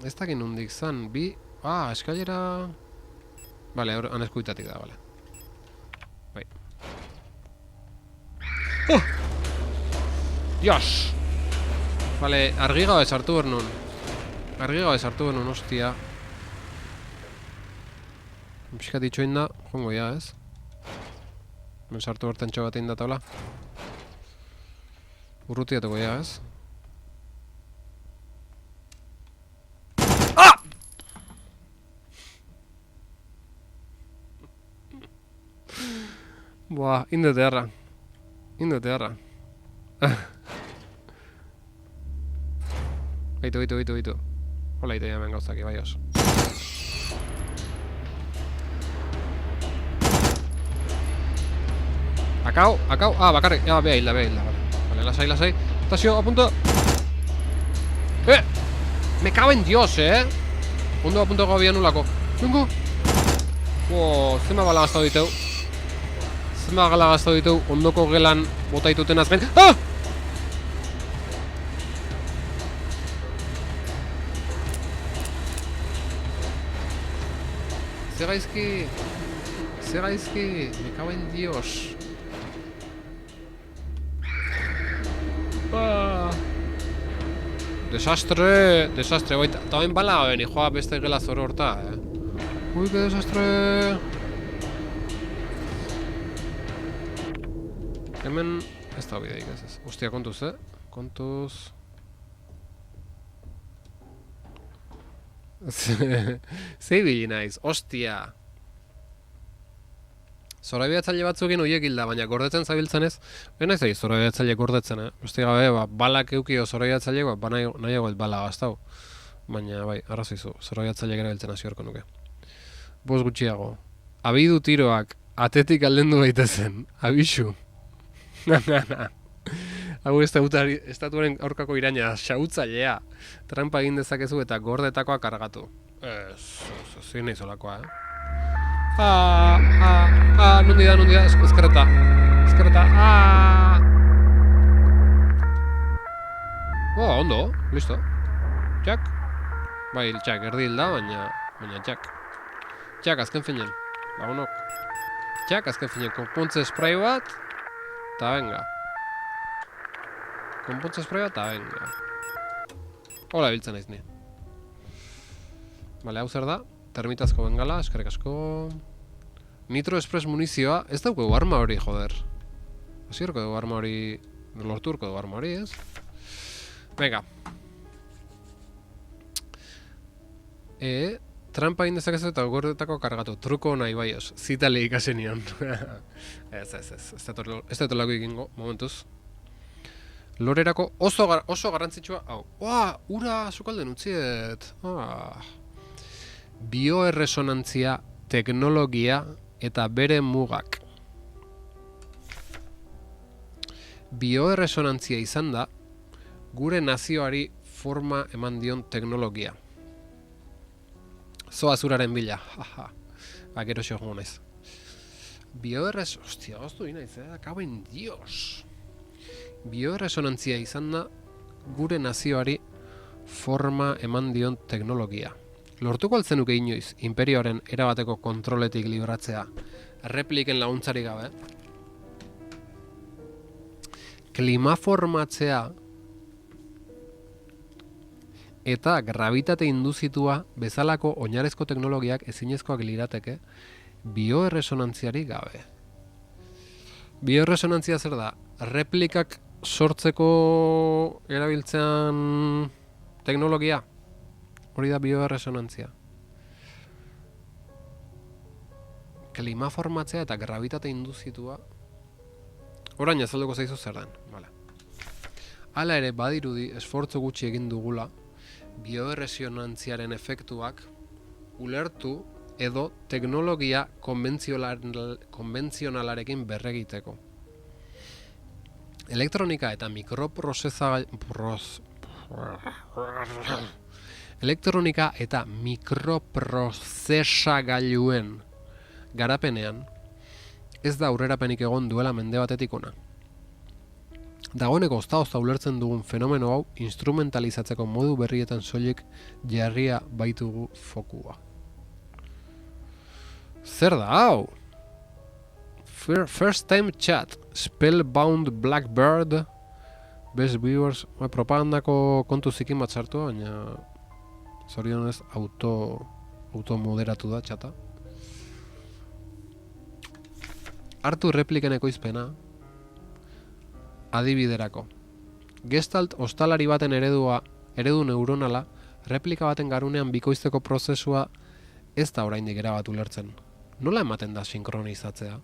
Ez dakin nondik zan, eskailera... Bale, han eskuitatik da, bale. Bai. Dios! Bale, argi gabe sartu bernun. Hostia. Piskat itxoin da, jongo ya, ez? Ben sartu berten txogatein da taula. Urrutiatuko ya, ez? Buah, indete harra. Baitu. Hola ito hemen gauzaki, bai oso. Akau, bakarrik, beha hilda, vale, lasai, Tasio, a punto. Me cago en Dios, Ondo a punto gabia nulako. Vengo. Zema bala gaztau diteu. Ondoko gelan botaituten azken. Ze gaizki, me cago en Dios. Desastre, baita. Eta bain bala ni joa beste gela zoro horta, Ui, que desastre. Hemen ez da bideik ez. Ostia, kontuz, Kontuz... Zeibili naiz, ostia. Zorabiatzaile batzuekin oiek hilda, baina gordetzen zabiltzen ez. Baina ez da zorabiatzaile gordetzen, Ostia gabe, balak eukio zorabiatzaile, nahiago bala gaztau. Baina, bai, arrazoizu, zorabiatzaile gara biltzen hasi horko nuke. 5 gutxiago. Abidu tiroak, atetik aldendu daitezen. Abixu. Hau estatuaren aurkako iraina, xautzailea. Trampa egin dezakezu eta gordetakoa kargatu. Zein nahi zolakoa, Nundi da, eskerreta. Ondo, listo. Jack. Bai, Jack, erdi hilda, baina Jack. Jack, azken finen. Lagunok. Jack, azken finen, konpontze spray bat. Ta venga. Hola, biltzen naiz ni. Bale, hau zer da? Termitazko bengala, eskerrik asko. Nitro Express munizioa. Ez dauko arma hori, joder. Hasierko dugu arma hori... Lorturko dugu arma hori, ez? Venga. Trampa egin dezakezu eta gordetako kargatu. Truko nahi baioz. Zitale ikasi nion. Ez. Ez dut lako ikingo, momentuz. Lorerako oso garrantzitsua. Ura sukalden utziet. Bioerresonantzia, teknologia eta bere mugak. Bioerresonantzia izan da, gure nazioari forma eman dion teknologia. Zoa zuraren bila. Gero xo jongo naiz. Hostia, goztu inaiz, Kauen Dios. Bioerresonantzia izan da, gure nazioari forma eman dion teknologia. Lortuko altzen nuke inoiz, imperioaren erabateko kontroletik libratzea, repliken laguntzari gabe. Klimaformatzea eta gravitate induzitua bezalako oinarezko teknologiak ezinezkoak lirateke bioerresonantziari gabe. Bioresonantzia zer da? Replikak sortzeko erabiltzean teknologia? Hori da bioresonantzia. Klima formatzea eta gravitate induzitua. Orain azalduko zaizu zer den. Vale. Hala ere badirudi esfortzu gutxi egin dugula bioresonantziaren efektuak ulertu edo teknologia konbentzionalarekin berregiteko. Elektronika eta mikroprozesagailuen garapenean ez da aurrerapenik egon duela mende batetik ona. Dagoeneko ozta ulertzen dugun fenomeno hau instrumentalizatzeko modu berrietan soilik jarria baitugu fokua. Zer da hau? First time chat, Spellbound Blackbird, best viewers, propagandako kontu zikin bat sartu, baina zorionez automoderatu da txata. Hartu repliken ekoizpena, adibiderako. Gestalt ostalari baten eredu neuronala, replika baten garunean bikoizteko prozesua ez da oraindik erabat ulertzen. Nola ematen da sinkronizatzea?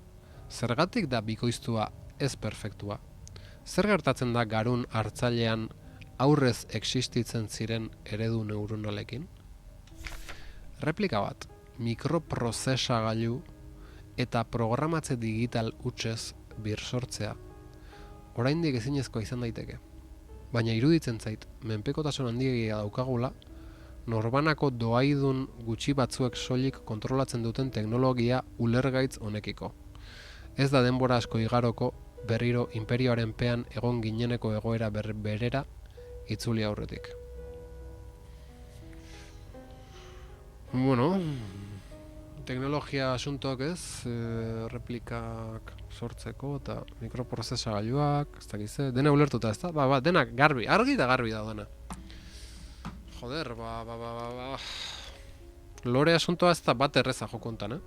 Zergatik da bikoiztua ez perfektua? Zer gertatzen da garun hartzailean aurrez existitzen ziren eredu neuronalekin? Replika bat, mikroprozesagailu eta programatze digital hutsez birsortzea oraindik ezinezkoa izan daiteke. Baina iruditzen zait, menpekotasun handiegia daukagula, norbanako doaidun gutxi batzuek soilik kontrolatzen duten teknologia ulergaitz honekiko. Ez da denbora asko igaroko berriro inperioaren pean egon gineneko egoera berera itzuli aurretik. Bueno, teknologia asuntoak ez, replikak sortzeko eta mikroprozesagailuak, ez dakize, dena ulertuta ez da? Ba, dena garbi, argi da garbi da dena. Joder, lore asuntoa ez da bat erreza jokontan,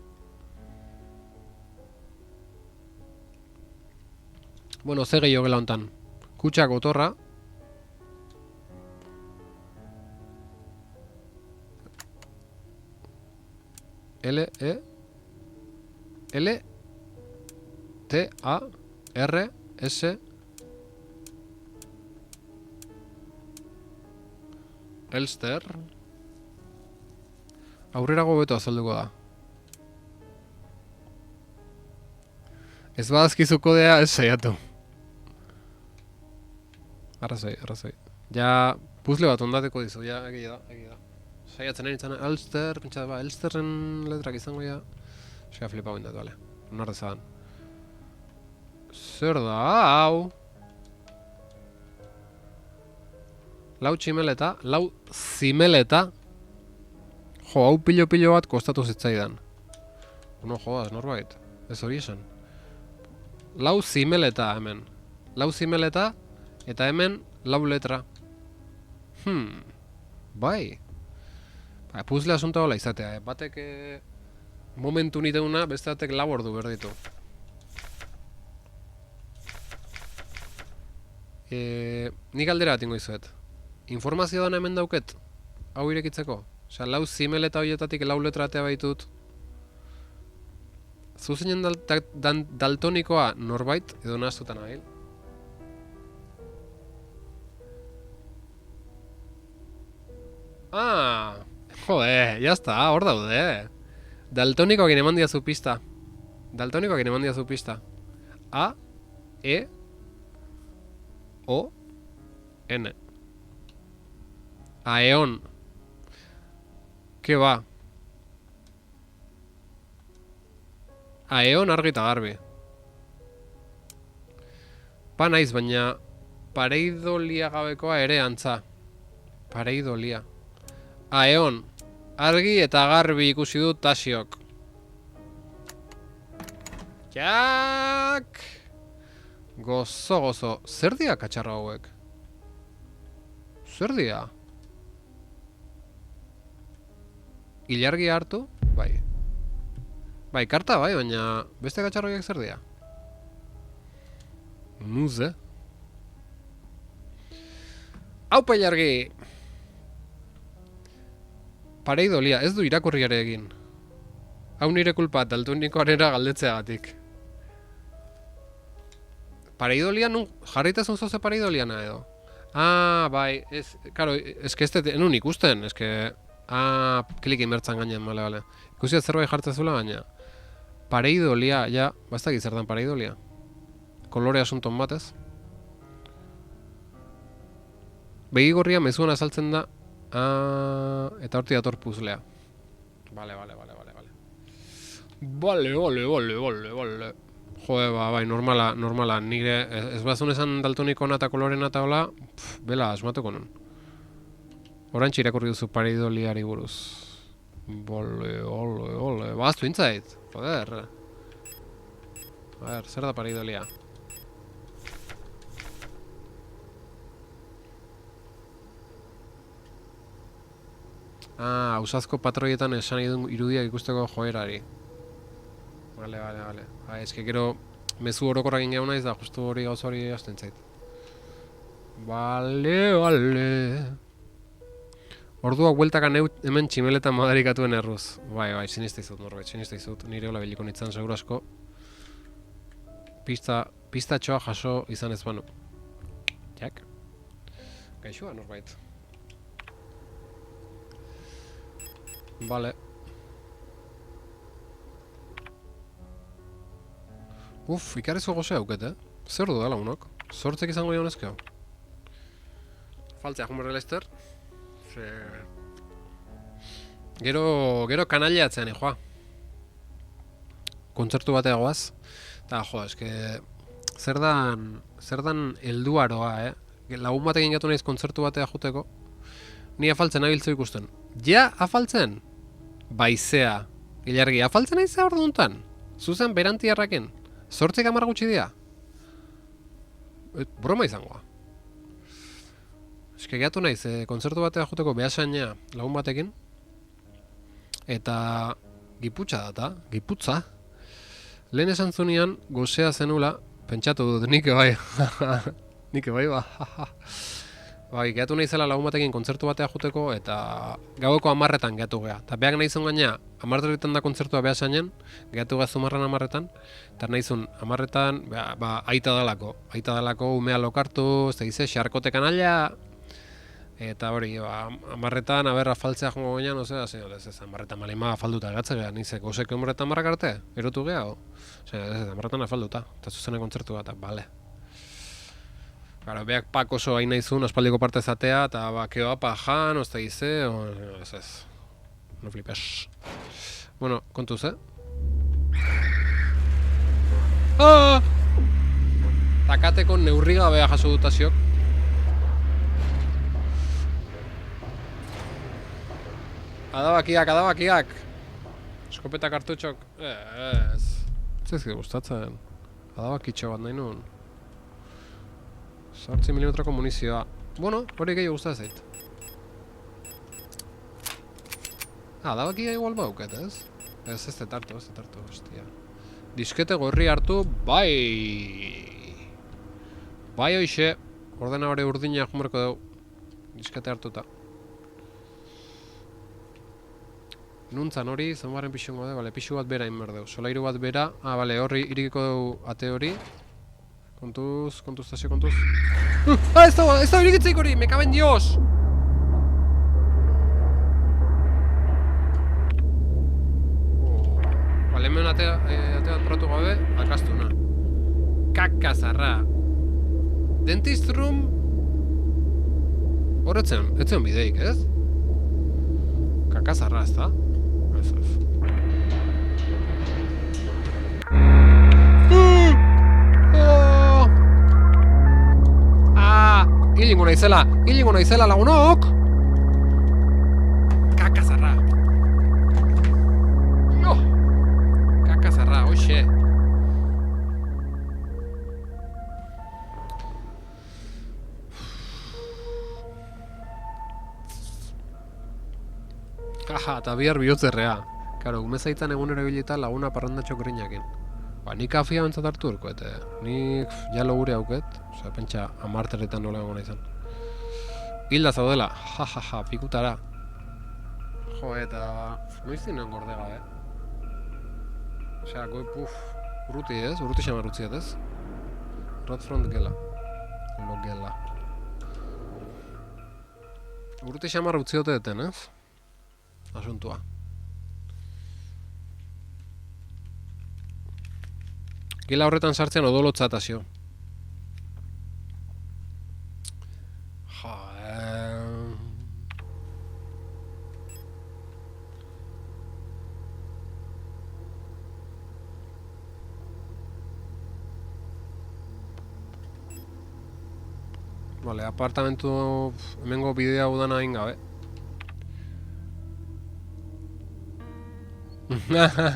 Bueno, ze gehiago gela hontan. Kutxa gotorra. L-E-T-A-R-S Elster. Aurrerago beto azalduko da. Ez badazkizu kodea ez saiatu. Arrazoi. Ja, puzle bat ondateko dizu, ja, egia da. Saiatzen nahi nintzen, Elster, pentsa ba, Elsterren letrak izango ja. Sega flipa guindat, bale. Onardezadan. Zer da, hau? Lau zimeleta. Jo, hau pilo bat kostatu zitzaidan. Uno jodas, norbait. Ez hori esan. Lau zimeleta hemen. Lau zimeleta eta hemen lau letra. Bai. Puzle asuntoa hola izatea, Batek momentu niteuna, beste batek lau ordu berditu. Nik aldera bat ingo izuet. Informazio dana hemen dauket, hau irekitzeko. Osea, lau zimeleta horietatik lau letra atea baitut. Zuzinen daltonikoa norbait edo nahaztutan abil. Jode, jazta, hor daude. Daltonikoak eman diazu pista. A, E, O, N. Aeon. Ke ba? Aeon argi eta garbi. Pa naiz, baina pareidolia gabekoa ere antza. Pareidolia. Aeon. Argi eta garbi ikusi dut Tasiok. Jak! Gozo. Zer dia katxarra hauek? Zer dia? Ilargia hartu? Bai, karta bai, baina beste katxarroiak zer dia? Muze. Aupa jargi! Pareidolia, ez du irakurriare egin. Hau nire kulpa, daltonikoarera galdetzeagatik. Pareidolia nun jarritazun zoze pareidoliana edo? Ah, bai, ez, karo, ez que ez enun ikusten, ez que... Ah, klik inbertzan gainen, bale. Ikusi zerbait jartzezula gaina. Pareidolia, ja, bastak izertan pareidolia. Kolore asunton batez. Begi gorria mezuan azaltzen da. Ah, eta horti dator puzlea. Vale. Jode, bai, normala. Nire, ez bazun esan daltoniko eta kolorena eta hola, bela, asmatuko nun. Orantxe irakurri duzu pareidoliari buruz. Bole. Baztu intzait, joder. A ver, zer da pareidolia? Ah, ausazko patroietan esan idun irudiak ikusteko joerari. Vale. Ez que gero mezu orokorra egin gau naiz da, justu hori gauza hori hasten zait. Vale. Orduak bueltakan hemen tximeletan madarikatuen erruz. Bai, siniste izut, Norbert, siniste izut. Nire hola biliko nintzen, seguro asko. Pistatxoa jaso izan ez banu. Jak. Gaixua, Norbert. Vale. Ikarezu gozea auket, Zer du dela unok? Zortzek izango dion ezkeo? Faltzea Humber Lester. Gero kanaliatzean, joa. Kontzertu batea goaz. Eta, eske... Zer dan helduaroa, Lagun batekin gatu naiz kontzertu batea juteko. Ni afaltzen abiltzu ikusten. Ja, afaltzen? Baizea. Ilargi, afaltzen aizea hor duntan? Zuzen berantiarraken. Zortzik amar gutxi dira? Broma izangoa. Eske gehatu naiz, kontzertu batea juteko behasaina lagun batekin. Eta giputza data, giputza. Lehen esan zunean gozea zenula, pentsatu dut, nik bai. Nik bai, Bai, gehatu naizela lagun batekin kontzertu batea juteko eta gaueko 10etan gehatu gea. Eta behak nahizun gaina, 10etan da kontzertua behasainen, gehatu gea zumarran 10etan, eta nahizun 10etan, aita dalako umea lokartu, ez da xarkotekan ala, eta hori, 10etan, afaltzea jongo gainan, ozera, ez 10etan malima afalduta gatze gea, nizek, gozek 10etan marrak arte, erotu gea, ez 10etan afalduta, eta zuzene kontzertu bat, bale. Gara, beak pak oso hain nahizun, aspaldiko parte zatea, eta keoa pajan, ozta gize, ez. No flipes. Bueno, kontuz, Takateko neurri gabea jaso dutaziok. Adabakiak! Eskopeta kartutxok, ez. Ez gustatzen. Adabakitxo bat nahi nun. 8 milimetroko munizioa. Bueno, hori gehiago gustatzen zait. Adabakia igual bauket, ez? Ez tetartu, hostia. Diskete gorri hartu, bai! Bai hoxe, ordenabore urdina jumerko dugu. Diskete hartuta. Nuntzan hori, zanbaren pixungo dugu, pixu bat bera inber dugu. Solairu bat bera, horri irikiko dugu ate hori. Kontuz. Ez da irikitzeik hori, me caben dios! Hemen ate bat probatu gabe, akastuna. Kakazarra. Dentist room... Horretzen, etzen bideik, ez? Kakazarra, ez da? Ez. Hilingo naizela lagunok! Kakazarra! Kakazarra, hoxe! Eta bihar bihotzerrea. Karo, gumezaitan egunero bilita laguna parrandatxo grinakin. Nik kafia bentsat hartu urkoet, nik jalo gure hauket, osea, pentsa amarterretan nola gona izan. Hilda zaudela, ja, pikutara. Jo, eta noiz dinen gordega, Osea, goi, urruti ez, urruti xamar utziet ez? Roadfront gela. Lo gela. Urruti xamar utziote deten, ez? Asuntua. Gela horretan sartzean odolotzat asio. Vale, apartamentu hemengo bidea udana egin gabe.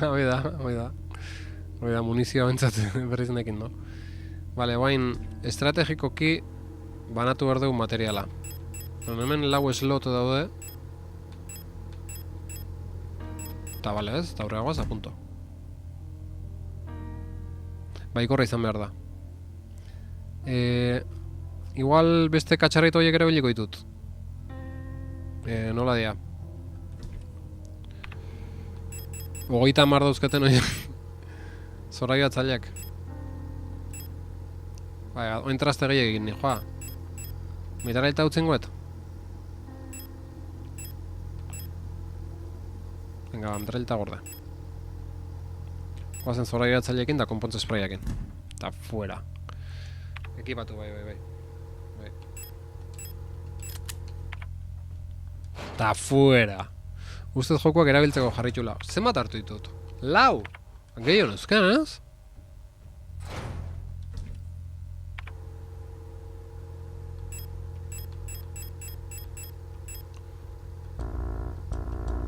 Hoi da, munizioa bentsat berriz nekin do. Vale, guain, estrategikoki banatu behar dugu materiala. Hemen lau slot daude. Eta bale ez, eta horreagoaz, apunto. Baikorra izan behar da. Igual beste katxarrito horiek ere biliko ditut. Nola dia. 30 dauzketen horiek. Zorai batzaileak. Bai, oin traste gehiak egin, joa. Mitarrailta utzen goet. Venga, mitarrailta gorde. Joazen zorai batzaileekin da konpontze sprayakin. Eta fuera. Ekipatu, bai. Ta fuera. Ustez jokoak erabiltzeko jarritxula. Zenbat hartu ditut? Lau! Gehiago neuzkan, ez?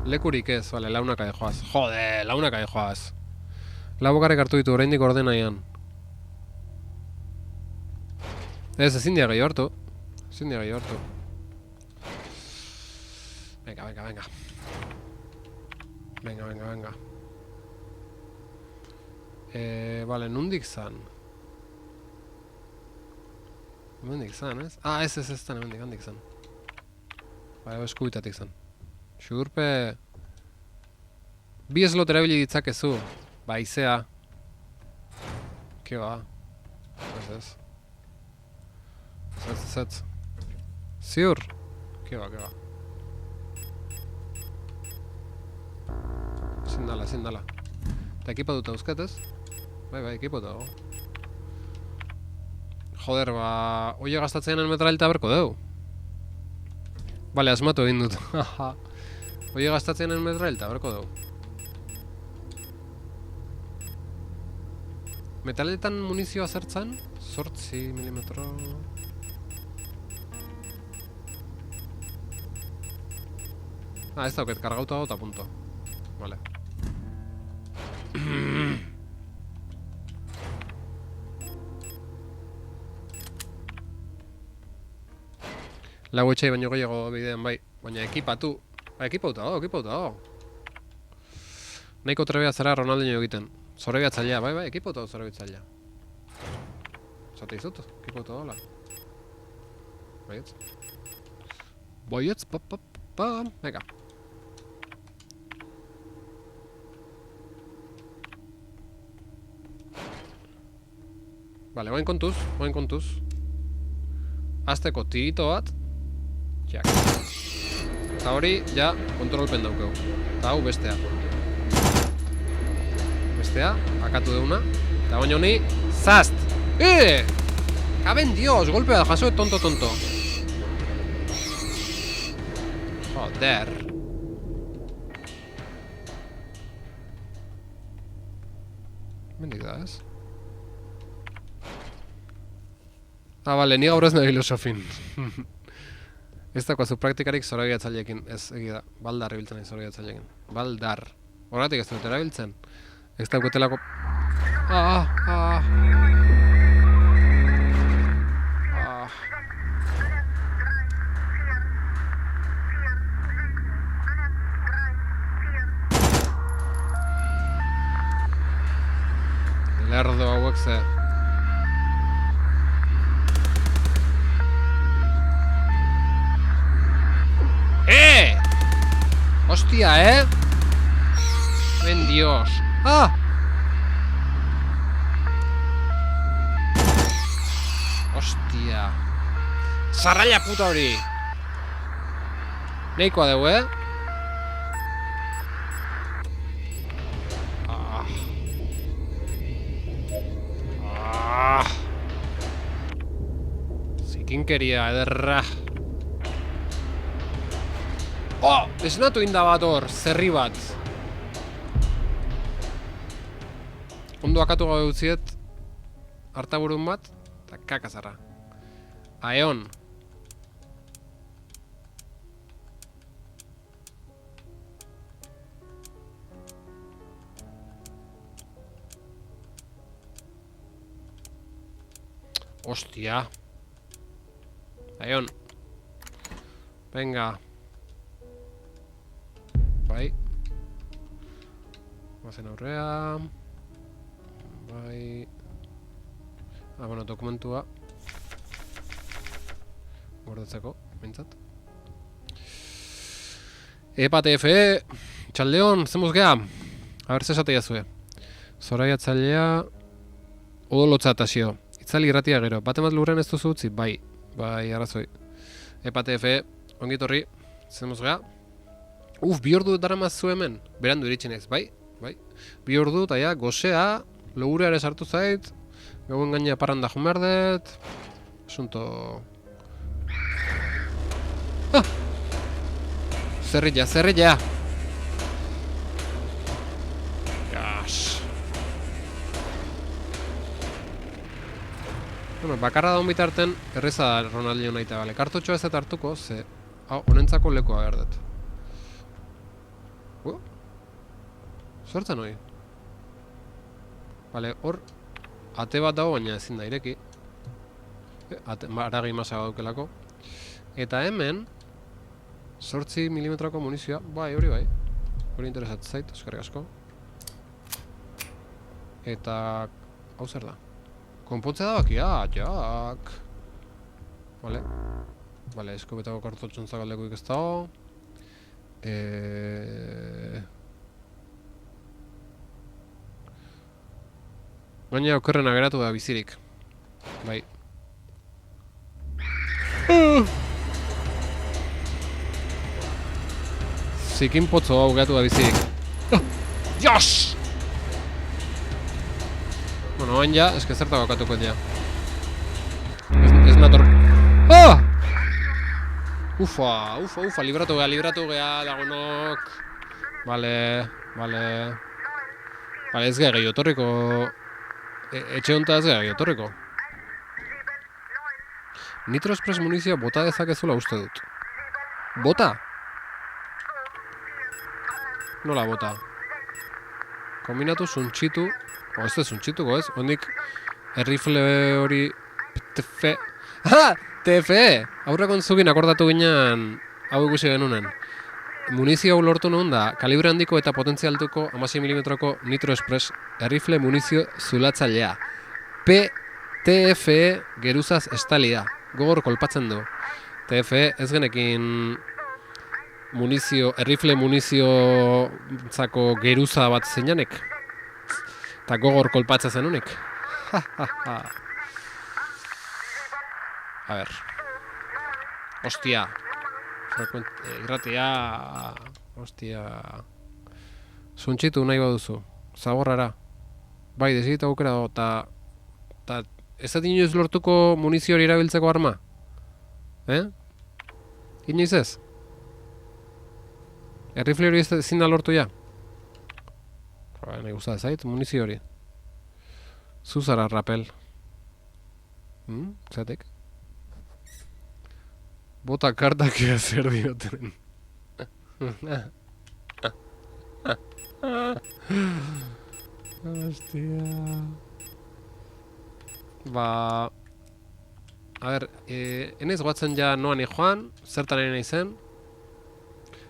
Lekurik ez, bale, launak ade joaz. Jode, launak ade joaz. Lau bakarrik hartu ditu, oraindik ordenaian. Ez, ezin dia gehiago hartu. Venga. Vale, nundik zan? Nundik zan, ez? Ah, ez, handik zan. Bai, eskubitatik zan. Xurpe... Bi slot erabili ditzakezu. Baizea. Ke ba? Ez. Ziur? Ke ba. Ezin dala. Eta ekipatuta euskat ez? Bai, ekipatuta. Joder, oie gastatzen metralita berko deu. Bale, asmatu egin dut. Oie gastatzen metralita berko deu. Metaletan munizioa zertzan? 8 milimetro... ez dauket, kargauta eta punto. Vale. Lau etxai baino gehiago bidean bai, baina ekipatu. Ekipauta dago. Nahiko trebea zara Ronaldinho egiten. Zorebiatzailea, bai, ekipauta dago zorebiatzailea. Zate izut, ekipauta dagoela. Baietz, Venga. Vale, oain kontuz. Azteko tirito bat. Txak. Eta hori, ja, kontrolpen daukeu. Eta hau bestea. Akatu deuna. Eta baina honi, zast! Kaben dios, golpea da jaso, tonto. Joder. Mendik da, ez? Bale, ni gaur ez nahi filosofin. Ez dakoazu praktikarik zorabiatzaileekin, ez egida. Baldar ibiltzen nahi zorabiatzaileekin. Baldar. Horatik ez dut erabiltzen. Ez dauketelako... Lerdo hauek ze. Hostia, Ben Dios. ¡Ah! Hostia. Zarraia puta hori. Neikoa dugu, Zikinkeria, ederra. Oh! Esnatu inda bat hor, zerri bat. Ondo akatu gabe utziet hartaburun bat, eta kakazarra. Aeon. Hostia. Aeon. Venga. Bai. Bazen aurrea. Bai. Bueno, dokumentua. Gordetzeko, bintzat. Epa TFE. Txaldeon, zemuz geha. Aber, zesate jazue. Zoraia txaldea. Odolotza tasio. Itzali irratia gero. Batemat lurren ez duzu utzi? Bai. Bai, arrazoi. Epa TFE. Ongitorri. Zemuz geha. Bi ordu dara mazu hemen. Berandu iritxinez, bai? Bai. 2 ordu, eta ja, gozea. Logure ere sartu zait. Gauen gaina parranda jumerdet. Asunto... Ah! Zerrilla. Gas. Bueno, bakarra daun bitarten, erreza da Ronaldinho nahi eta, bale. Kartotxoa ez eta hartuko, ze... honentzako lekoa berdet. Zertzen hori? Bale, hor... ate bat dago, baina ezin da ireki. Aragi masa daukelako. Eta hemen... 8 milimetroko munizioa. Bai, hori bai. Hori interesatzen zait, eskerrik asko. Eta... hau zer da? Konpontzea da bakia, jak! Bale. Bale, eskopetako kartotxon zagaldeko ez dago. Gaina okerrena geratu da bizirik. Bai. Zikin potzo hau geratu da bizirik. Dios! Bueno, hain ja, eske zerta bakatuko ja. Ez nator... Ah! Ufa, libratu gea, lagunok. Vale. Vale, ez gara gehiago torriko... Etxe hontaz gara gehiago. Nitro Express munizioa bota dezakezula uste dut. Bota? Nola bota? Kombinatu zuntxitu. Ez da zuntxituko ez? Hondik errifle hori... TFE. Ah! TFE! Aurrekon zugin akordatu ginen hau ikusi genunen. Munizio hau lortu nuen da, kalibre handiko eta potentzialtuko 16 mm Nitro Express errifle munizio zulatzailea. TFE geruzaz estalia. Gogor kolpatzen du. TFE ez genekin errifle munizio zako geruza bat zeinanek. Eta gogor kolpatzen zenunik. A ber. Hostia. Irratia... Hostia... Zuntxitu nahi baduzu. Zaborrara. Bai, desigita aukera dago, eta... Ez da inoiz lortuko munizio hori erabiltzeko arma? Inoiz ez? Errifle hori ezin da lortu ja? Nahi guztat zait, munizio hori. Zuzara rapel. Zatek? Bota kartak ea zer dioten. Hostia. Ba... A ber, enez guatzen ja noan joan, zertan nahi zen.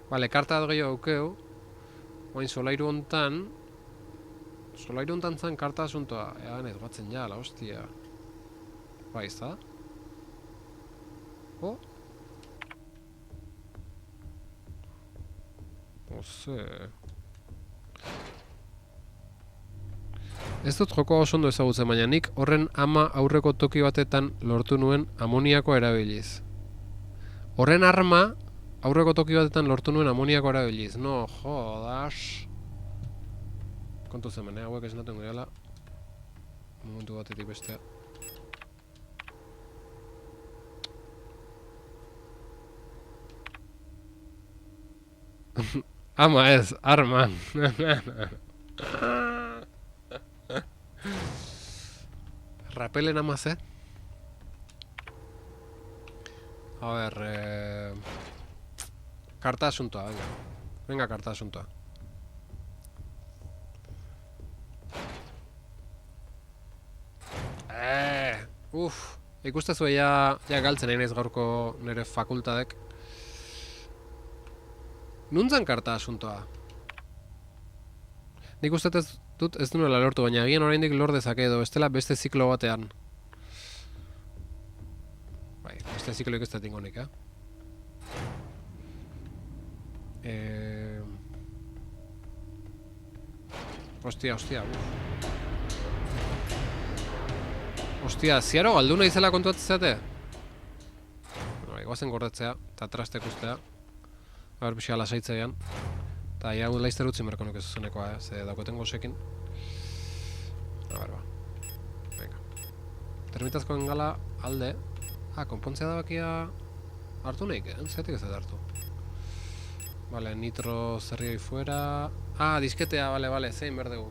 Bale, karta gehiago aukeu. Oain solairu hontan... Solairun tantzan karta asuntoa. Egan ez batzen ja, la hostia. Bai, ez da? Oh? Ose... Ez dut joko oso ondo ezagutzen, baina nik horren ama aurreko toki batetan lortu nuen amoniako erabiliz. Horren arma aurreko toki batetan lortu nuen amoniako erabiliz. No, jodas. Kontu zemen, hauek esnaten gehala. Momentu batetik bestea. Ama ez, arman. Rapelen ama ze? A ver, karta asuntoa, venga. Venga, karta asuntoa. Ikustezu ja galtzen nahi naiz gaurko nire fakultadek. Nuntzan karta asuntoa? Nik uste dut ez duela lortu, baina agian oraindik lor dezake edo bestela beste ziklo batean. Bai, beste zikloik ez da tingonik, Ostia. Ostia, ziaro galdu nahi zela kontuatzezate? Bai, guazen gordetzea, eta trastek ustea. Aber pixka lasaitzean. Eta ia laizter utzi merko nuke zuzenekoa, ze daukoten gozekin. A ber, ba. Venga. Termitazkoen gala alde. Konpontzea da bakia hartu nahik, zeatik ez da hartu. Vale, nitro zerrioi fuera. Disketea, vale, zein berdegu.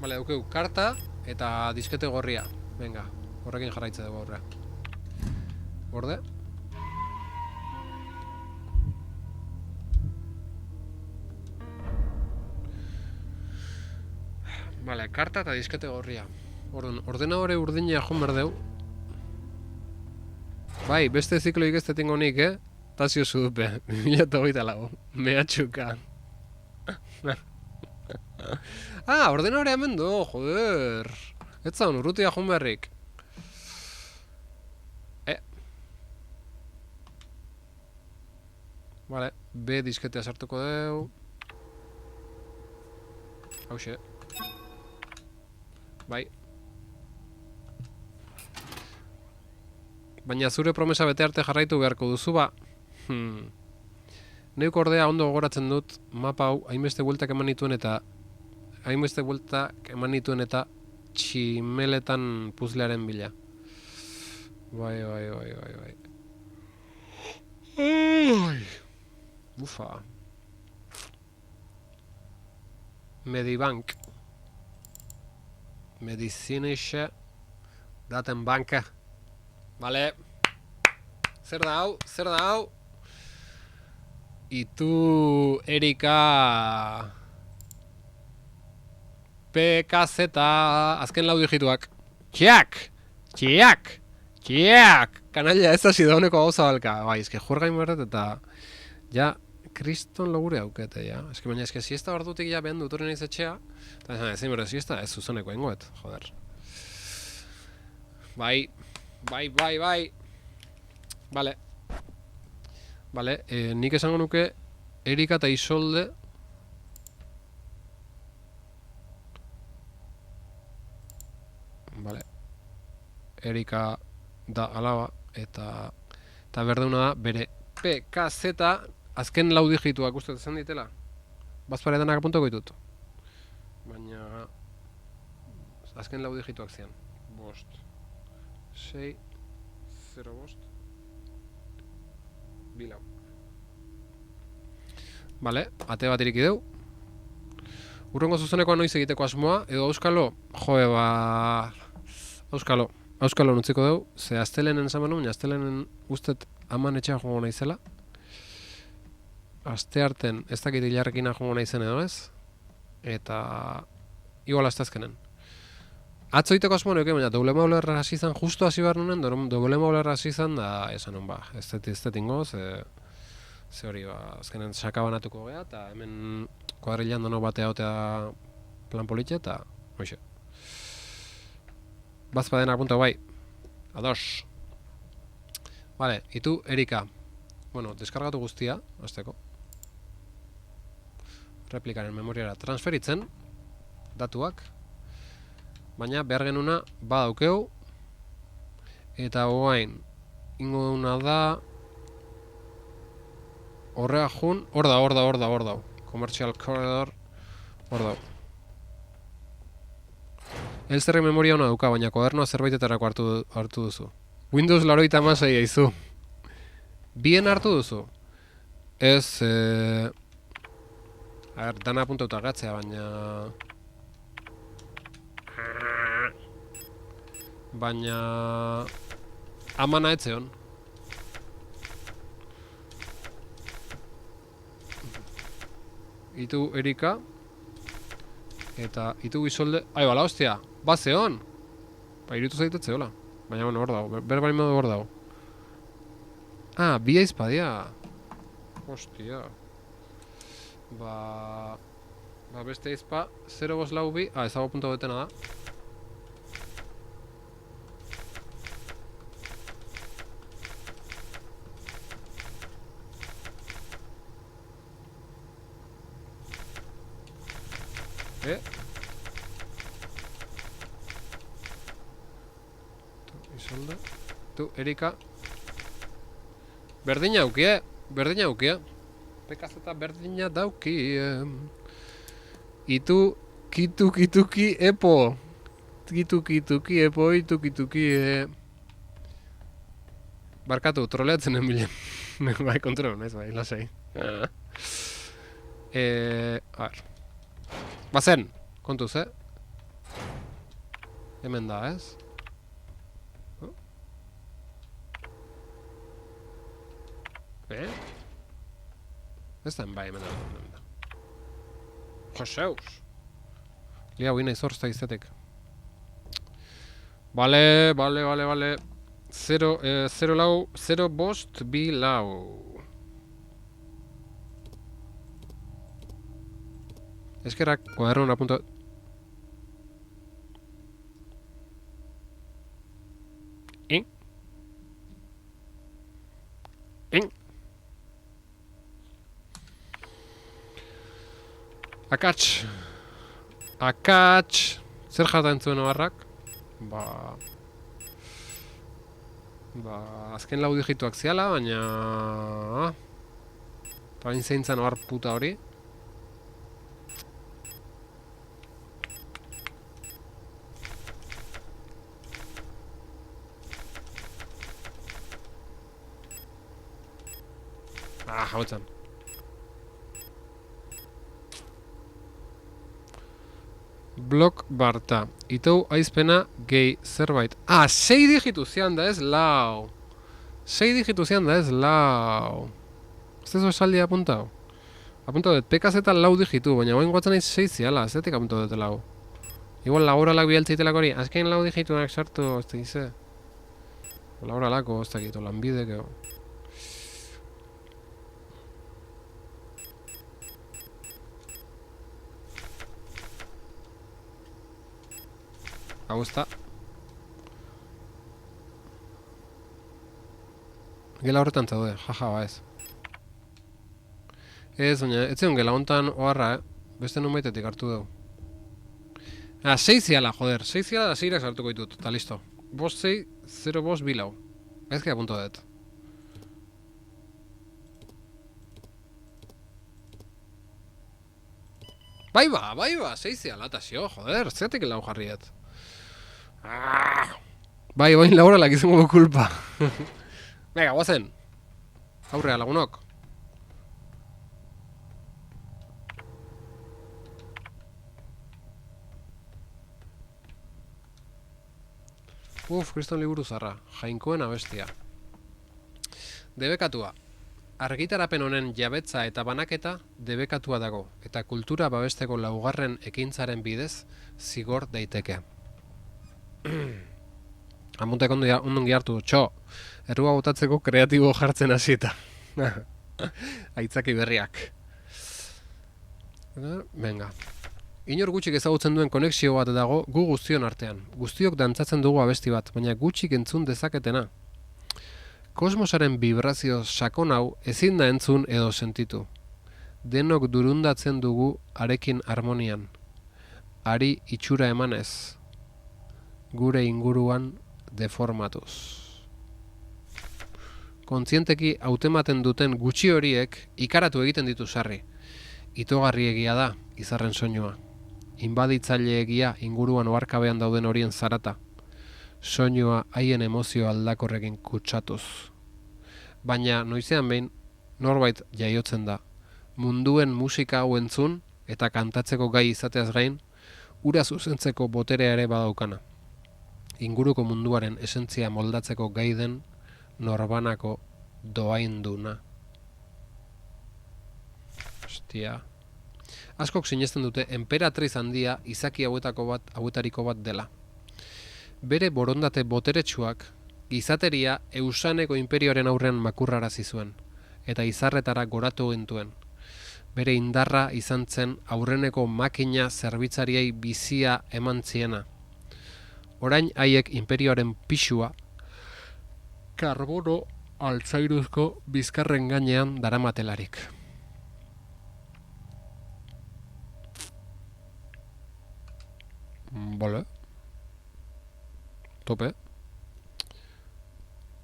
Vale, daukeu, karta eta diskete gorria. Venga, horrekin jarraitze dugu horre. Gorde. Vale, karta eta diskete gorria. Ordenadore urdina joan berdeu. Bai, beste zikloik ez tetingo nik, Tasio zudupe, 2024, mehatxuka. Ordenadore hemen du, joder. Ez zaun, urrutia joan beharrik. Vale, B disketea sartuko deu. Hauxe. Bai. Baina zure promesa bete arte jarraitu beharko duzu ba. Neuk ordea ondo gogoratzen dut mapa hau hainbeste bueltak eman nituen eta tximeletan puzlearen bila. Bai. Ufa. Medibank. Medizinische Datenbanka. Vale. Zer da hau? Itu Erika PKZ azken lau digituak. Txiak! Kanalla ez hasi dauneko gauza balka. Bai, eske juergain berret eta ja, kriston logure haukete, ja. Eske baina eske siesta bardutik ja behan dutoren naiz etxea. Eta ezin berre siesta, ez zuzeneko ingoet, joder. Bai. Vale, nik esango nuke Erika eta Isolde. Vale. Erika da alaba eta berdeuna da bere PKZ azken lau digituak uste zen ditela. Bazparedanak apuntoko ditut. Baina azken lau digituak zian. 6 0 5 bilau. Vale, ate bat iriki deu. Urrengo zuzenekoa noiz egiteko asmoa, edo auskalo, auskalo nutziko deu, ze astelenen esan benu, astelenen ustet aman etxea jongo naizela. Aste arten ez dakit hilarrekina jongo naizen edo ez, eta igual astazkenen. Atzo iteko asmoa neuke, baina doble maulerra hasi izan, justu hasi behar nunen, doble maulerra hasi izan, da esan nun ba, ez detingo, ze hori ba, azkenen sakabanatuko gea, eta hemen kuadrilan dono batea otea Plan politxe eta... Hoxe. Bazpaden apunta bai. Ados. Vale, itu Erika. Bueno, deskargatu guztia, azteko. Replikaren memoriara transferitzen. Datuak. Baina behar genuna badaukeu. Eta hoain ingo duna da horrea jun, hor da. Commercial corridor, hor da. Elzerrek memoria hona duka, baina kodernoa zerbaitetarako hartu duzu. Windows 96 aizu. Bien hartu duzu. Ez, a ver, dana apuntauta gatzea, baina... Amana etzeon. Itu Erika. Eta itu Isolde. Ai, bala, hostia. Bazeon. Ba, iritu zaitetze, hola. Baina, bueno, hor dago. Berbari modu hor dago. Ah, bi aizpadia. Hostia. Ba, beste aizpa. 0 bos lau bi. Ah, ez dago punto betena da. Isolda. Tu, Erika. Berdina aukie. Pekazeta berdina daukie. Itu, kituki epo. Kituki epo, ituki Barkatu, troleatzen enbilen. Bai, kontrol, naiz, bai, lasai. A ver. Bazen, kontuz, Hemen da, ez? Ez da, bai, hemen da. Joseus! Lia, huina izorzta izetek. Vale. 0 lau, 0 bost, bi lau. Eskerrak, kuadernon apunto... Akats! Zer jata entzuen oharrak? Ba, azken lau digituak ziala, baina... Tabain zeintzan ohar puta hori. Hautzen. Blok barta. Itou aizpena gehi zerbait. 6 digitu zian da ez lau. 6 digitu zian da ez lau. Ez ez esaldi apuntau? Apuntau dut, pekaz eta lau digitu, baina guain guatzen nahi 6 ziala, zetik apuntau dut lau. Igual laboralak bialtzeitelak hori, azken lau digituak sartu, ez da gize. Laboralako, ez da gitu, lanbideko. Hau ez da. Gela horretan zaude, jaja, ba ez. Ez, baina, ez zion gela hontan oharra, beste numeitetik hartu dugu. 6 ziala, joder, 6 ziala da 6 sartuko ditut, eta listo. Bost 6, 0 bost bilau. Ez que apunto dut. Bai ba, 6 ziala, eta xio, joder, zeatik lau jarriet. Bai, oin laboralak izango kulpa. Venga, guazen. Aurrea, lagunok. Kriston liburu zarra. Jainkoen abestia. Debekatua. Argitarapen honen jabetza eta banaketa debekatua dago, eta kultura babesteko laugarren ekintzaren bidez zigor daiteke. Amuntek ondongi hartu, txo, errua botatzeko kreatibo jartzen hasieta. Aitzaki berriak. Venga. Inor gutxik ezagutzen duen konexio bat dago gu guztion artean. Guztiok dantzatzen dugu abesti bat, baina gutxik entzun dezaketena. Kosmosaren vibrazio sakon hau ezin da entzun edo sentitu. Denok durundatzen dugu harekin harmonian. Hari itxura emanez. Gure inguruan deformatuz. Kontzienteki hautematen duten gutxi horiek ikaratu egiten ditu sarri. Itogarriegia da, izarren soinua. Inbaditzaileegia inguruan oharkabean dauden horien zarata. Soinua haien emozio aldakorrekin kutsatuz. Baina noizean behin norbait jaiotzen da. Munduen musika hau entzun eta kantatzeko gai izateaz gain, ura zuzentzeko boterea ere badaukana. Inguruko munduaren esentzia moldatzeko gai den norbanako doainduna. Ostia. Askok sinesten dute enperatriz handia izaki hauetariko bat dela. Bere borondate boteretsuak gizateria Eusaneko inperioaren aurrean makurrarazi zuen eta izarretara goratu gintuen. Bere indarra izan zen aurreneko makina zerbitzariei bizia eman ziena. Orain haiek inperioaren pisua karbono altzairuzko bizkarren gainean daramatelarik. Bole. Tope.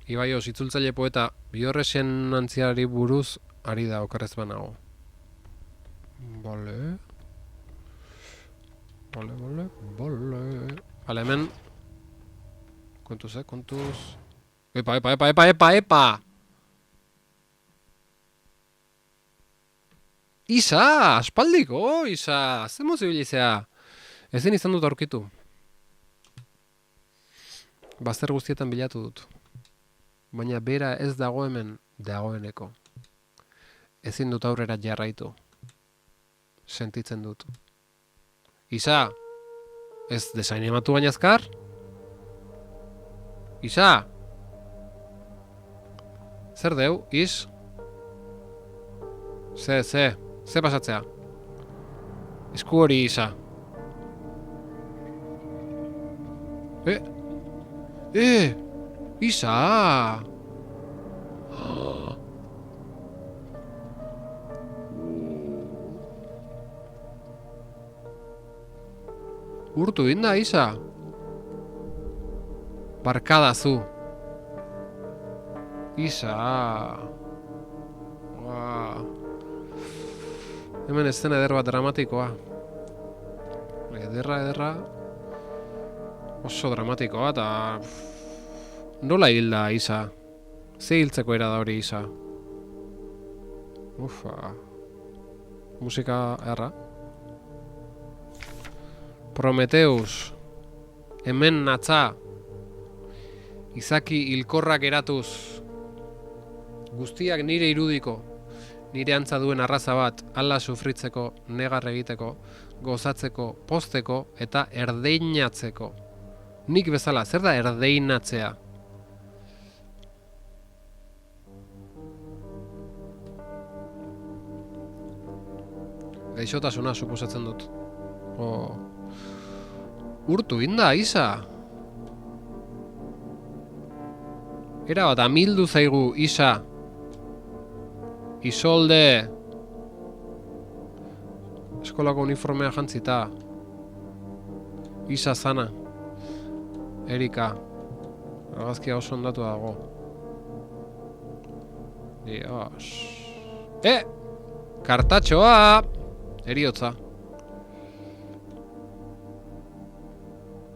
Ibaioz, itzultzaile poeta Biorresen antziari buruz ari da okerrez banago. Bole. Bale, hemen. Kontuz, kontuz. Epa! Isa, aspaldiko, Isa, ze mozibilizea. Ezin izan dut aurkitu. Bazter guztietan bilatu dut. Baina bera ez dago hemen dagoeneko. Ezin dut aurrera jarraitu. Sentitzen dut. Isa, ez desainimatu baina azkar? Isa! Zer deu, Is? Ze pasatzea? Esku hori, Isa. Isa! Urtu inda, Isa. Barkadazu. Isa. Hemen ez zen eder bat dramatikoa. Ederra. Oso dramatikoa eta... Nola hilda, Isa? Ze hiltzeko era da hori, Isa? Ufa... Musika erra. Prometeus. Hemen natza. Izaki hilkorrak eratuz. Guztiak nire irudiko. Nire antza duen arraza bat, hala sufritzeko, negar egiteko, gozatzeko, pozteko eta erdeinatzeko. Nik bezala, zer da erdeinatzea? Gaixotasuna suposatzen dut. Urtu inda, Isa! Era bat amildu zaigu, Isa! Isolde! Eskolako uniformea jantzita. Isa zana. Erika. Argazkia oso ondatu dago. Dios. Kartatxoa! Eriotza.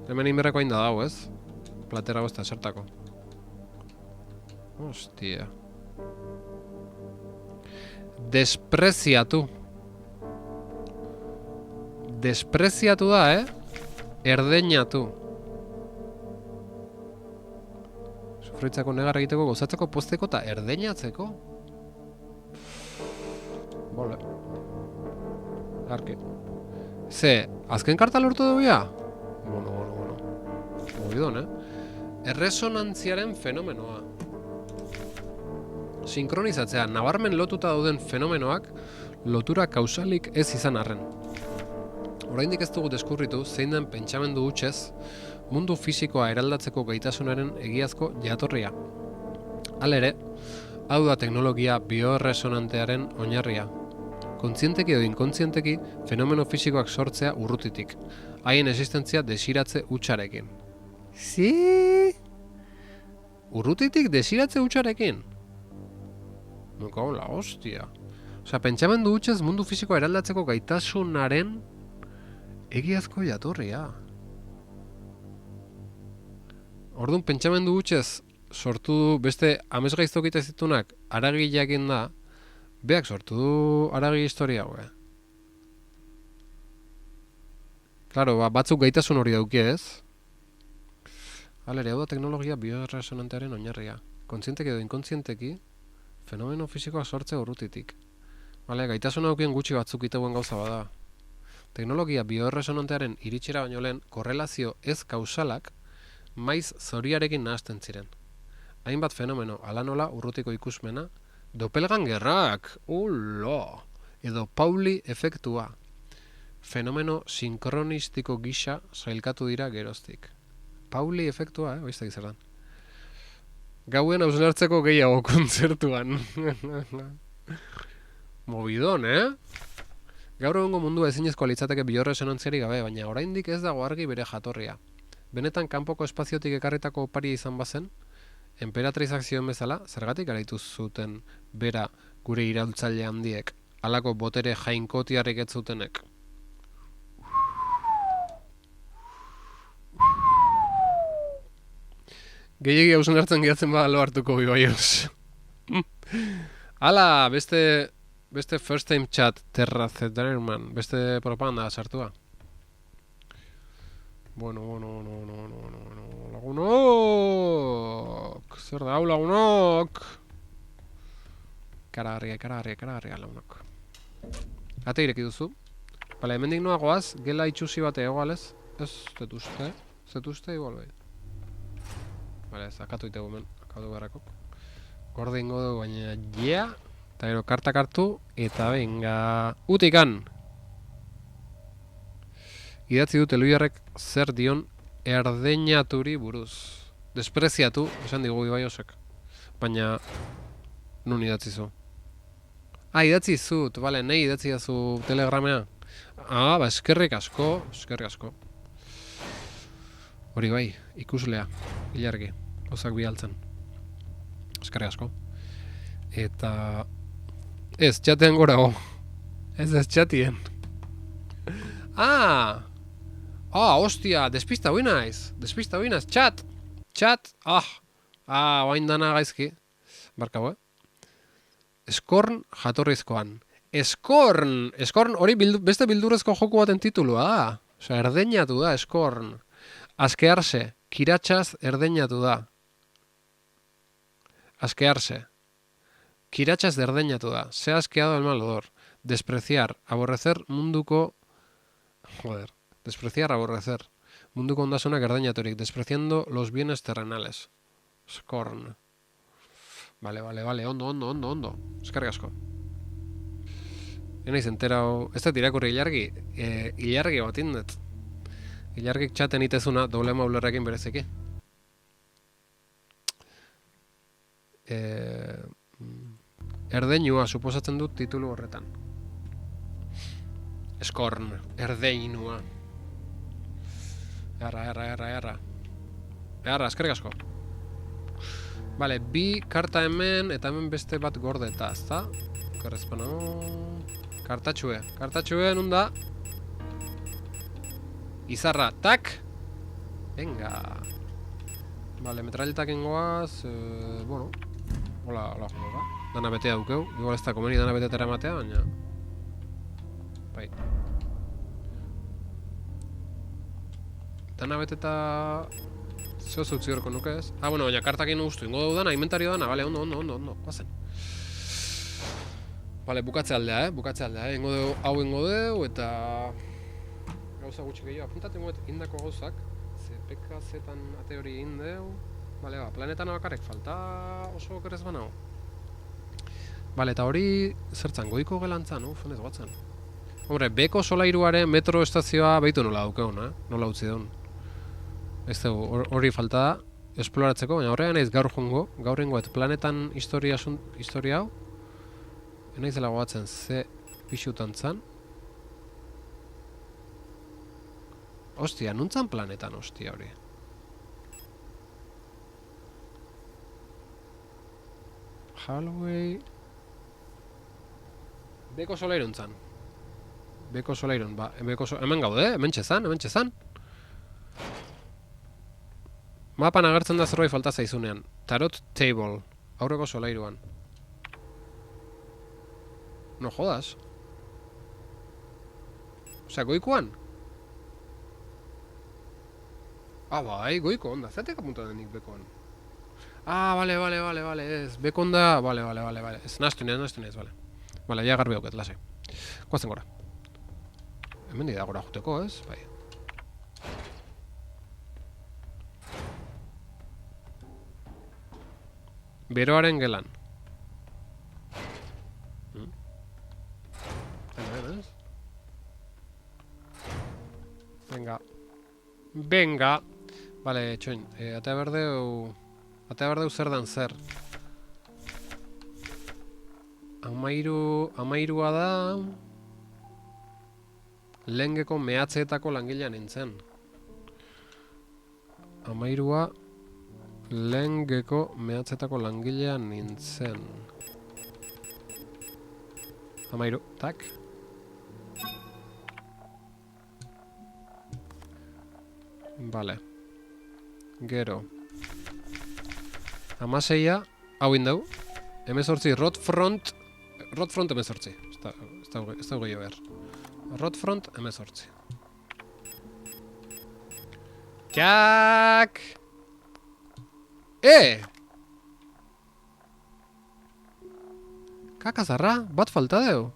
Hemen inberreko hain da dago, ez? Platera bozta esertako. Hostia. Despreziatu. Despreziatu da, Erdeinatu. Sufritzako negar egiteko, gozatzeko, pozteko eta erdeinatzeko. Bole. Arki. Ze, azken karta lortu dugu ya? Bueno. Mugidon, Erresonantziaren fenomenoa. Sinkronizatzea, nabarmen lotuta dauden fenomenoak lotura kausalik ez izan arren. Oraindik ez dugu deskurritu zein den pentsamendu hutsez mundu fisikoa eraldatzeko gaitasunaren egiazko jatorria. Halere, hau da teknologia bioerresonantearen oinarria. Kontzienteki edo inkontzienteki fenomeno fisikoak sortzea urrutitik, haien existentzia desiratze hutsarekin. Urrutitik desiratze hutsarekin? Nuko, la hostia. Osea, pentsamendu hutsez mundu fisikoa eraldatzeko gaitasunaren egiazko jatorria. Orduan, pentsamendu hutsez sortu du beste amesgaiztokita zitunak aragileakin da, beak sortu du aragi historia hau, Claro, batzuk gaitasun hori dauki ez. Halere, hau da teknologia bioerresonantearen oinarria. Kontzienteki edo inkontzienteki, fenomeno fisikoa sortzea urrutitik. Gaitasun haukien gutxi batzuk iteuen gauza bada. Teknologia bioerresonantearen iritsera baino lehen korrelazio ez kausalak maiz zoriarekin nahazten ziren. Hainbat fenomeno ala nola urrutiko ikusmena, doppelgangerrak, edo Pauli efektua. Fenomeno sinkronistiko gisa sailkatu dira geroztik. Pauli efektua, oizta gizerdan. Gauen hausnartzeko gehiago kontzertuan. Movidon, Gaur egungo mundua ezinezkoa litzateke bioerresonantziari gabe, baina oraindik ez dago argi bere jatorria. Benetan kanpoko espaziotik ekarritako oparia izan bazen, enperatrizak zioen bezala, zergatik garaitu zuten bera gure iraultzaile handiek, halako botere jainkotiarrik ez zutenek. Gehiegi hausen hartzen gehatzen bada lo hartuko bibaioz. Hala, beste first time chat Terra Zederman, beste propaganda sartua. Bueno, lagunok! Zer da, hau lagunok! Karagarria lagunok. Ate ireki duzu. Bale, hemendik noa goaz, gela itxusi bate egoalez. Ez, zetuzte igual bai. Bale, zakatu ite gumen, akatu beharrako. Gorde ingo dugu, baina eta gero kartak hartu, eta venga, utikan! Idatzi dut Eluiarrek zer dion erdeinaturi buruz. Despreziatu, esan digu Ibaiosek. Baina, nun idatzi zu? Idatzi zut, bale, nahi idatzi zu telegramea. Eskerrik asko. Hori bai, ikuslea, ilargi, gauzak bialtzen. Eskerrik asko. Eta... ez, txatean gorago. Ez txatien. Hostia, despista hoi naiz, txat, oain dana gaizki. Barkabo, Eskorn jatorrizkoan. Eskorn hori beste bildurrezko joku baten titulua da. Osea, erdeinatu da, Eskorn. Askearse, kiratxaz erdeinatu da. Askearse. Kiratxaz erdeinatu da. Se ha asqueado el mal odor. Despreciar, aborrecer munduko... Despreciar, aborrecer. Munduko ondasunak erdeinaturik. Despreciando los bienes terrenales. Scorn. Vale. Ondo. Eskerrik asko. Enaiz enterau... Ez da tirakurri ilargi. Ilargi bat indet. Ilargik txaten itezuna doble maulerrekin berezeki. Erdeinua suposatzen dut titulu horretan. Eskorn, erdeinua. Erra, eskerrik asko. Vale, bi karta hemen, eta hemen beste bat gordeta, ezta? Korrespano... Kartatxue, nun da? Izarra, tak! Venga! Vale, metralletak ingoaz... bueno... Hola, jongo da. Dana betea dukeu. Igual ez da komeni dana betetera ematea, baina... Bai. Dana beteta... Zeo zutzi horko nuke ez? Bueno, baina kartakin ustu ingo dugu dana, inventario dana, vale, ondo, guazen. Vale, bukatze aldea, ingo dugu, hau ingo dugu, eta... Gauza gutxi gehiago, apuntatu ingoet indako gauzak, CPK-zetan ate hori indeu... Vale, planetan bakarrik falta oso okerez banao. Vale, eta hori zertzan, goiko gelantzan, fenez guatzen. Hombre, beko solairuaren metro estazioa behitu nola daukeun, nola utzi duen. Ez dugu, hori falta da, esploratzeko, baina horrean naiz gaur jongo, gaur ingoet planetan historia hau, naizela gogatzen ze pixutan zan. Ostia, nuntzan planetan, ostia hori. Hallway... Beko solairun zan. Beko solairun, ba, hemen gaude, hemen txezan. Mapan agertzen da zerbait falta zaizunean. Tarot table, aurreko solairuan. No jodas. Osea, goikoan? Ah, bai, goiko onda, zatek apunta denik bekoan. Ah, vale, ez, bekon da, vale, ez, nastu nez, vale. Vale, ja garbi hauket, lase. Koazen gora. Hemen da gora juteko, ez? Bai. Beroaren gelan. Venga. Vale, txoin, atea berdeu zer dan zer. Amairua da... Lehengeko mehatzeetako langilean nintzen. Amairua... Lehengeko mehatzeetako langilean nintzen. Amairu, tak. Vale. Gero. Amaseia, hau indau. Hemezortzi, Rodfront hemezortzi. Ez da gehiago behar. Rodfront hemezortzi. Kiak! Kakazarra, bat falta deu.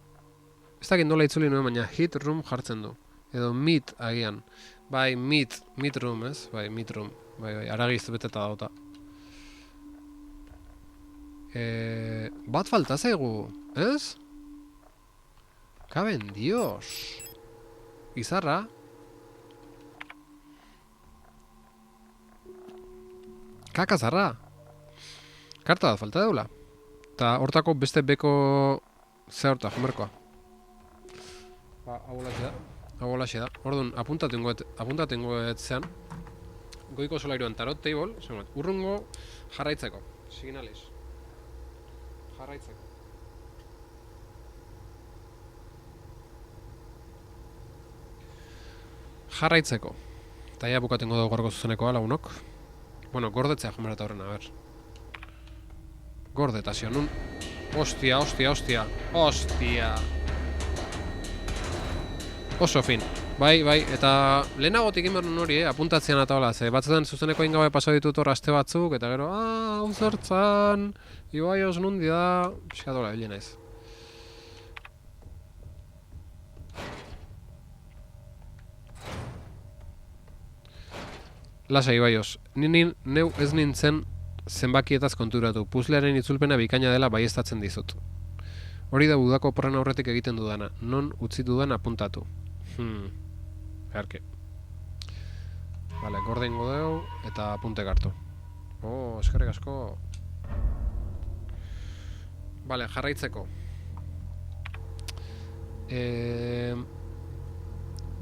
Ez dakit nola itzuli nuen, baina hit room jartzen du. Edo meet agian. Bai, meet room, ez? Bai, meet room. Bai, aragiz beteta dauta. Bat falta zaigu, ez? Kaben, dios. Izarra. Kakazarra. Karta bat falta deula. Eta hortako beste beko ze horta, jomerkoa. Hau holaxe da. Orduan, apuntatengoet zean. Goiko solairuan tarot table, urrungo jarraitzeko. Signaliz. Jarraitzeko. Jarraitzeko. Eta ja bukatengo dugu gorko zuzenekoa lagunok. Bueno, gordetzea jomerata horren, a ber. Gordetazio, nun... Ostia. Oso fin. Bai, eta lehenagotik inbernun hori, apuntatzean eta hola, ze batzutan zuzeneko ingabe paso ditut hor aste batzuk, eta gero, hau zertzan, Ibai os nundi da, piskadola, hile naiz. Lasa, Ibaios, neu ez nintzen zenbakietaz konturatu, puzlearen itzulpena bikaina dela baiestatzen dizut. Hori da udako porren aurretik egiten dudana, non utzi dudan apuntatu. Erke. Vale, gorde ingo dugu eta apunte gartu. Eskerrik asko. Vale, jarraitzeko.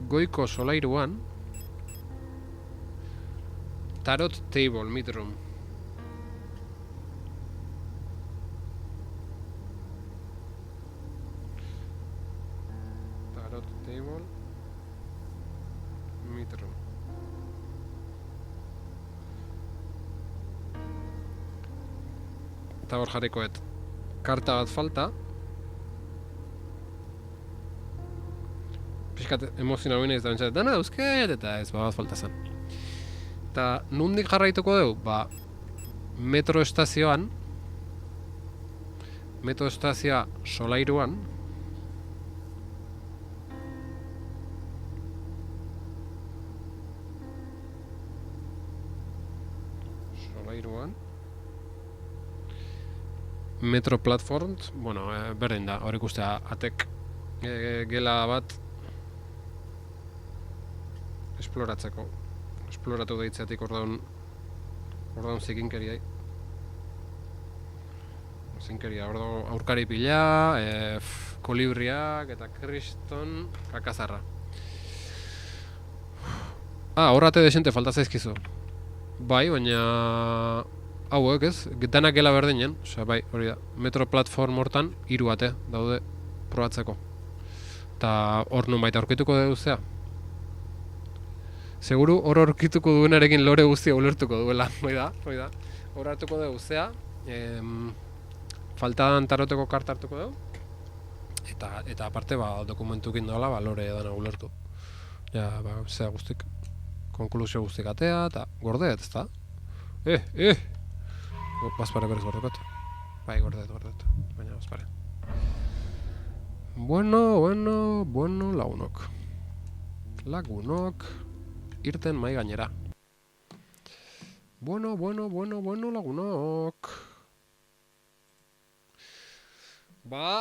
Goiko solairuan Tarot table, midroom. Tarot table, midroom. Eta hor jarrikoet karta bat falta. Piskat emozionau binez da bentsatzen, dana dauzket, eta ez bat falta zen. Eta nundik jarraituko dugu? Ba, metro estazioan, metro estazioa solairuan, metro platforms, bueno, berdin da, hor ikustea atek gela bat esploratzeko. Esploratu deitzeatik ordaun zikinkeriai. Zinkeria, aurkari pila, kolibriak eta kriston kakazarra. Horrate desente falta zaizkizu. Bai, baina hauek ez, danak gela berdinen, osea, bai, hori da, metro platform hortan 3 ate daude probatzeko. Eta hor nun baita aurkituko dugu zea. Seguru hor aurkituko duenarekin lore guztia ulertuko duela, hoi da. Hor hartuko dugu zea, faltan taroteko karta hartuko dugu, eta aparte dokumentukin doala lore dana ulertu. Ja, zea guztik, konklusio guztik atea, eta gordeet, ez da? Bazpare berez gordekot. Bai, gordeet, baina bazpare. Bueno, lagunok, irten mai gainera. Bueno, lagunok.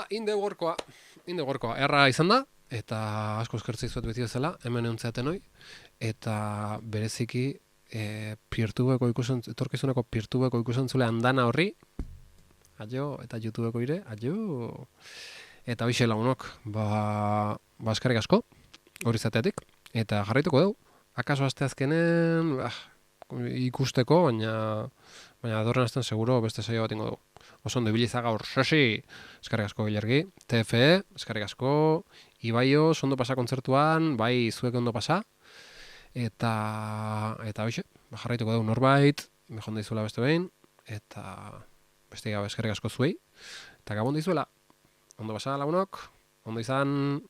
Inde gorkoa, erra izan da, eta asko eskertzei zuet beti bezala, hemen euntzeaten hoi, eta bereziki etorkizuneko peertubeko ikusentzule andana horri, aio, eta YouTubeko ire, aio, eta hoxe lagunok, eskerrik asko, hori izateatik, eta jarraituko dugu, akaso asteazkenen ikusteko, baina dorren azten seguro beste saio bat ingo dugu. Oso ondo ibiliza gaur sesi, eskerrik asko Gilergi, TFE, eskerrik asko, Ibaio, ondo pasa kontzertuan, bai zuek ondo pasa, eta hoxe, jarraituko dugu norbait, behon daizuela beste behin, eta beste gabe eskerrik asko zuei, eta gabon daizuela, ondo pasa lagunok, ondo izan...